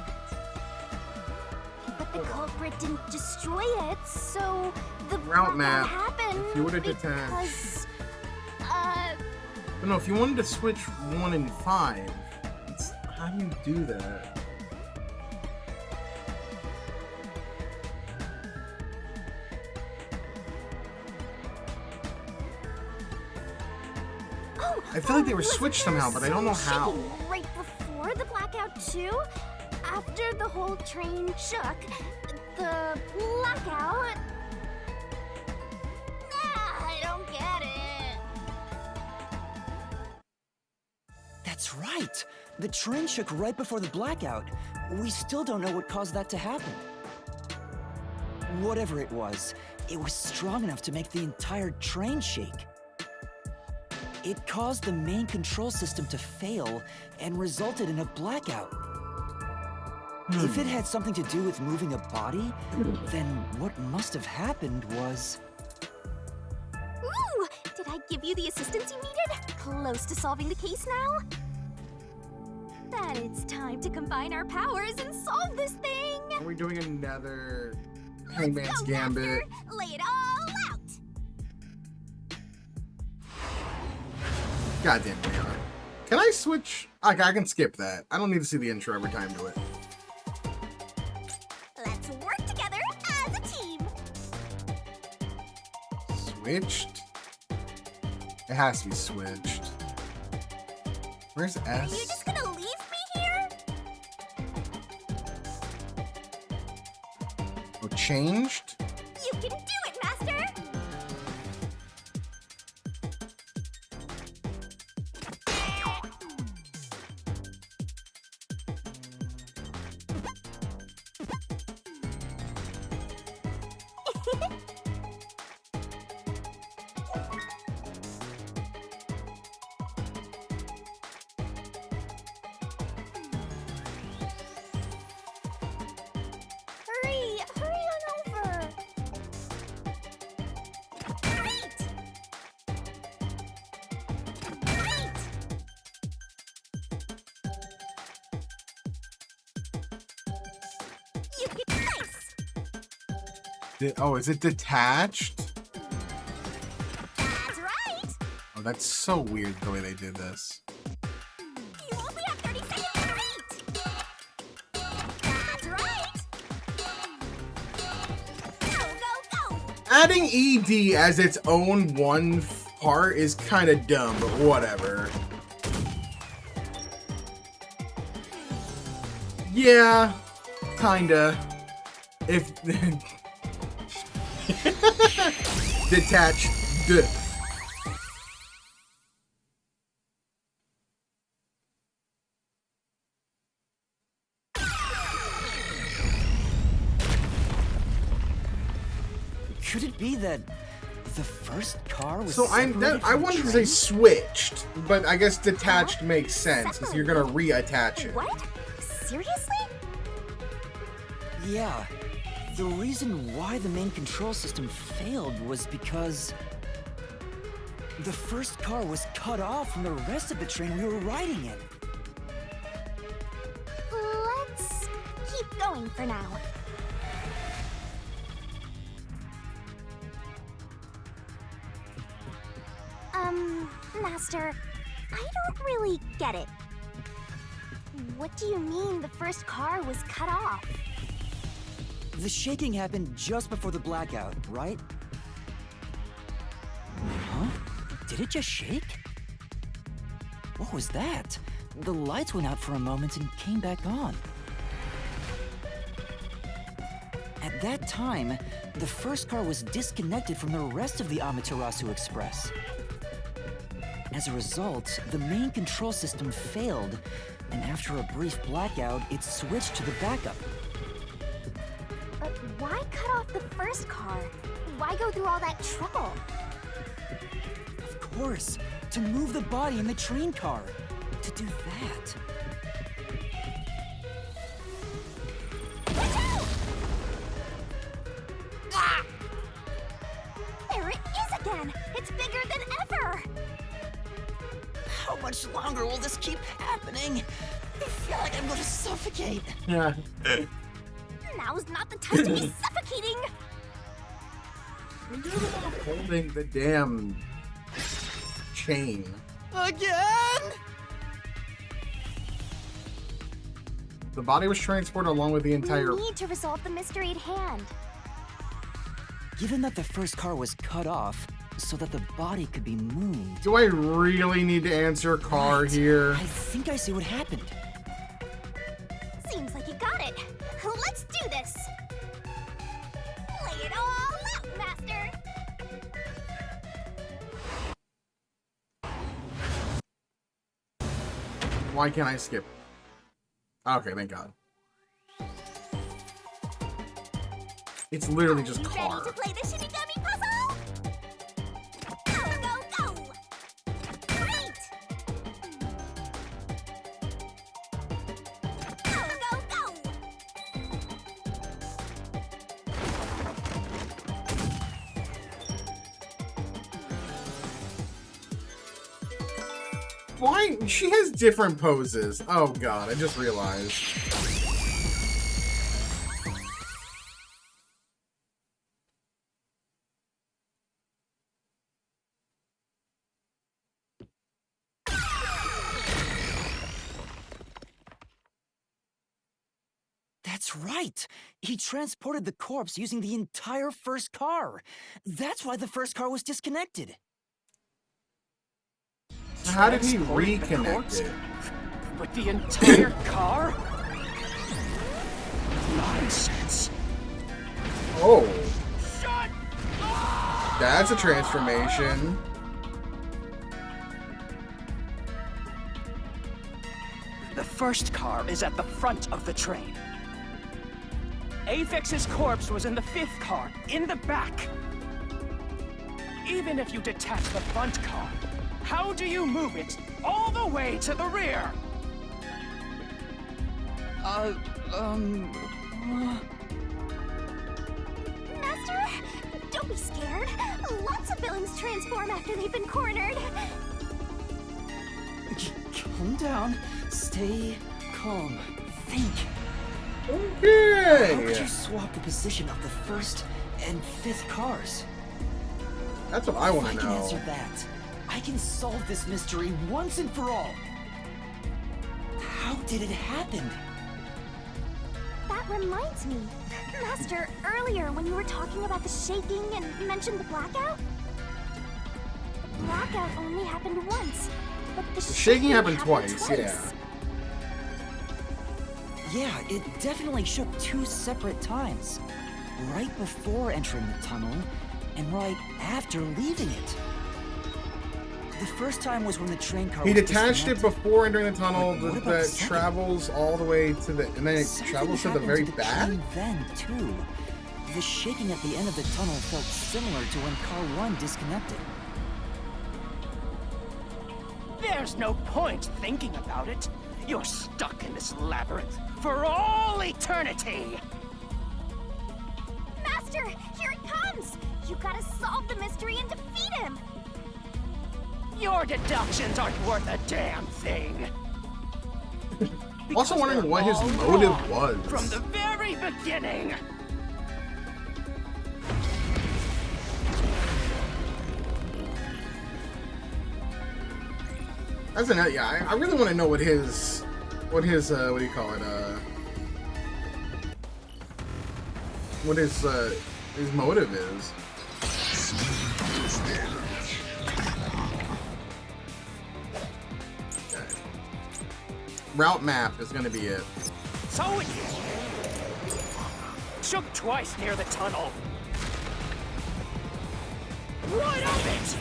But the culprit didn't destroy it, so the Route blackout map. happened If you would've because, detached. But no, if you wanted to switch 1 and 5, how do you do that? oh, I feel like they were wasn't switched there somehow, but I don't know some how. shaking right before the blackout too? After the whole train shook, the blackout... I don't get it. That's right. The train shook right before the blackout. We still don't know what caused that to happen. Whatever it was strong enough to make the entire train shake. It caused the main control system to fail and resulted in a blackout. If it had something to do with moving a body, then what must have happened was... Ooh! Did I give you the assistance you needed? Close to solving the case now? Then it's time to combine our powers and solve this thing! Are we doing another Hangman's Go, Gambit? Master! Lay it all out! Goddamn, we are. Can I switch? I can skip that. I don't need to see the intro every time to it. Let's work together as a team! Switched? It has to be switched. Where's Are you S? just gonna leave me here? Oh, changed? You can do it, Master! Hurry on over! Great! Great! You get nice! Oh, is it detached? That's right! Oh, that's so weird the way they did this. You only have 30 seconds to Adding ED as its own one part is kind of dumb, but whatever. Yeah, kinda. If detach. Could it be that the first car was So I separated from the wanted to say train? switched, but I guess detached makes sense because you're gonna reattach it. What? Seriously? Yeah. The reason why the main control system failed was because the first car was cut off from the rest of the train we were riding in. Let's keep going for now. Master, I don't really get it. What do you mean the first car was cut off? The shaking happened just before the blackout, right? Huh? Did it just shake? What was that? The lights went out for a moment and came back on. At that time, the first car was disconnected from the rest of the Amaterasu Express. As a result, the main control system failed, and after a brief blackout, it switched to the backup. But why cut off the first car? Why go through all that trouble? Of course, to move the body in the train car. To do that. Watch out! Ah! There it is again! It's bigger than ever! How much longer will this keep happening? I feel like I'm going to suffocate. Yeah. Now's not the time to be suffocating! Holding the damn chain. Again? The body was transported along with the entire. We need to resolve the mystery at hand. Given that the first car was cut off so that the body could be moved. Do I really need to answer car Right. here? I think I see what happened. Seems like you got it. Let's do this! Lay it all out, Master! Why can't I skip? Okay, thank God. It's literally just You car. ready to play the Shinigami puzzle? Go, go, go! Great! Go, go, go! Why? She has different poses. Oh God, I just realized. That's right. He transported the corpse using the entire first car. That's why the first car was disconnected. How did he Transported the reconnect corpse? it? With the entire car? Nonsense. Oh, Shut that's a transformation. The first car is at the front of the train. Apex's corpse was in the fifth car, in the back. Even if you detach the front car, how do you move it all the way to the rear? Master, don't be scared. Lots of villains transform after they've been cornered. Calm down. Stay calm. Think. How could Okay. you swap the position of the first and fifth cars? That's what I want If I to can know. answer that, I can solve this mystery once and for all. How did it happen? That reminds me. Master, earlier when you were talking about the shaking and mentioned the blackout? The blackout only happened once, but the shaking happened twice, yeah. Yeah, it definitely shook 2 separate times. Right before entering the tunnel, and right after leaving it. The first time was when the train car He was detached it disconnected. before entering the tunnel But what about that the second? travels all the way to the... And then it Something travels to the happened very to the back? train then, too. The shaking at the end of the tunnel felt similar to when car 1 disconnected. There's no point thinking about it. You're stuck in this labyrinth for all eternity. Master, here it comes! You gotta solve the mystery and defeat him! Your deductions aren't worth a damn thing. Also Because wondering they're what his all motive wrong was. from the very beginning. That's an... Yeah, I really want to know what his... what do you call it, what his motive is. Okay. Route map is gonna be it. So it shook twice near the tunnel. What of it?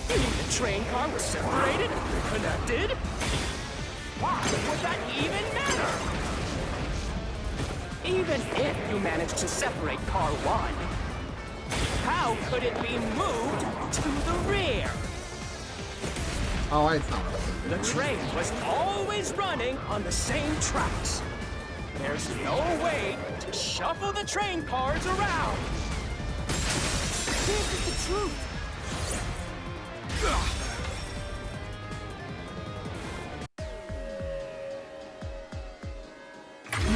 The train car was separated and reconnected? Why would that even matter? Even if you managed to separate car 1, how could it be moved to the rear? Oh, it's not The train was always running on the same tracks. There's no way to shuffle the train cars around. This is the truth!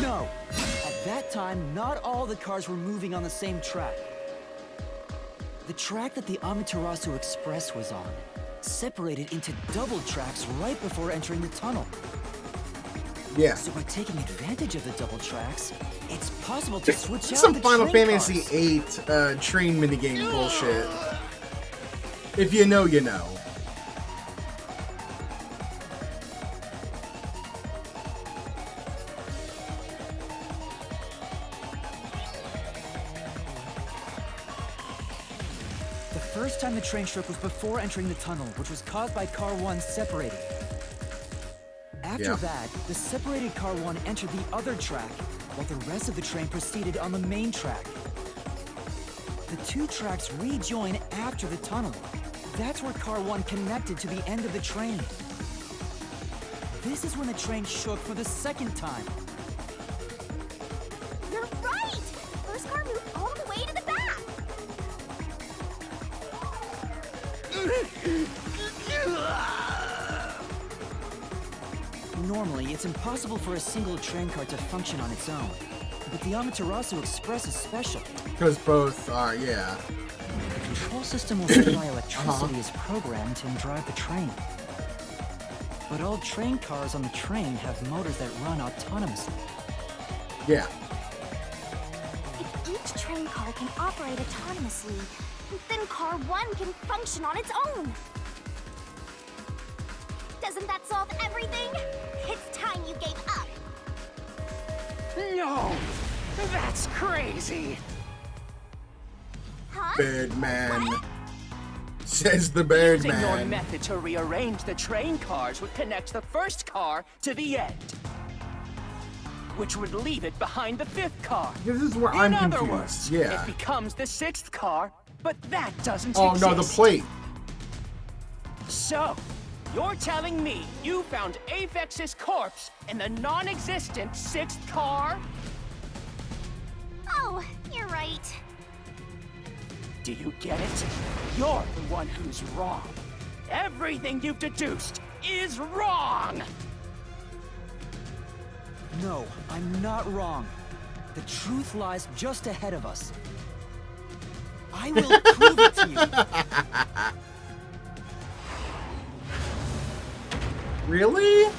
No! At that time, not all the cars were moving on the same track. The track that the Amaterasu Express was on separated into double tracks right before entering the tunnel. Yeah. So by taking advantage of the double tracks, it's possible to switch out Some the Final train Fantasy cars. VIII train minigame bullshit. If you know, you know. The first time the train shook was before entering the tunnel, which was caused by car 1 separating. After Yeah. that, the separated car 1 entered the other track, while the rest of the train proceeded on the main track. The 2 tracks rejoin after the tunnel. That's where car 1 connected to the end of the train. This is when the train shook for the second time. You're right! First car moved all the way to the back! Normally, it's impossible for a single train car to function on its own. But the Amaterasu Express is special. Because both are, yeah. The control system will supply electricity as programmed and drive the train. But all train cars on the train have motors that run autonomously. Yeah. If each train car can operate autonomously, then car 1 can function on its own! Doesn't that solve everything? It's time you gave up! No! That's crazy! Huh? Birdman. What? Says the Using your Birdman. method to rearrange the train cars would connect the first car to the end, which would leave it behind the 5th car. This is where In I'm other confused. words, Yeah. it becomes the 6th car, but that doesn't Oh exist. no, the plate. So, you're telling me you found Apex's corpse in the non-existent 6th car? Oh, you're right. Do you get it? You're the one who's wrong. Everything you've deduced is wrong! No, I'm not wrong. The truth lies just ahead of us. I will prove it to you. Really?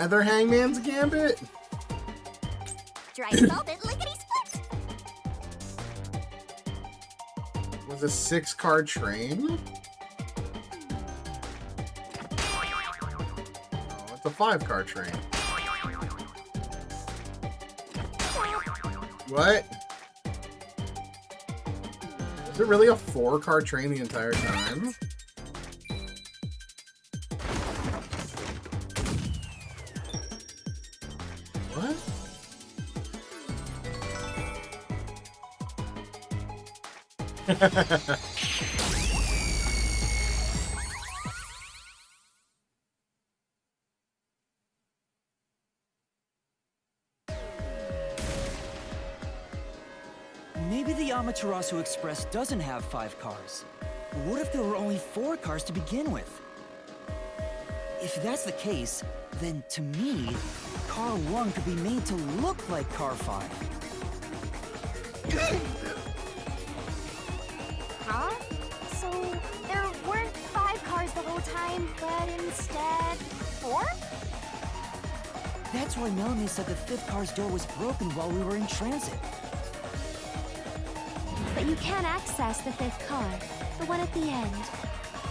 another Hangman's Gambit? Dry salted lickety split. Was a 6-card train? Oh, it's a 5-card train. What? Is it really a 4-card train the entire time? What? Maybe the Amaterasu Express doesn't have 5 cars. What if there were only 4 cars to begin with? If that's the case, then to me, Car 1 could be made to look like Car 5. Huh? So there weren't 5 cars the whole time, but instead 4? That's why Melanie said the 5th car's door was broken while we were in transit. But you can't access the 5th car, the one at the end.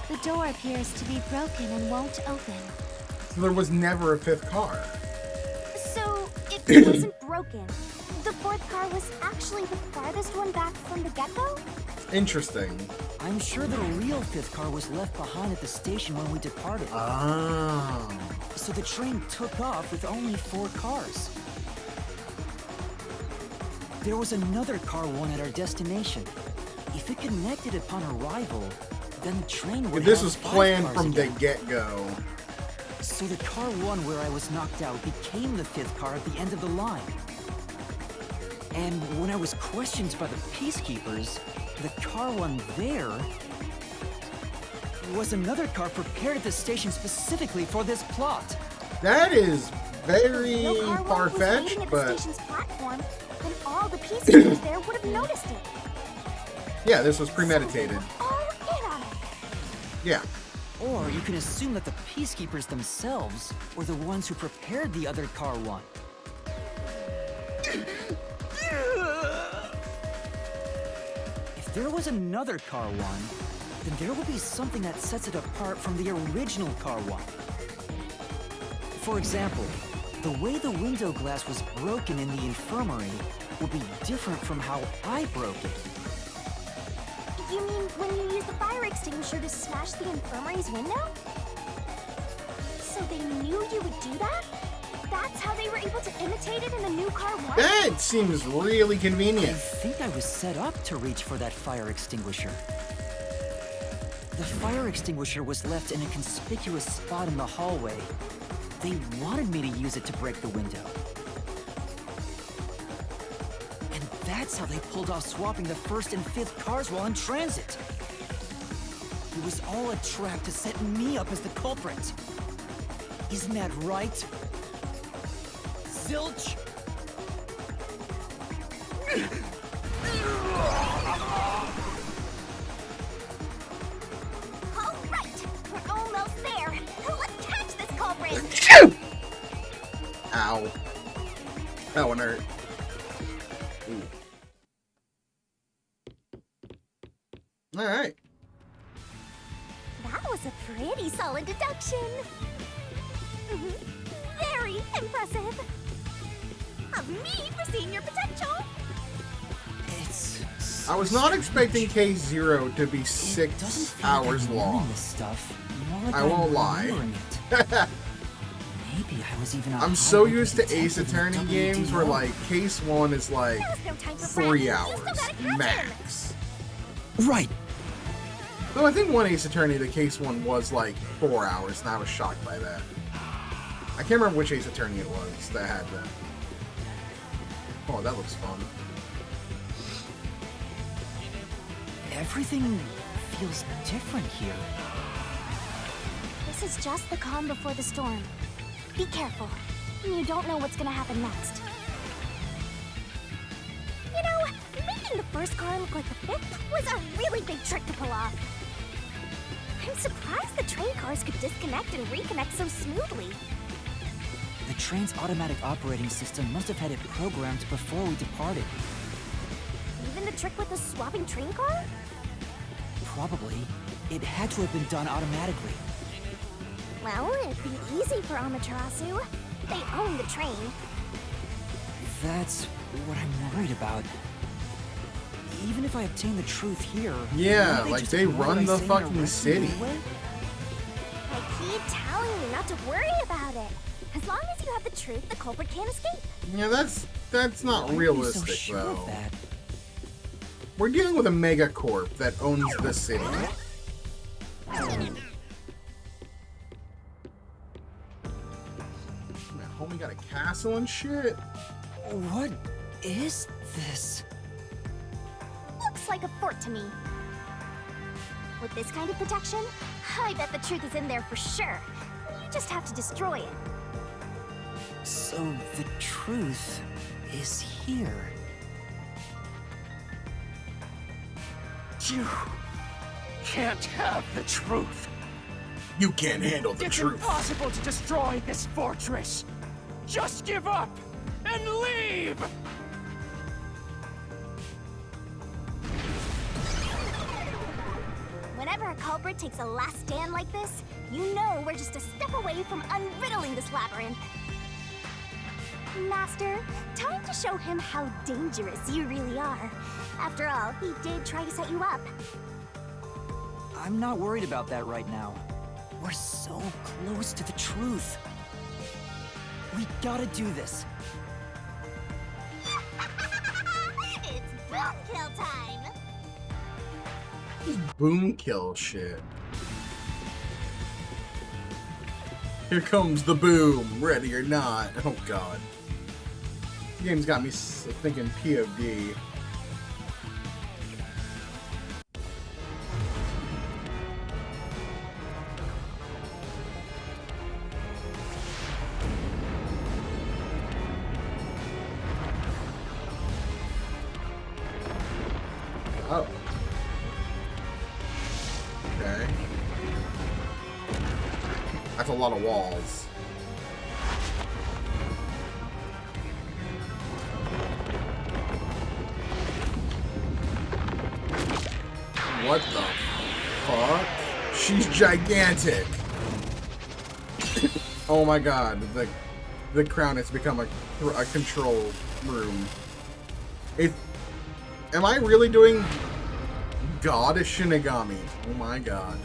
The door appears to be broken and won't open. So there was never a 5th car. So it wasn't broken. The 4th car was actually the farthest one back from the get-go? Interesting. I'm sure that a real 5th car was left behind at the station when we departed. Oh. So the train took off with only 4 cars. There was another Car 1 at our destination. If it connected upon arrival, then the train would This have was 5 planned cars from the again. get-go. So the Car 1 where I was knocked out became the 5th car at the end of the line. And when I was questioned by the peacekeepers, the Car 1 there was another car prepared at the station specifically for this plot. That is very No car 1 was far-fetched, waiting at the but station's platform, then all the peacekeepers there would have noticed it. yeah, this was premeditated. All in on it. Yeah. Or you can assume that the peacekeepers themselves were the ones who prepared the other Car 1. If there was another Car 1, then there will be something that sets it apart from the original Car 1. For example, the way the window glass was broken in the infirmary will be different from how I broke it. You mean when you used the fire extinguisher to smash the infirmary's window? So they knew you would do that? That's how they were able to imitate it in the new Car 1? That seems really I convenient. think I was set up to reach for that fire extinguisher. The fire extinguisher was left in a conspicuous spot in the hallway. They wanted me to use it to break the window. And that's how they pulled off swapping the 1st and 5th cars while in transit. It was all a trap to set me up as the culprit. Isn't that right? Zilch? All right, we're almost there. Let's catch this culprit. Ow. That one hurt. Ooh. Alright. That was a pretty solid deduction. Very impressive. Of me foreseeing your potential. It's... I was not expecting K0 to be It doesn't 6 feel like hours I'm learning long. This stuff. More like I I'm won't lie. remembering it. Maybe I was even. I'm so used to Ace Attorney games where like case 1 is like There was no time for 3 bragging. You hours still gotta catch him. max. Right. Though I think one Ace Attorney, the case 1 was like 4 hours, and I was shocked by that. I can't remember which Ace Attorney it was that had that. Oh, that looks fun. Everything feels different here. This is just the calm before the storm. Be careful. You don't know what's gonna happen next. You know, making the 1st car look like the 5th was a really big trick to pull off. I'm surprised the train cars could disconnect and reconnect so smoothly. The The train's automatic operating system must have had it programmed before we departed. Even the trick with the swapping train car? Probably. It had to have been done automatically. Well, it'd be easy for Amaterasu. They own the train. That's what I'm worried about. Even if I obtain the truth here... Yeah, won't like just they ignore what run I the say and fucking arrest me city. anyway? I keep telling you not to worry about it. As long as you have the truth, the culprit can't escape. Yeah, that's not Why are you realistic so sure though. of that? We're dealing with a megacorp that owns the city. Man, homie got a castle and shit. What is this? Looks like a fort to me. With this kind of protection, I bet the truth is in there for sure. You just have to destroy it. So the truth is here. You can't have the truth. You can't handle the It's truth. impossible to destroy this fortress. Just give up and leave. Whenever a culprit takes a last stand like this, you know we're just a step away from unriddling this labyrinth. Master, time to show him how dangerous you really are. After all, he did try to set you up. I'm not worried about that right now. We're so close to the truth. We gotta do this. It's boom kill time! Boom kill shit. Here comes the boom, ready or not. Oh god. This game's got me thinking POD. Oh. Okay. That's a lot of walls. What the fuck? She's gigantic. Oh my god, the crown has become a control room. Am I really doing God Shinigami? Oh my god.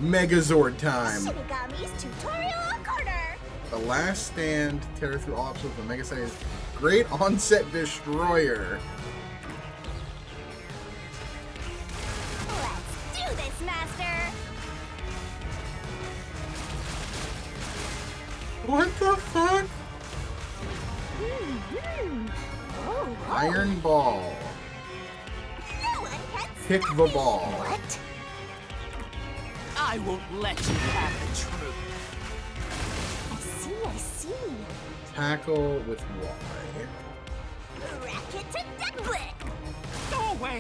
Megazord time. Shinigami's tutorial corner! The last stand, tear through all obstacles with a mega-sized great onset destroyer. Let's do this, Master! What the fuck? Oh, Iron ball. no one can Pick stop the me. ball. What? I won't let you have the truth. I see. Tackle with Y. Racket to Deadlick! Go away.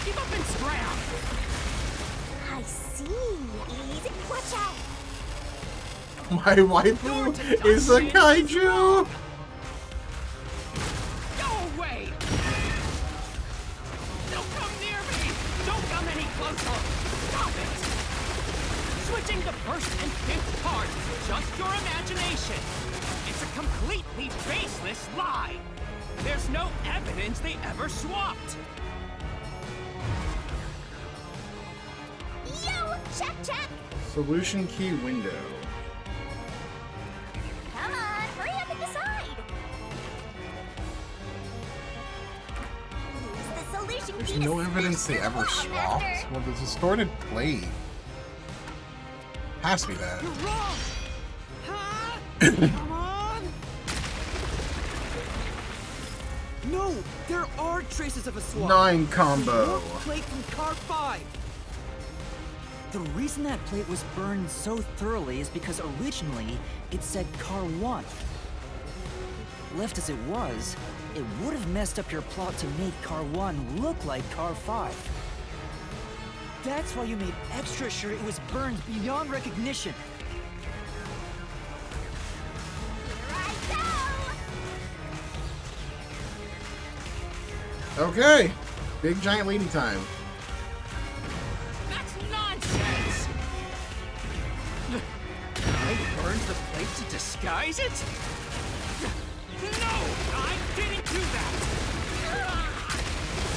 Give up and scram. I see. Easy. Watch out. My waifu is a kaiju! Go away. Don't come near me. Don't come any closer. Stop it. Switching the first and fifth cards is just your imagination. It's a completely baseless lie. There's no evidence they ever swapped. Yo, check. Solution key window. Come on, hurry up and decide. Use the solution There's key no to evidence smash they your ever wall, swapped. Master. Well, the distorted blade. Has to be that. You're wrong. Huh? Come on. No, there are traces of a swap. 9 combo. Plate from car 5. The reason that plate was burned so thoroughly is because originally it said Car 1. Left as it was, it would have messed up your plot to make Car 1 look like Car 5. That's why you made extra sure it was burned beyond recognition. Okay. Big giant lady time. That's nonsense! I burned the plate to disguise it? No! I didn't do that!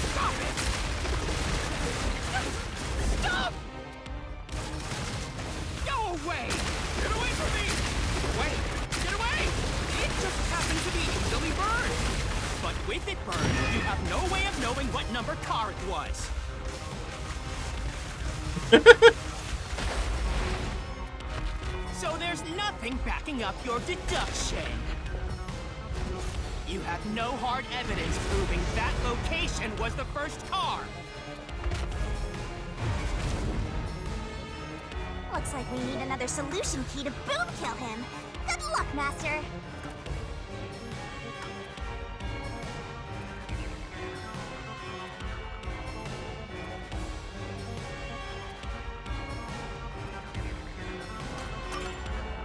Stop it! Stop! Go away! Get away from me! Wait! Get away! It just happened to be easily burned! But with it burned, you have no way of knowing what number car it was. So there's nothing backing up your deduction. You have no hard evidence proving that location was the first car. Looks like we need another solution key to boom kill him. Good luck, Master.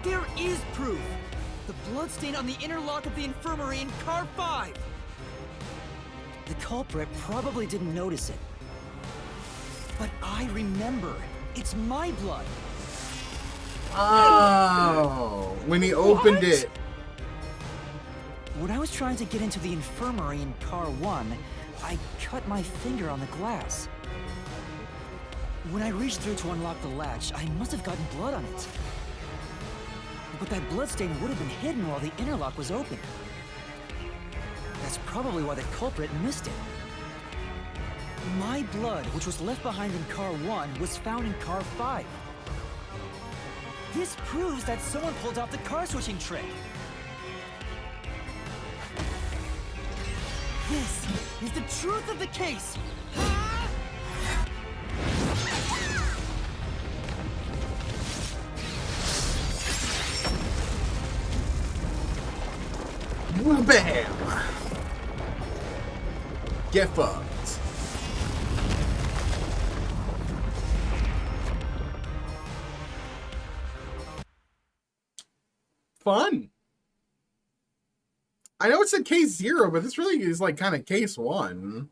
There is proof! The bloodstain on the inner lock of the infirmary in car 5! The culprit probably didn't notice it. But I remember. It's my blood. Oh, when he opened it. When I was trying to get into the infirmary in car 1, I cut my finger on the glass. When I reached through to unlock the latch, I must have gotten blood on it. But that bloodstain would have been hidden while the interlock was open. That's probably why the culprit missed it. My blood, which was left behind in car 1, was found in car 5. This proves that someone pulled off the car switching trick. This is the truth of the case! Bam! Get fucked. Fun. I know it's a case 0, but this really is like kind of case 1.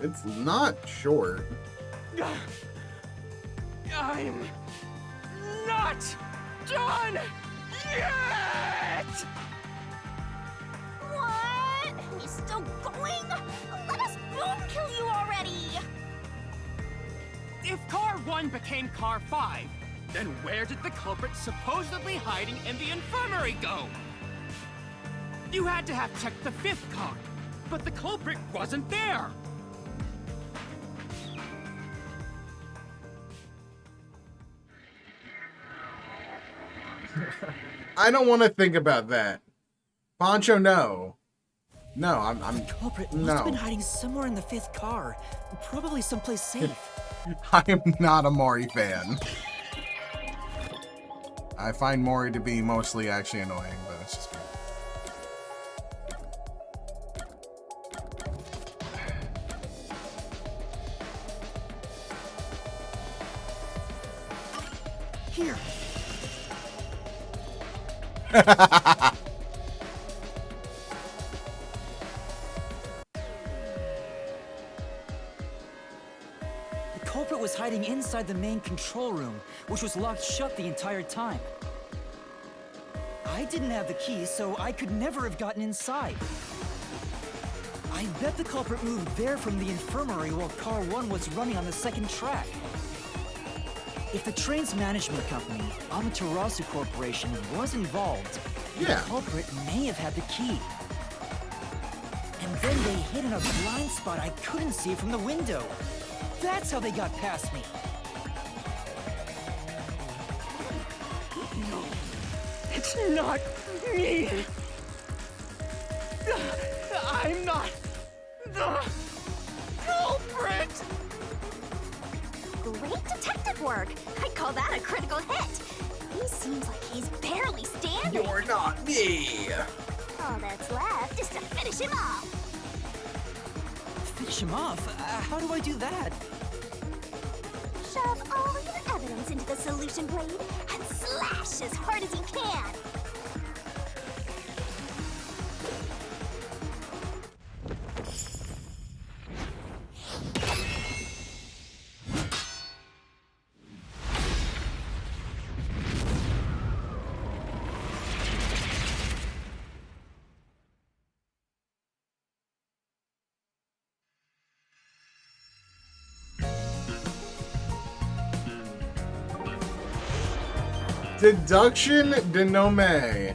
It's not short. I'm not done yet! What? He's still going? Let us boom kill you already! If car 1 became car 5, then where did the culprit supposedly hiding in the infirmary go? You had to have checked the 5th car, but the culprit wasn't there! I don't want to think about that. Poncho, no. No, I'm The culprit must no. have been hiding somewhere in the 5th car. Probably someplace safe. I am not a Mori fan. I find Mori to be mostly actually annoying, but it's just me. Here. The culprit was hiding inside the main control room, which was locked shut the entire time. I didn't have the key, so I could never have gotten inside. I bet the culprit moved there from the infirmary while car 1 was running on the 2nd track. If the train's management company, Amaterasu Corporation, was involved, Yeah. the culprit may have had the key. And then they hid in a blind spot I couldn't see from the window. That's how they got past me. No, it's not me! I'm not the culprit! Great detective work! I'd call that a critical hit! He seems like he's barely standing. You're not me. All that's left is to finish him off. Finish him off? How do I do that? Shove all your evidence into the solution blade and slash as hard as you can. Deduction de nome.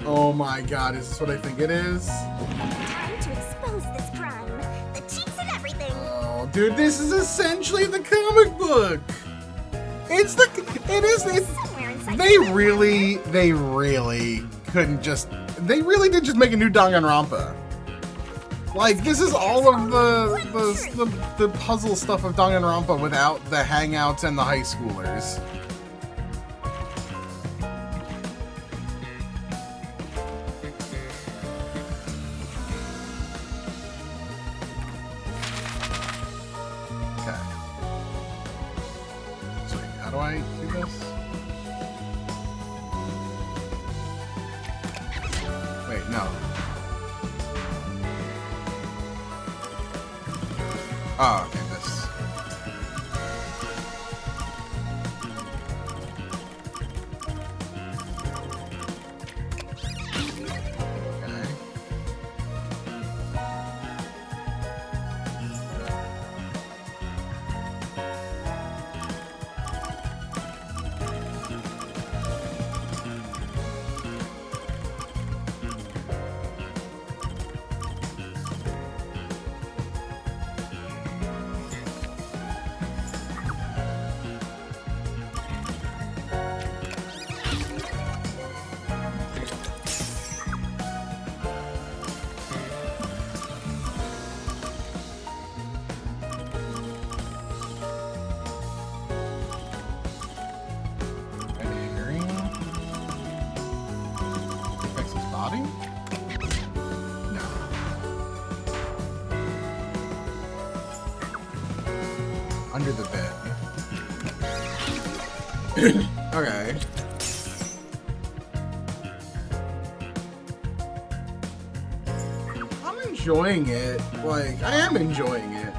Oh my god, is this what I think it is? Time to expose this crime. The cheeks and everything. Oh, dude, this is essentially the comic book. It is. Somewhere inside They really couldn't just. They really did just make a new Danganronpa. Like, this is all of the puzzle stuff of Danganronpa without the hangouts and the high schoolers. Okay. Sorry, how do I do this? Wait, no. Oh, okay, this. Okay. Fix his body? No. Under the bed. Okay. I'm enjoying it. Like, I am enjoying it.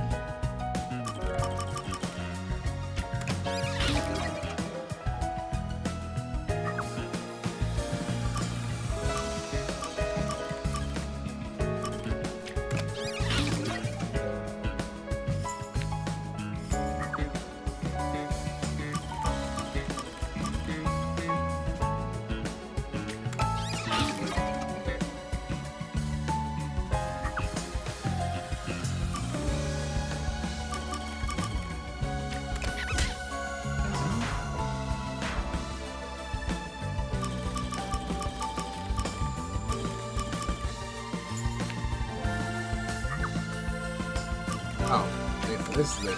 Oh, this is it.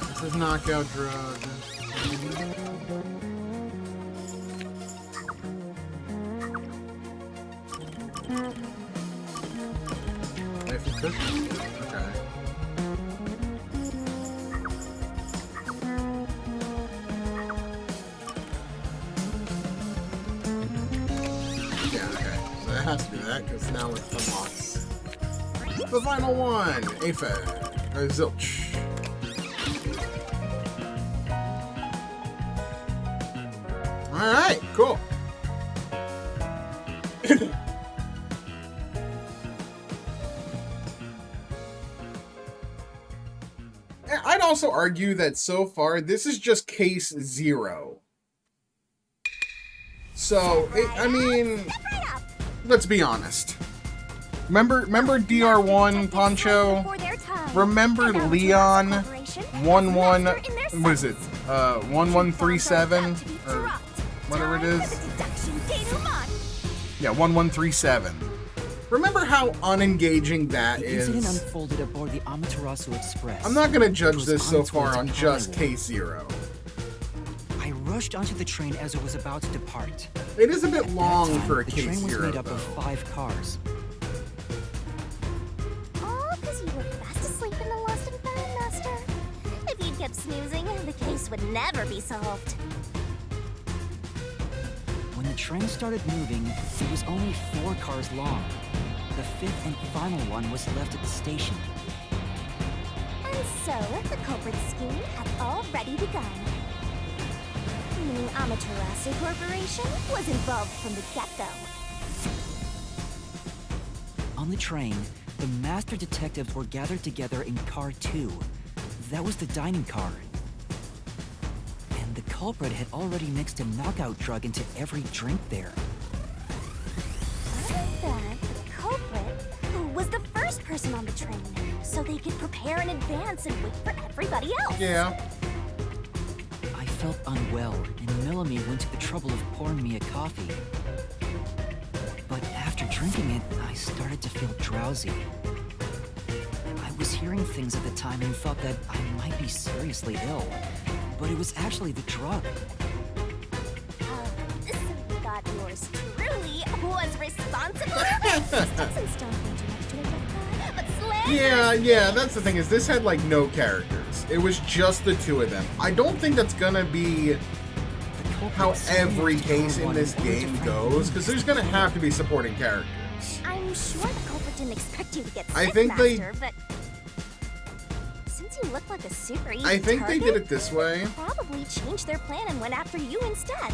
This is knockout drug. If you could. Okay. Yeah, okay. So it has to do that, because now it unlocks the final one! Aphid. Or Zilch. Alright, cool. I'd also argue that so far, this is just case 0. So, I mean, let's be honest. Remember DR1 Poncho? Remember Leon 1137 or whatever it is? Yeah, 1137. Remember how unengaging that The is? incident unfolded aboard the Amaterasu Express. I'm not gonna judge which this was so on its way far to on just Conway. case 0. I rushed onto the train as it was about to depart. It is a bit At that long time, for a the case train was 0, made up though. of 5 cars. All because you were fast asleep in the lost and found, Master. If you'd kept snoozing, the case would never be solved. When the train started moving, it was only 4 cars long. the fifth and final one was left at the station. And so, the culprit scheme had already begun. Meaning Amaterasu Corporation was involved from the get-go. On the train, the master detectives were gathered together in Car 2. That was the dining car. And the culprit had already mixed a knockout drug into every drink there. Other than that, the culprit was the first person on the train, so they could prepare in advance and wait for everybody else. Yeah. I felt unwell, and Melanie went to the trouble of pouring me a coffee. But after drinking it, I started to feel drowsy. I was hearing things at the time and thought that I might be seriously ill, but it was actually the drug. This thought yours truly was responsible. Sticks and stones don't do much to it like that, but Slam... Yeah, that's the thing, is this had, like, no characters. It was just the two of them. I don't think that's gonna be how every case in this game goes, because there's gonna have to be supporting characters. I'm sure the culprit didn't expect you to get sick, I think Master, but since you look like a super easy I think target, they did it this way. probably changed their plan and went after you instead.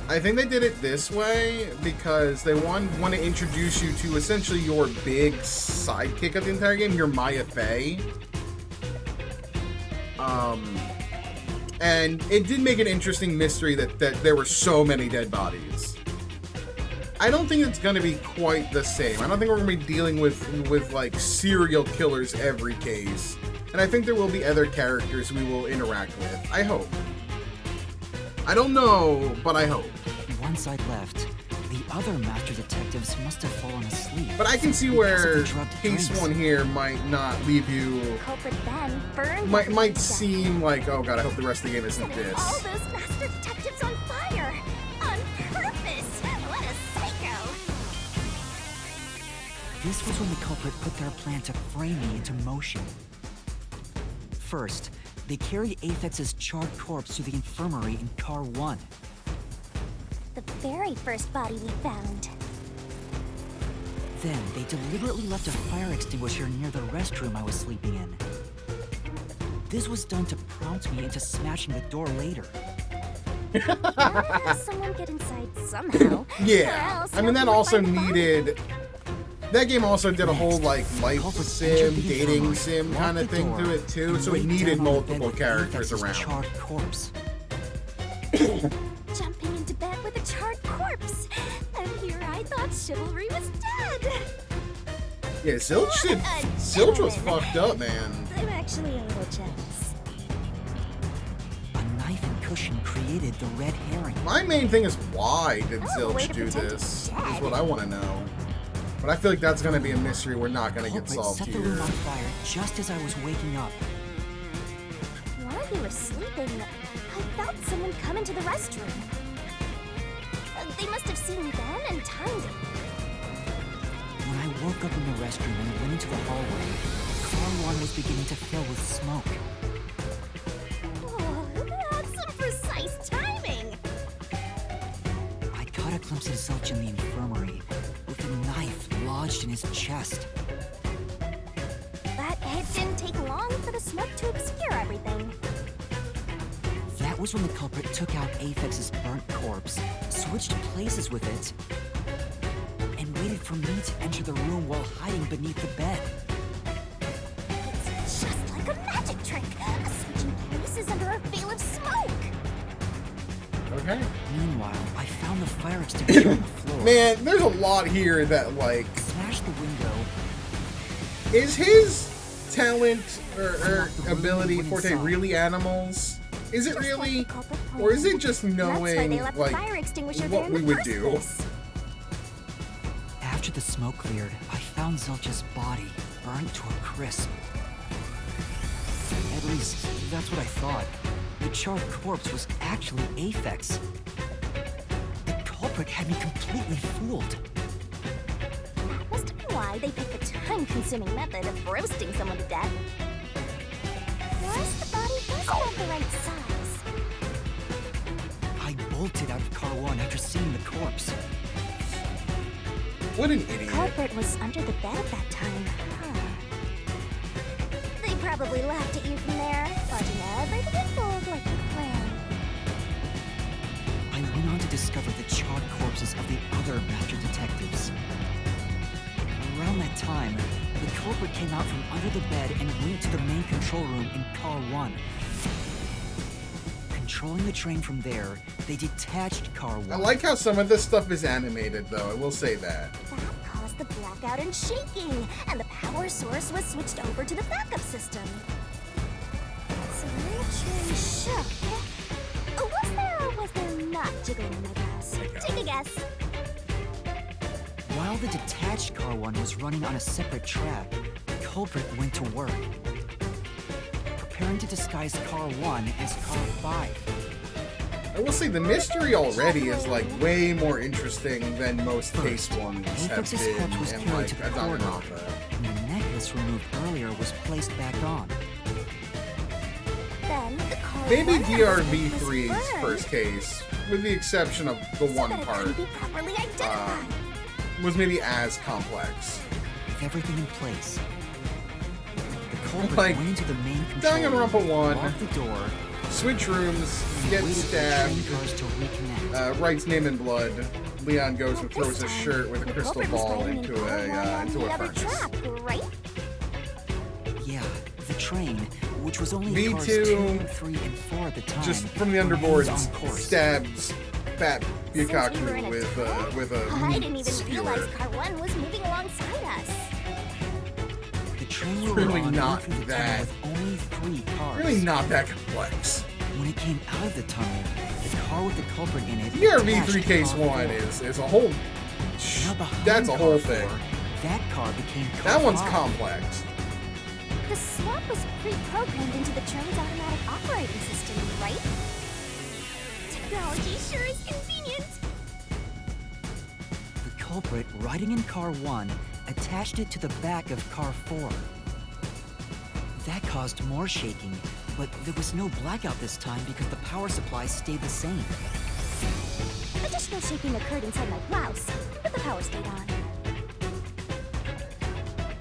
I think they did it this way because they want to introduce you to essentially your big sidekick of the entire game, your Maya Fey. And it did make an interesting mystery that there were so many dead bodies. I don't think it's going to be quite the same. I don't think we're going to be dealing with like serial killers every case. And I think there will be other characters we will interact with. I hope. I don't know, but I hope. Once I'd left, the other master detectives must have fallen asleep. But I can see because of where the drugged case drinks. one here might not leave you... Culprit then burned Might everything to death. seem like, oh god, I hope the rest of the game isn't Setting this. all those master detectives on fire! On purpose! What a psycho! This was when the culprit put their plan to frame me into motion. First, they carried Aphex's charred corpse to the infirmary in Car 1. The very first body we found. Then, they deliberately left a fire extinguisher near the restroom I was sleeping in. This was done to prompt me into smashing the door later. Gotta have someone get inside somehow. Yeah, Or else I mean that nobody would also find the body. needed... That game also did a whole like life Culprit sim, entered the dating infirmary, sim locked kind of the thing door, to it too, and so it laid needed down on the bed multiple with characters Aphex's around. charred corpse. Jumping into bed with a charred corpse. And here I thought chivalry was dead. Yeah, Zilch was fucked up, man. I'm actually a little jealous. A knife and cushion created the red herring. My main thing is why did Oh, way Zilch to do pretend this? to be Is dead. what I want to know. But I feel like that's going to be a mystery we're not going to get Culprit solved set the here. room on fire just as I was waking up. While you were sleeping, I felt someone come into the restroom. They must have seen me then and timed it. When I woke up in the restroom and went into the hallway, Car 1 was beginning to fill with smoke. Oh, that's some precise timing. I caught a glimpse of Zilch in the infirmary, with a knife lodged in his chest. But it didn't take long for the smoke to obscure everything. That was when the culprit took out Aphex's burnt corpse, switched places with it, and waited for me to enter the room while hiding beneath the bed. It's just like a magic trick. Switching places under a veil of smoke. Okay. Meanwhile, I found the fire extinguisher on the floor. Man, there's a lot here that, like... Smashed the window. Is his talent or ability, forte, really animals? Is it Just like really? the culprit Or is planned. it just That's why knowing, they left like, the fire extinguisher what there in we the would first do? place. After the smoke cleared, I found Zilch's body, burnt to a crisp. At least, that's what I thought. The charred corpse was actually Aphex. The culprit had me completely fooled. That must have been why they picked the time-consuming method of roasting someone to death. Plus, the body was about the right size. I bolted out of Car 1 after seeing the corpse. What an idiot. Culprit was under the bed at that time, huh? They probably laughed at you from there, watching everything unfold like you planned. I went on to discover the charred corpses of the other master detectives. Around that time, the culprit came out from under the bed and went to the main control room in Car 1. Controlling the train from there, they detached Car 1. I like how some of this stuff is animated, though. I will say that. That caused the blackout and shaking, and the power source was switched over to the backup system. So when the train shook, was there or was there not jiggling in my brows? Take a guess. While the detached Car 1 was running on a separate track, the culprit went to work, preparing to disguise Car 1 as Car 5. I will say the mystery already is like way more interesting than most case ones have Aphex's been, corpse was and carried like to the I've done corridor, and the necklace removed earlier was placed back on. Then the car Maybe one DRV3's was burned, first case, with the exception of the so one that it part, couldn't be properly identified. was maybe as complex. With everything in place, the culprit Like, went into the main control Danganronpa room, 1, locked the door, Switch rooms, and get waited for the stabbed, train cars to reconnect. writes name in blood. Leon goes and throws his This time, shirt with a the crystal culprit was ball riding into in car one on a the other furnace. track, right? Yeah, the train, which was only in cars V2, 2, 3, and 4 at the time, Just from the remains underboards, on course. stabs fat Since we were in Yukaku a with tunnel, a I meat didn't even skewer. realize car one was moving alongside us. The train we It's were really on not went through the that- tunnel with only 3 cars. Really not that complex. When it came out of the tunnel, the car with the culprit in it DRV3 attached case car 1 4. is a whole. Now behind That's a car whole 4, thing. That car became car That one's 5. complex. The swap was pre-programmed into the train's automatic operating system, right? Technology sure is convenient. The culprit, riding in car 1, attached it to the back of car 4. That caused more shaking, but there was no blackout this time because the power supply stayed the same. Additional shaking occurred inside my blouse, but the power stayed on.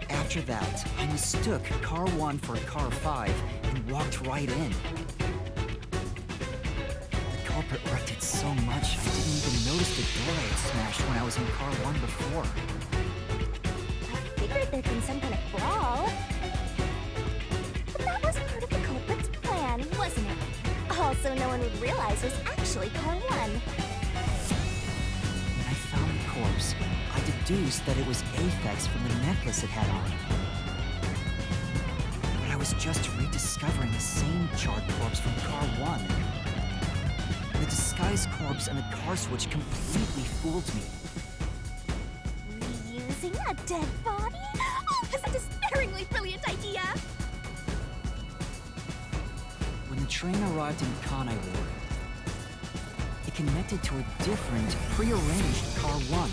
After that, I mistook car 1 for car 5 and walked right in. The culprit wrecked it so much I didn't even notice the door I had smashed when I was in car 1 before. I figured there'd been some kind of brawl. But that was part of the culprit's plan, wasn't it? Also, no one would realize it was actually car one. When I found the corpse, I deduced that it was Aphex from the necklace it had on. But I was just rediscovering the same charred corpse from car 1. The disguised corpse and the car switch completely fooled me. Reusing a dead body? Oh, that's a despairingly brilliant idea! When the train arrived in Kanai Ward, it connected to a different, prearranged car 1.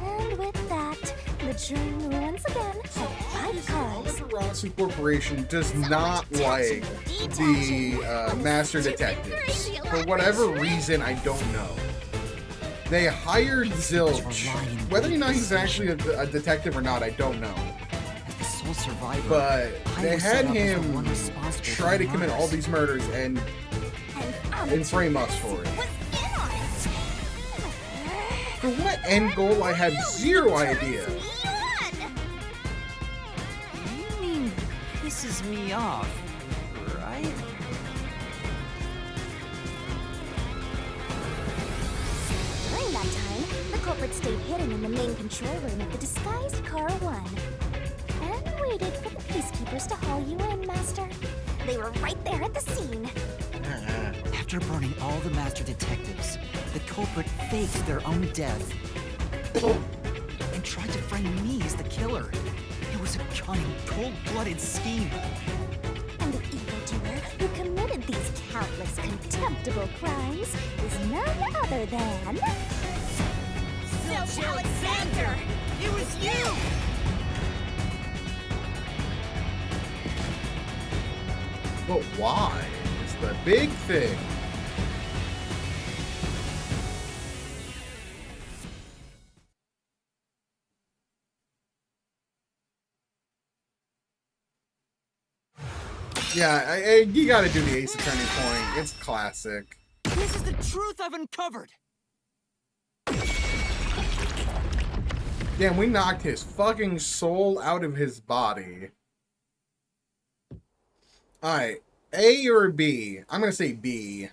And with that, the train once again had 5 cars. Matarasu Corporation does not like the Master Detectives. For whatever reason, I don't know. They hired Zilch. Whether or not he's actually a detective or not, I don't know. As the sole survivor, But I they was set had up as the him one responsible try for to the commit all murders. these murders and frame us for it. Was in on it. For what end goal, I have zero idea. You mean pisses me off, right? During that time, the culprit stayed hidden in the main control room of the disguised Car 1 and waited for the peacekeepers to haul you in, Master. They were right there at the scene. After burning all the master detectives, the culprit faked their own death and tried to frame me as the killer. It was a cunning, cold-blooded scheme. And the evildoer who committed these countless contemptible crimes is none other than... Zilch Alexander! It was you! But why is the big thing? Yeah, you gotta do the Ace Attorney point. It's classic. This is the truth I've uncovered. Damn, we knocked his fucking soul out of his body. Alright, A or B? I'm gonna say B.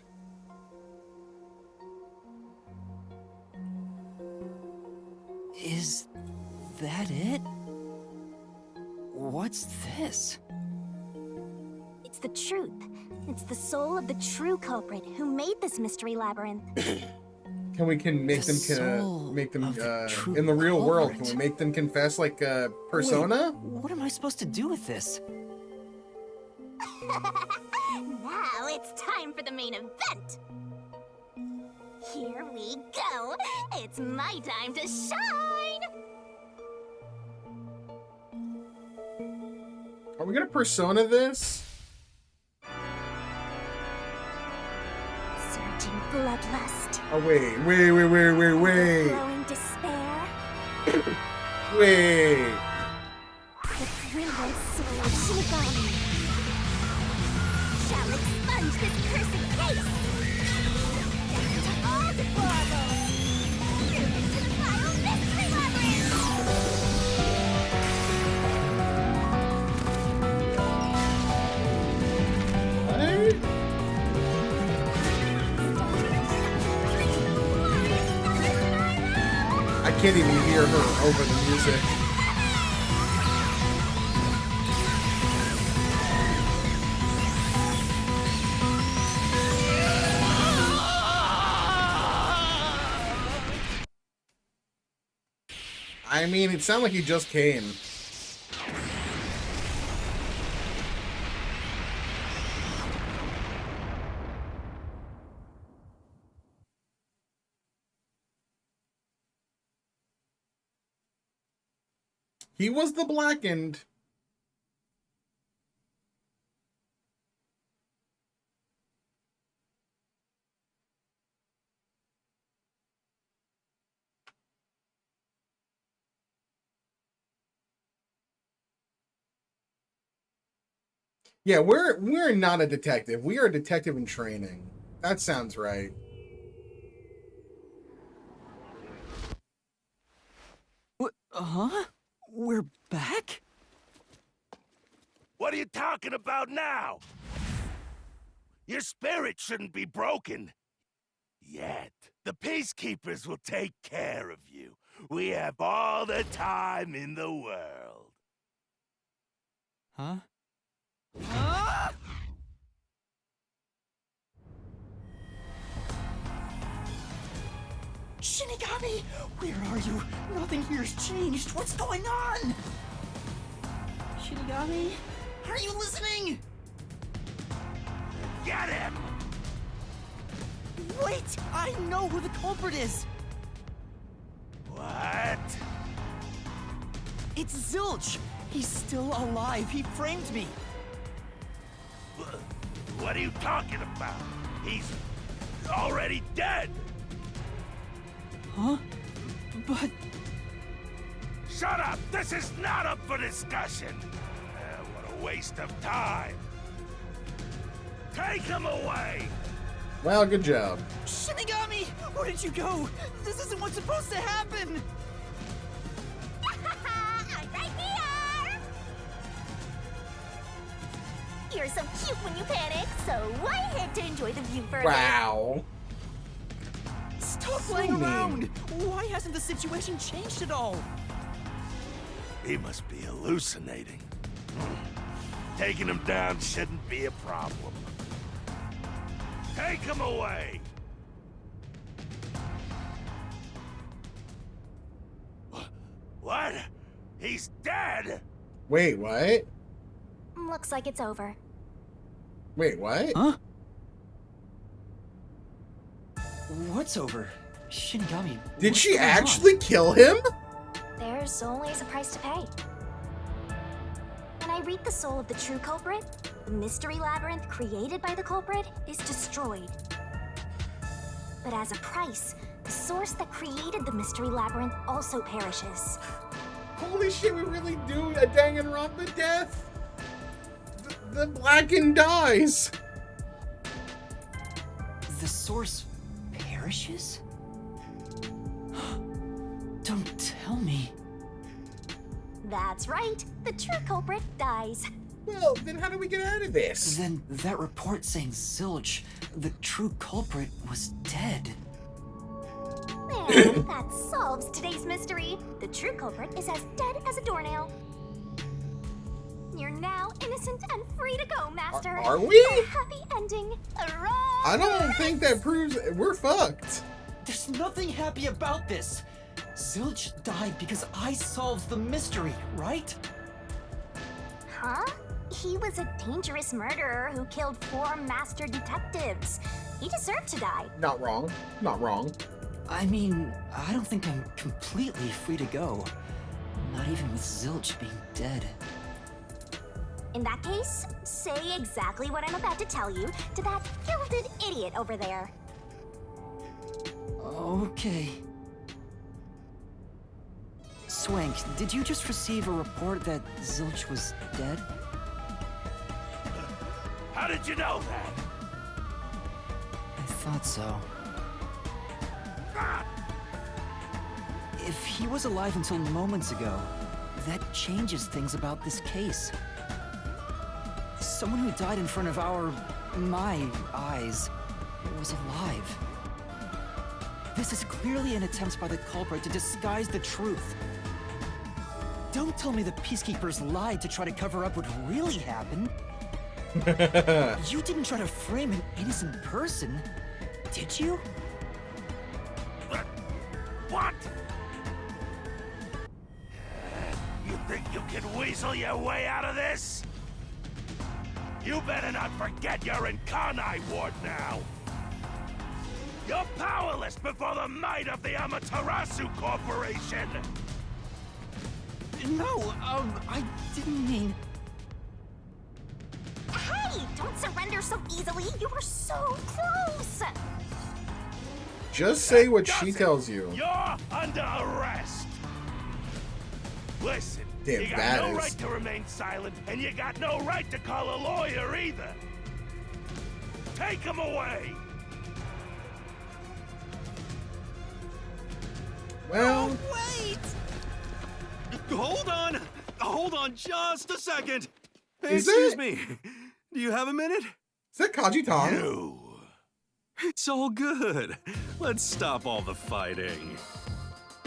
Is that it? What's this? It's the truth. It's the soul of the true culprit who made this mystery labyrinth. Can we make The soul them of the true in the real world? culprit. Can we make them confess like Persona? Wait, what am I supposed to do with this? Now it's time for the main event. Here we go. It's my time to shine. Are we gonna Persona this? Surging bloodlust. Oh wait. Growing despair. Wait. The brilliant soul of Shinigami shall expunge this cursed case. Death to all deplorables. Doom to the final mystery What? I can't even hear her over the music. I mean, it sounded like he just came. He was the blackened. Yeah, we're not a detective. We are a detective in training. That sounds right. Huh? We're back? What are you talking about now? Your spirit shouldn't be broken. Yet. The Peacekeepers will take care of you. We have all the time in the world. Huh? Shinigami, where are you? Nothing here's changed. What's going on? Shinigami, are you listening? Get him! Wait, I know who the culprit is. What? It's Zilch. He's still alive. He framed me. What are you talking about? He's already dead. Huh? But... Shut up! This is not up for discussion! What a waste of time! Take him away! Well, good job. Shinigami, where did you go? This isn't what's supposed to happen. I'm right here. You're so cute when you panic, so why head to enjoy the view further? Wow. Stop So playing mean. around. Why hasn't the situation changed at all? He must be hallucinating. Taking him down shouldn't be a problem. Take him away! What? He's dead? Wait, what? Looks like it's over. Wait, what? Huh? What's over? Shinigami, Did what's she going on? actually kill him? There's always a price to pay. When I read the soul of the true culprit, the mystery labyrinth created by the culprit is destroyed. But as a price, the source that created the mystery labyrinth also perishes. Holy shit, we really do a Danganronpa death? The blackened dies. The source perishes? Don't tell me. That's right. The true culprit dies. Well, then how do we get out of this? Then that report saying Zilch, the true culprit, was dead. There, that solves today's mystery. The true culprit is as dead as a doornail. You're now innocent and free to go, Master. Are we? A happy ending. Hooray! I don't think that proves we're fucked. There's nothing happy about this. Zilch died because I solved the mystery, right? Huh? He was a dangerous murderer who killed 4 master detectives. He deserved to die. Not wrong. Not wrong. I mean, I don't think I'm completely free to go. Not even with Zilch being dead. In that case, say exactly what I'm about to tell you to that gilded idiot over there. Okay. Swank, did you just receive a report that Zilch was dead? How did you know that? I thought so. If he was alive until moments ago, that changes things about this case. Someone who died in front of my eyes, was alive. This is clearly an attempt by the culprit to disguise the truth. Don't tell me the peacekeepers lied to try to cover up what really happened. You didn't try to frame an innocent person, did you? What? You think you can weasel your way out of this? You better not forget you're in Kanai Ward now. You're powerless before the might of the Amaterasu Corporation. No, I didn't mean... Hey, don't surrender so easily. You were so close. Just say what Does she it. tells you. You're under arrest. Listen, Damn, you got that no is- right to remain silent, and you got no right to call a lawyer either. Take him away. Well, Wait! Hold on just a second. Hey, Is excuse it? me. Do you have a minute? is that Kaji Tong? You. It's all good. Let's stop all the fighting.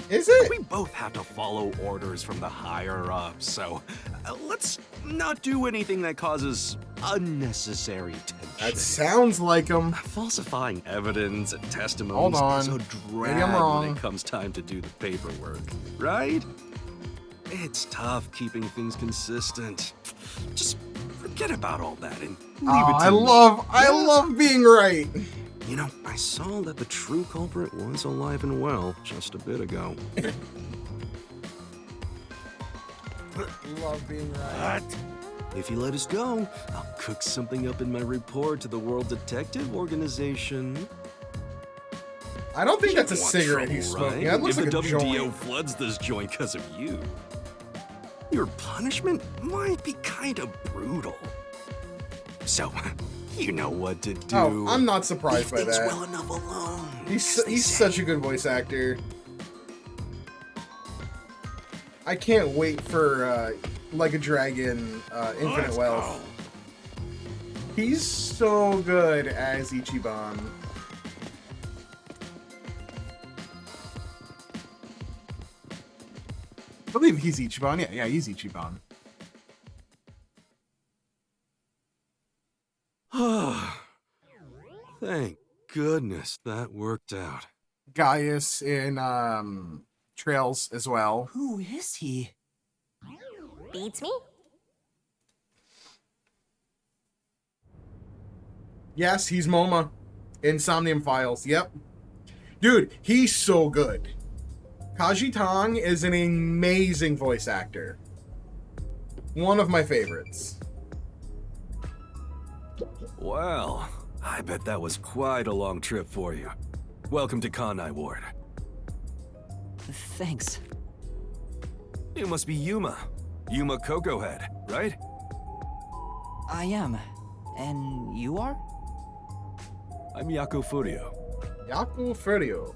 Is it? We both have to follow orders from the higher ups, so let's not do anything that causes unnecessary tension. That sounds like him. Falsifying evidence and testimonies Hold on. is a Maybe drag I'm when wrong. it comes time to do the paperwork, right? It's tough keeping things consistent. Just forget about all that and leave it to I me. love being right. You know, I saw that the true culprit was alive and well just a bit ago. Love being right. What? If you let us go, I'll cook something up in my report to the World Detective Organization. I don't think that's a You want cigarette he's trouble, smoking. right? That looks if like the a WDO joint. floods this joint because of you. Your punishment might be kind of brutal. So, you know what to do. Oh, I'm not surprised by Leave things that. well enough alone. He's such a good voice actor. I can't wait for Like a Dragon Infinite Let's Wealth. go. He's so good as Ichiban. I believe he's Ichiban. Yeah, he's Ichiban. Thank goodness that worked out. Gaius in Trails as well. Who is he? Beats me? Yes, he's Moma. Insomnium Files. Yep. Dude, he's so good. Kaji Tong is an amazing voice actor. One of my favorites. Well, I bet that was quite a long trip for you. Welcome to Kanai Ward. Thanks. You must be Yuma. Yuma Cocoa Head, right? I am. And you are? I'm Yako Furio. Yaku Furio.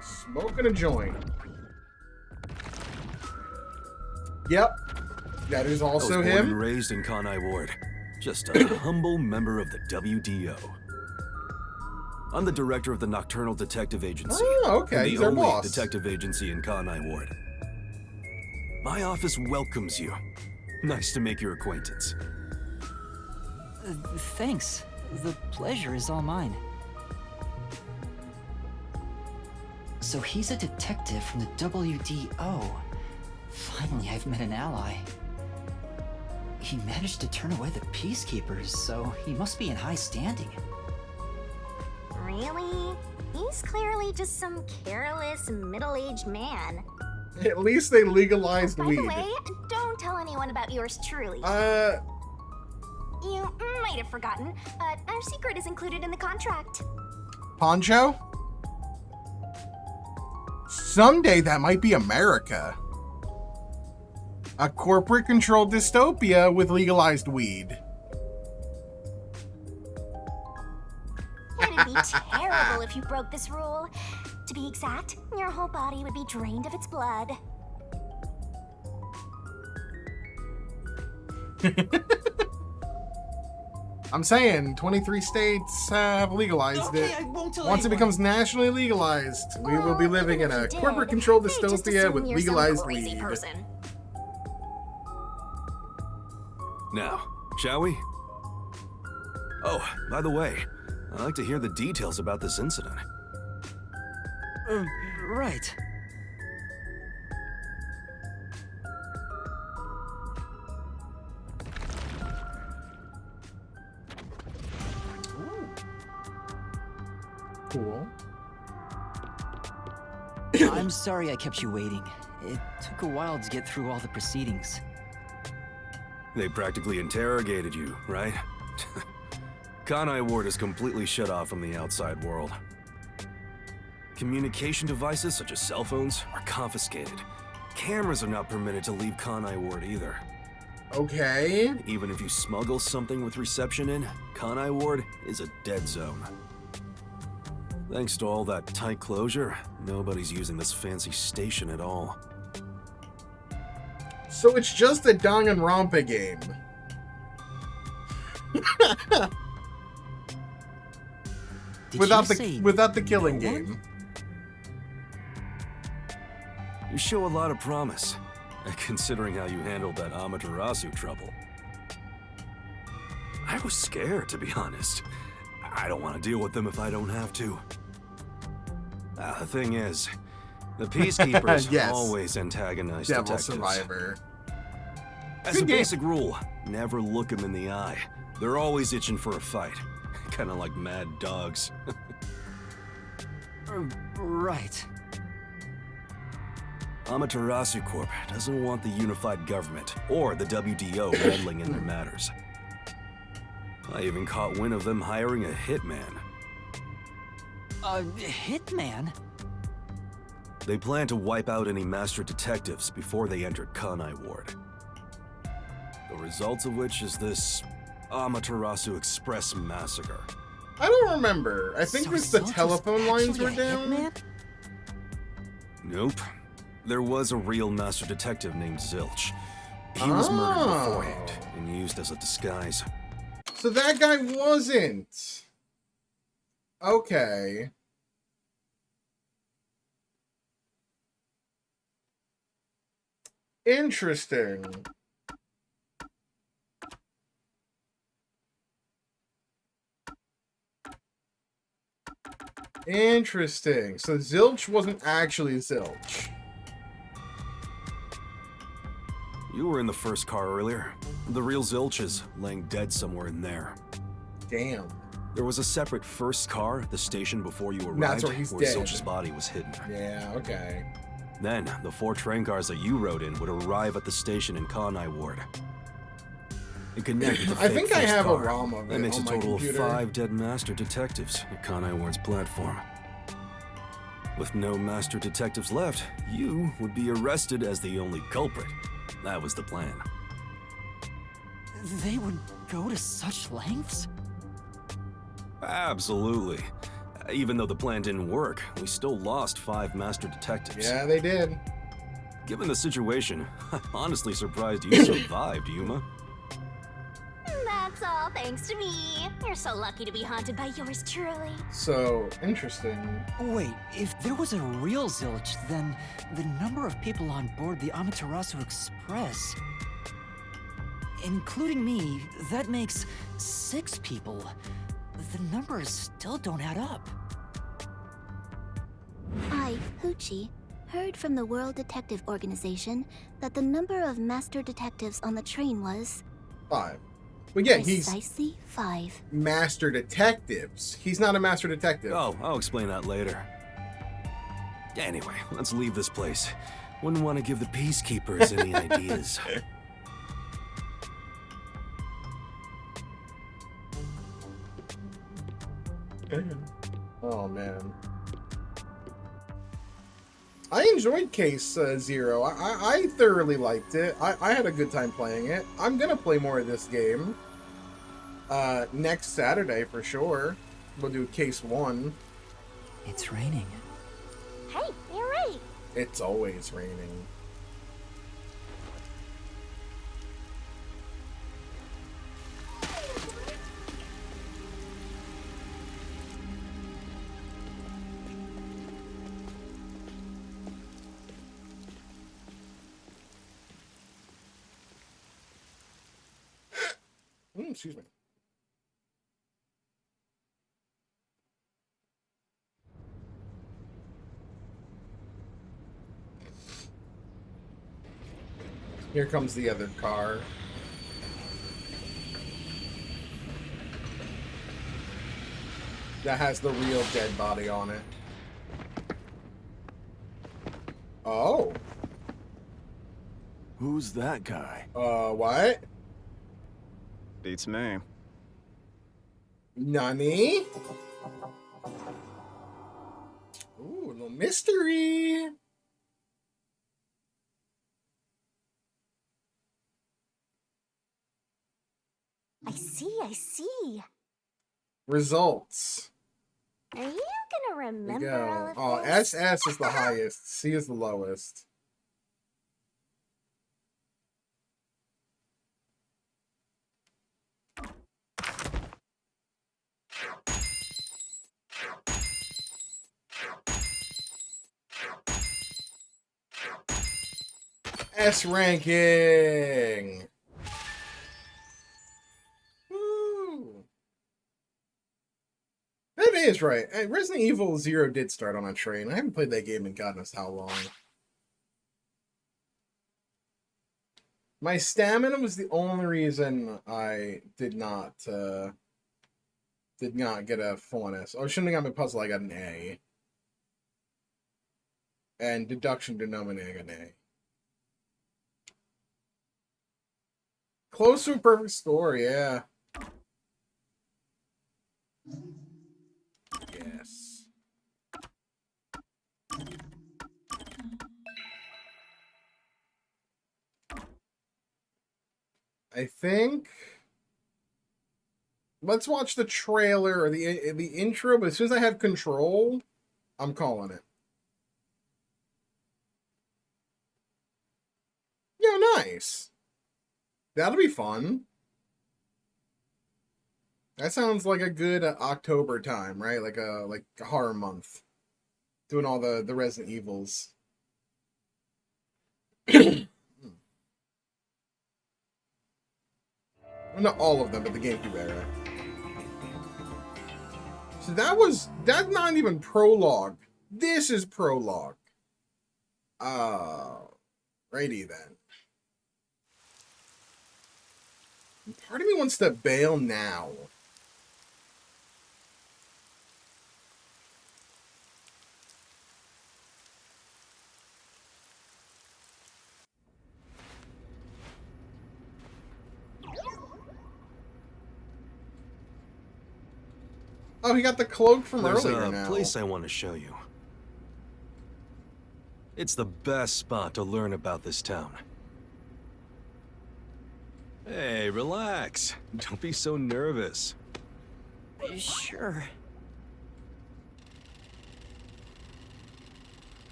Smoking a joint. Yep. That is I was also born him. and raised in Kanai Ward. Just a humble member of the WDO. I'm the director of the Nocturnal Detective Agency. Oh, okay. And the He's our only boss. detective agency in Kanai Ward. My office welcomes you. Nice to make your acquaintance. Thanks. The pleasure is all mine. So he's a detective from the WDO. Finally, I've met an ally. He managed to turn away the peacekeepers, so he must be in high standing. Really? He's clearly just some careless, middle-aged man. At least they legalized By weed. the way, don't tell anyone about yours truly. You might have forgotten, but our secret is included in the contract. Poncho? Someday that might be America. A corporate-controlled dystopia with legalized weed. It'd be terrible if you broke this rule. To be exact, your whole body would be drained of its blood. I'm saying 23 states have legalized Okay, it. I won't tell Once it anyone. becomes nationally legalized, we will be Well, living in even a if you corporate-controlled did, they just dystopia assume with you're some legalized crazy weed. person. Now, shall we? Oh, by the way, I'd like to hear the details about this incident. Right. Cool. I'm sorry I kept you waiting. It took a while to get through all the proceedings. They practically interrogated you, right? Kanai Ward is completely shut off from the outside world. Communication devices, such as cell phones, are confiscated. Cameras are not permitted to leave Kanai Ward either. Okay. Even if you smuggle something with reception in, Kanai Ward is a dead zone. Thanks to all that tight closure, nobody's using this fancy station at all. So it's just a Danganronpa game. Did without you say the killing no one? game. You show a lot of promise, considering how you handled that Amaterasu trouble. I was scared, to be honest. I don't want to deal with them if I don't have to. The thing is, the peacekeepers Yes. always antagonize Devil detectives. Survivor. As Good a game. basic rule, never look them in the eye. They're always itching for a fight. Kind of like mad dogs. Right. Amaterasu Corp doesn't want the unified government or the WDO meddling in their matters. I even caught wind of them hiring a hitman. A hitman? They plan to wipe out any master detectives before they entered Kanai Ward. The results of which is this Amaterasu Express massacre. I don't remember. I think So it was the Zilch is telephone lines actually were a down. hitman? Nope. There was a real master detective named Zilch. He was murdered beforehand and used as a disguise. So that guy wasn't. Okay. Interesting. Interesting. So Zilch wasn't actually Zilch. You were in the first car earlier. The real Zilch is laying dead somewhere in there. Damn. There was a separate first car at the station before you arrived, That's where he's dead. Zilch's body was hidden. Yeah, okay. Then, the 4 train cars that you rode in would arrive at the station in Kanai Ward. It connected the I fake think I first have a car. ROM of That it makes a on my total computer. of 5 dead master detectives at Kanai Ward's platform. With no master detectives left, you would be arrested as the only culprit. That was the plan. They would go to such lengths? Absolutely. Even though the plan didn't work, we still lost 5 master detectives. Yeah, they did. Given the situation, I'm honestly surprised you survived, Yuma. That's all thanks to me. You're so lucky to be haunted by yours truly. So, interesting. Wait, if there was a real Zilch, then the number of people on board the Amaterasu Express, including me, that makes 6 people. The numbers still don't add up. I, Hoochie, heard from the World Detective Organization that the number of master detectives on the train was 5. But yeah, he's precisely 5. master detectives. He's not a master detective. Oh, I'll explain that later. Anyway, let's leave this place. Wouldn't want to give the peacekeepers any ideas. Oh, man. I enjoyed Case Zero. I thoroughly liked it. I had a good time playing it. I'm gonna play more of this game. Next Saturday for sure. We'll do Case 1. It's raining. Hey, you're right. It's always raining. Excuse me. Here comes the other car. That has the real dead body on it. Oh. Who's that guy? What? Beats me. Nani? Ooh, a little mystery. I see. Results. Are you gonna There you remember all go. of Oh, this? SS is the highest. C is the lowest. S ranking. Woo. That is right. Resident Evil 0 did start on a train. I haven't played that game in God knows how long. My stamina was the only reason I did not get a full on S. Oh, I shouldn't have got my puzzle. I got an A. And deduction denominator, I got an A. Close to a perfect score, yeah. Yes. I think. Let's watch the trailer or the intro, but as soon as I have control, I'm calling it. Yeah, nice. That'll be fun. That sounds like a good October time, right? Like a horror month. Doing all the Resident Evils. Well, not all of them, but the GameCube era. So that's not even prologue. This is prologue. Righty then. Part of me wants to bail now. Oh, he got the cloak from There's earlier a now. place I want to show you. It's the best spot to learn about this town. Hey, relax. Don't be so nervous. Sure.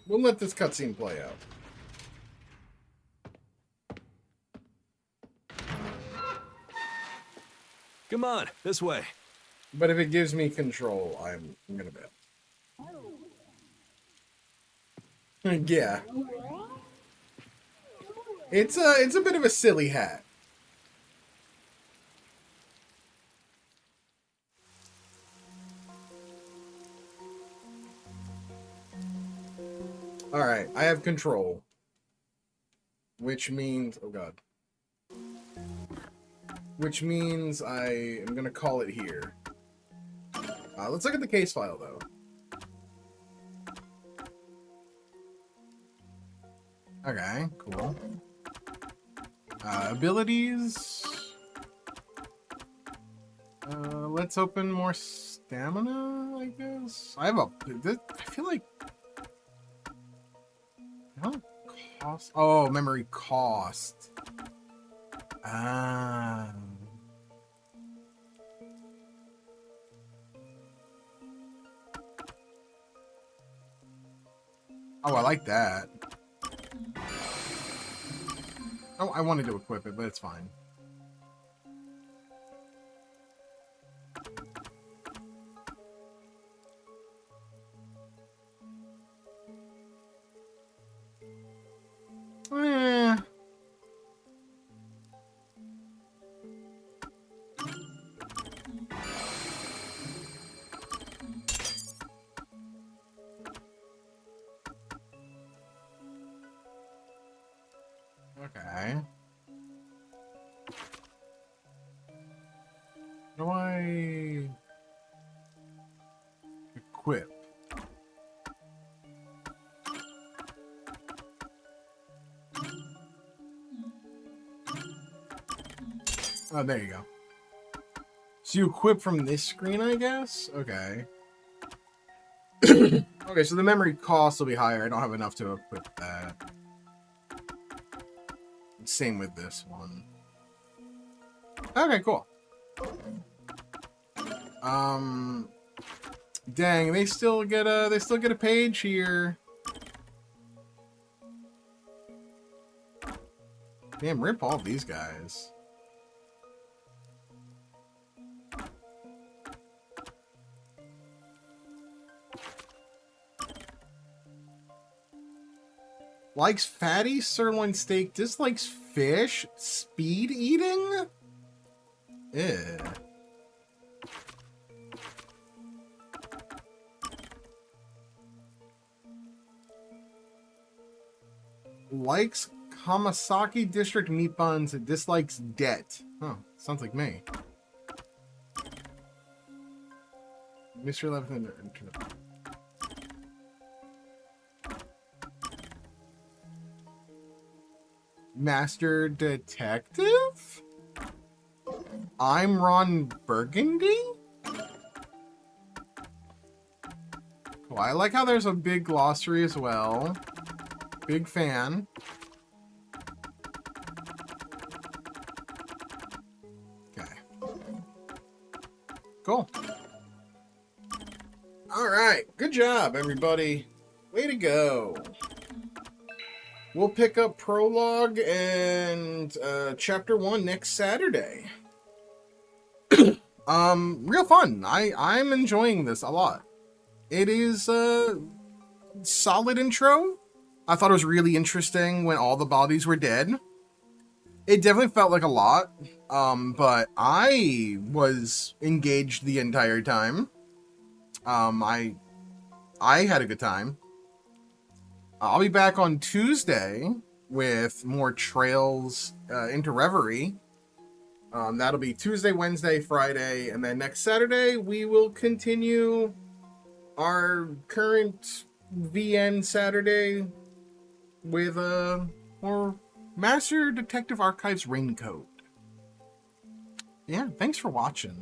We'll let this cutscene play out. Come on, this way. But if it gives me control, I'm gonna bet. Yeah. It's a bit of a silly hat. Alright, I have control. Which means... oh god. Which means I am gonna call it here. Let's look at the case file, though. Okay, cool. Abilities. Let's open more stamina, I guess. I have a... I feel like... how cost... oh, memory cost. Ah... oh, I like that. Oh, I wanted to equip it, but it's fine. Eh. Okay. How do I equip? Oh, there you go. So you equip from this screen, I guess? Okay. Okay, so the memory cost will be higher. I don't have enough to equip that. Same with this one. Okay, cool. Dang, they still get a page here. Damn, rip all these guys. Likes fatty sirloin steak, dislikes fish, speed eating? Ew. Likes Kamasaki District meat buns, dislikes debt. Oh, sounds like me. Mr. 11 Master Detective? I'm Ron Burgundy? Cool. I like how there's a big glossary as well. Big fan. Okay. Cool. Alright. Good job, everybody. Way to go. We'll pick up Prologue and Chapter 1 next Saturday. Real fun. I'm enjoying this a lot. It is a solid intro. I thought it was really interesting when all the bodies were dead. It definitely felt like a lot, but I was engaged the entire time. I had a good time. I'll be back on Tuesday with more Trails into Reverie. That'll be Tuesday, Wednesday, Friday, and then next Saturday we will continue our current VN Saturday with more Master Detective Archives Raincode. Yeah, thanks for watching.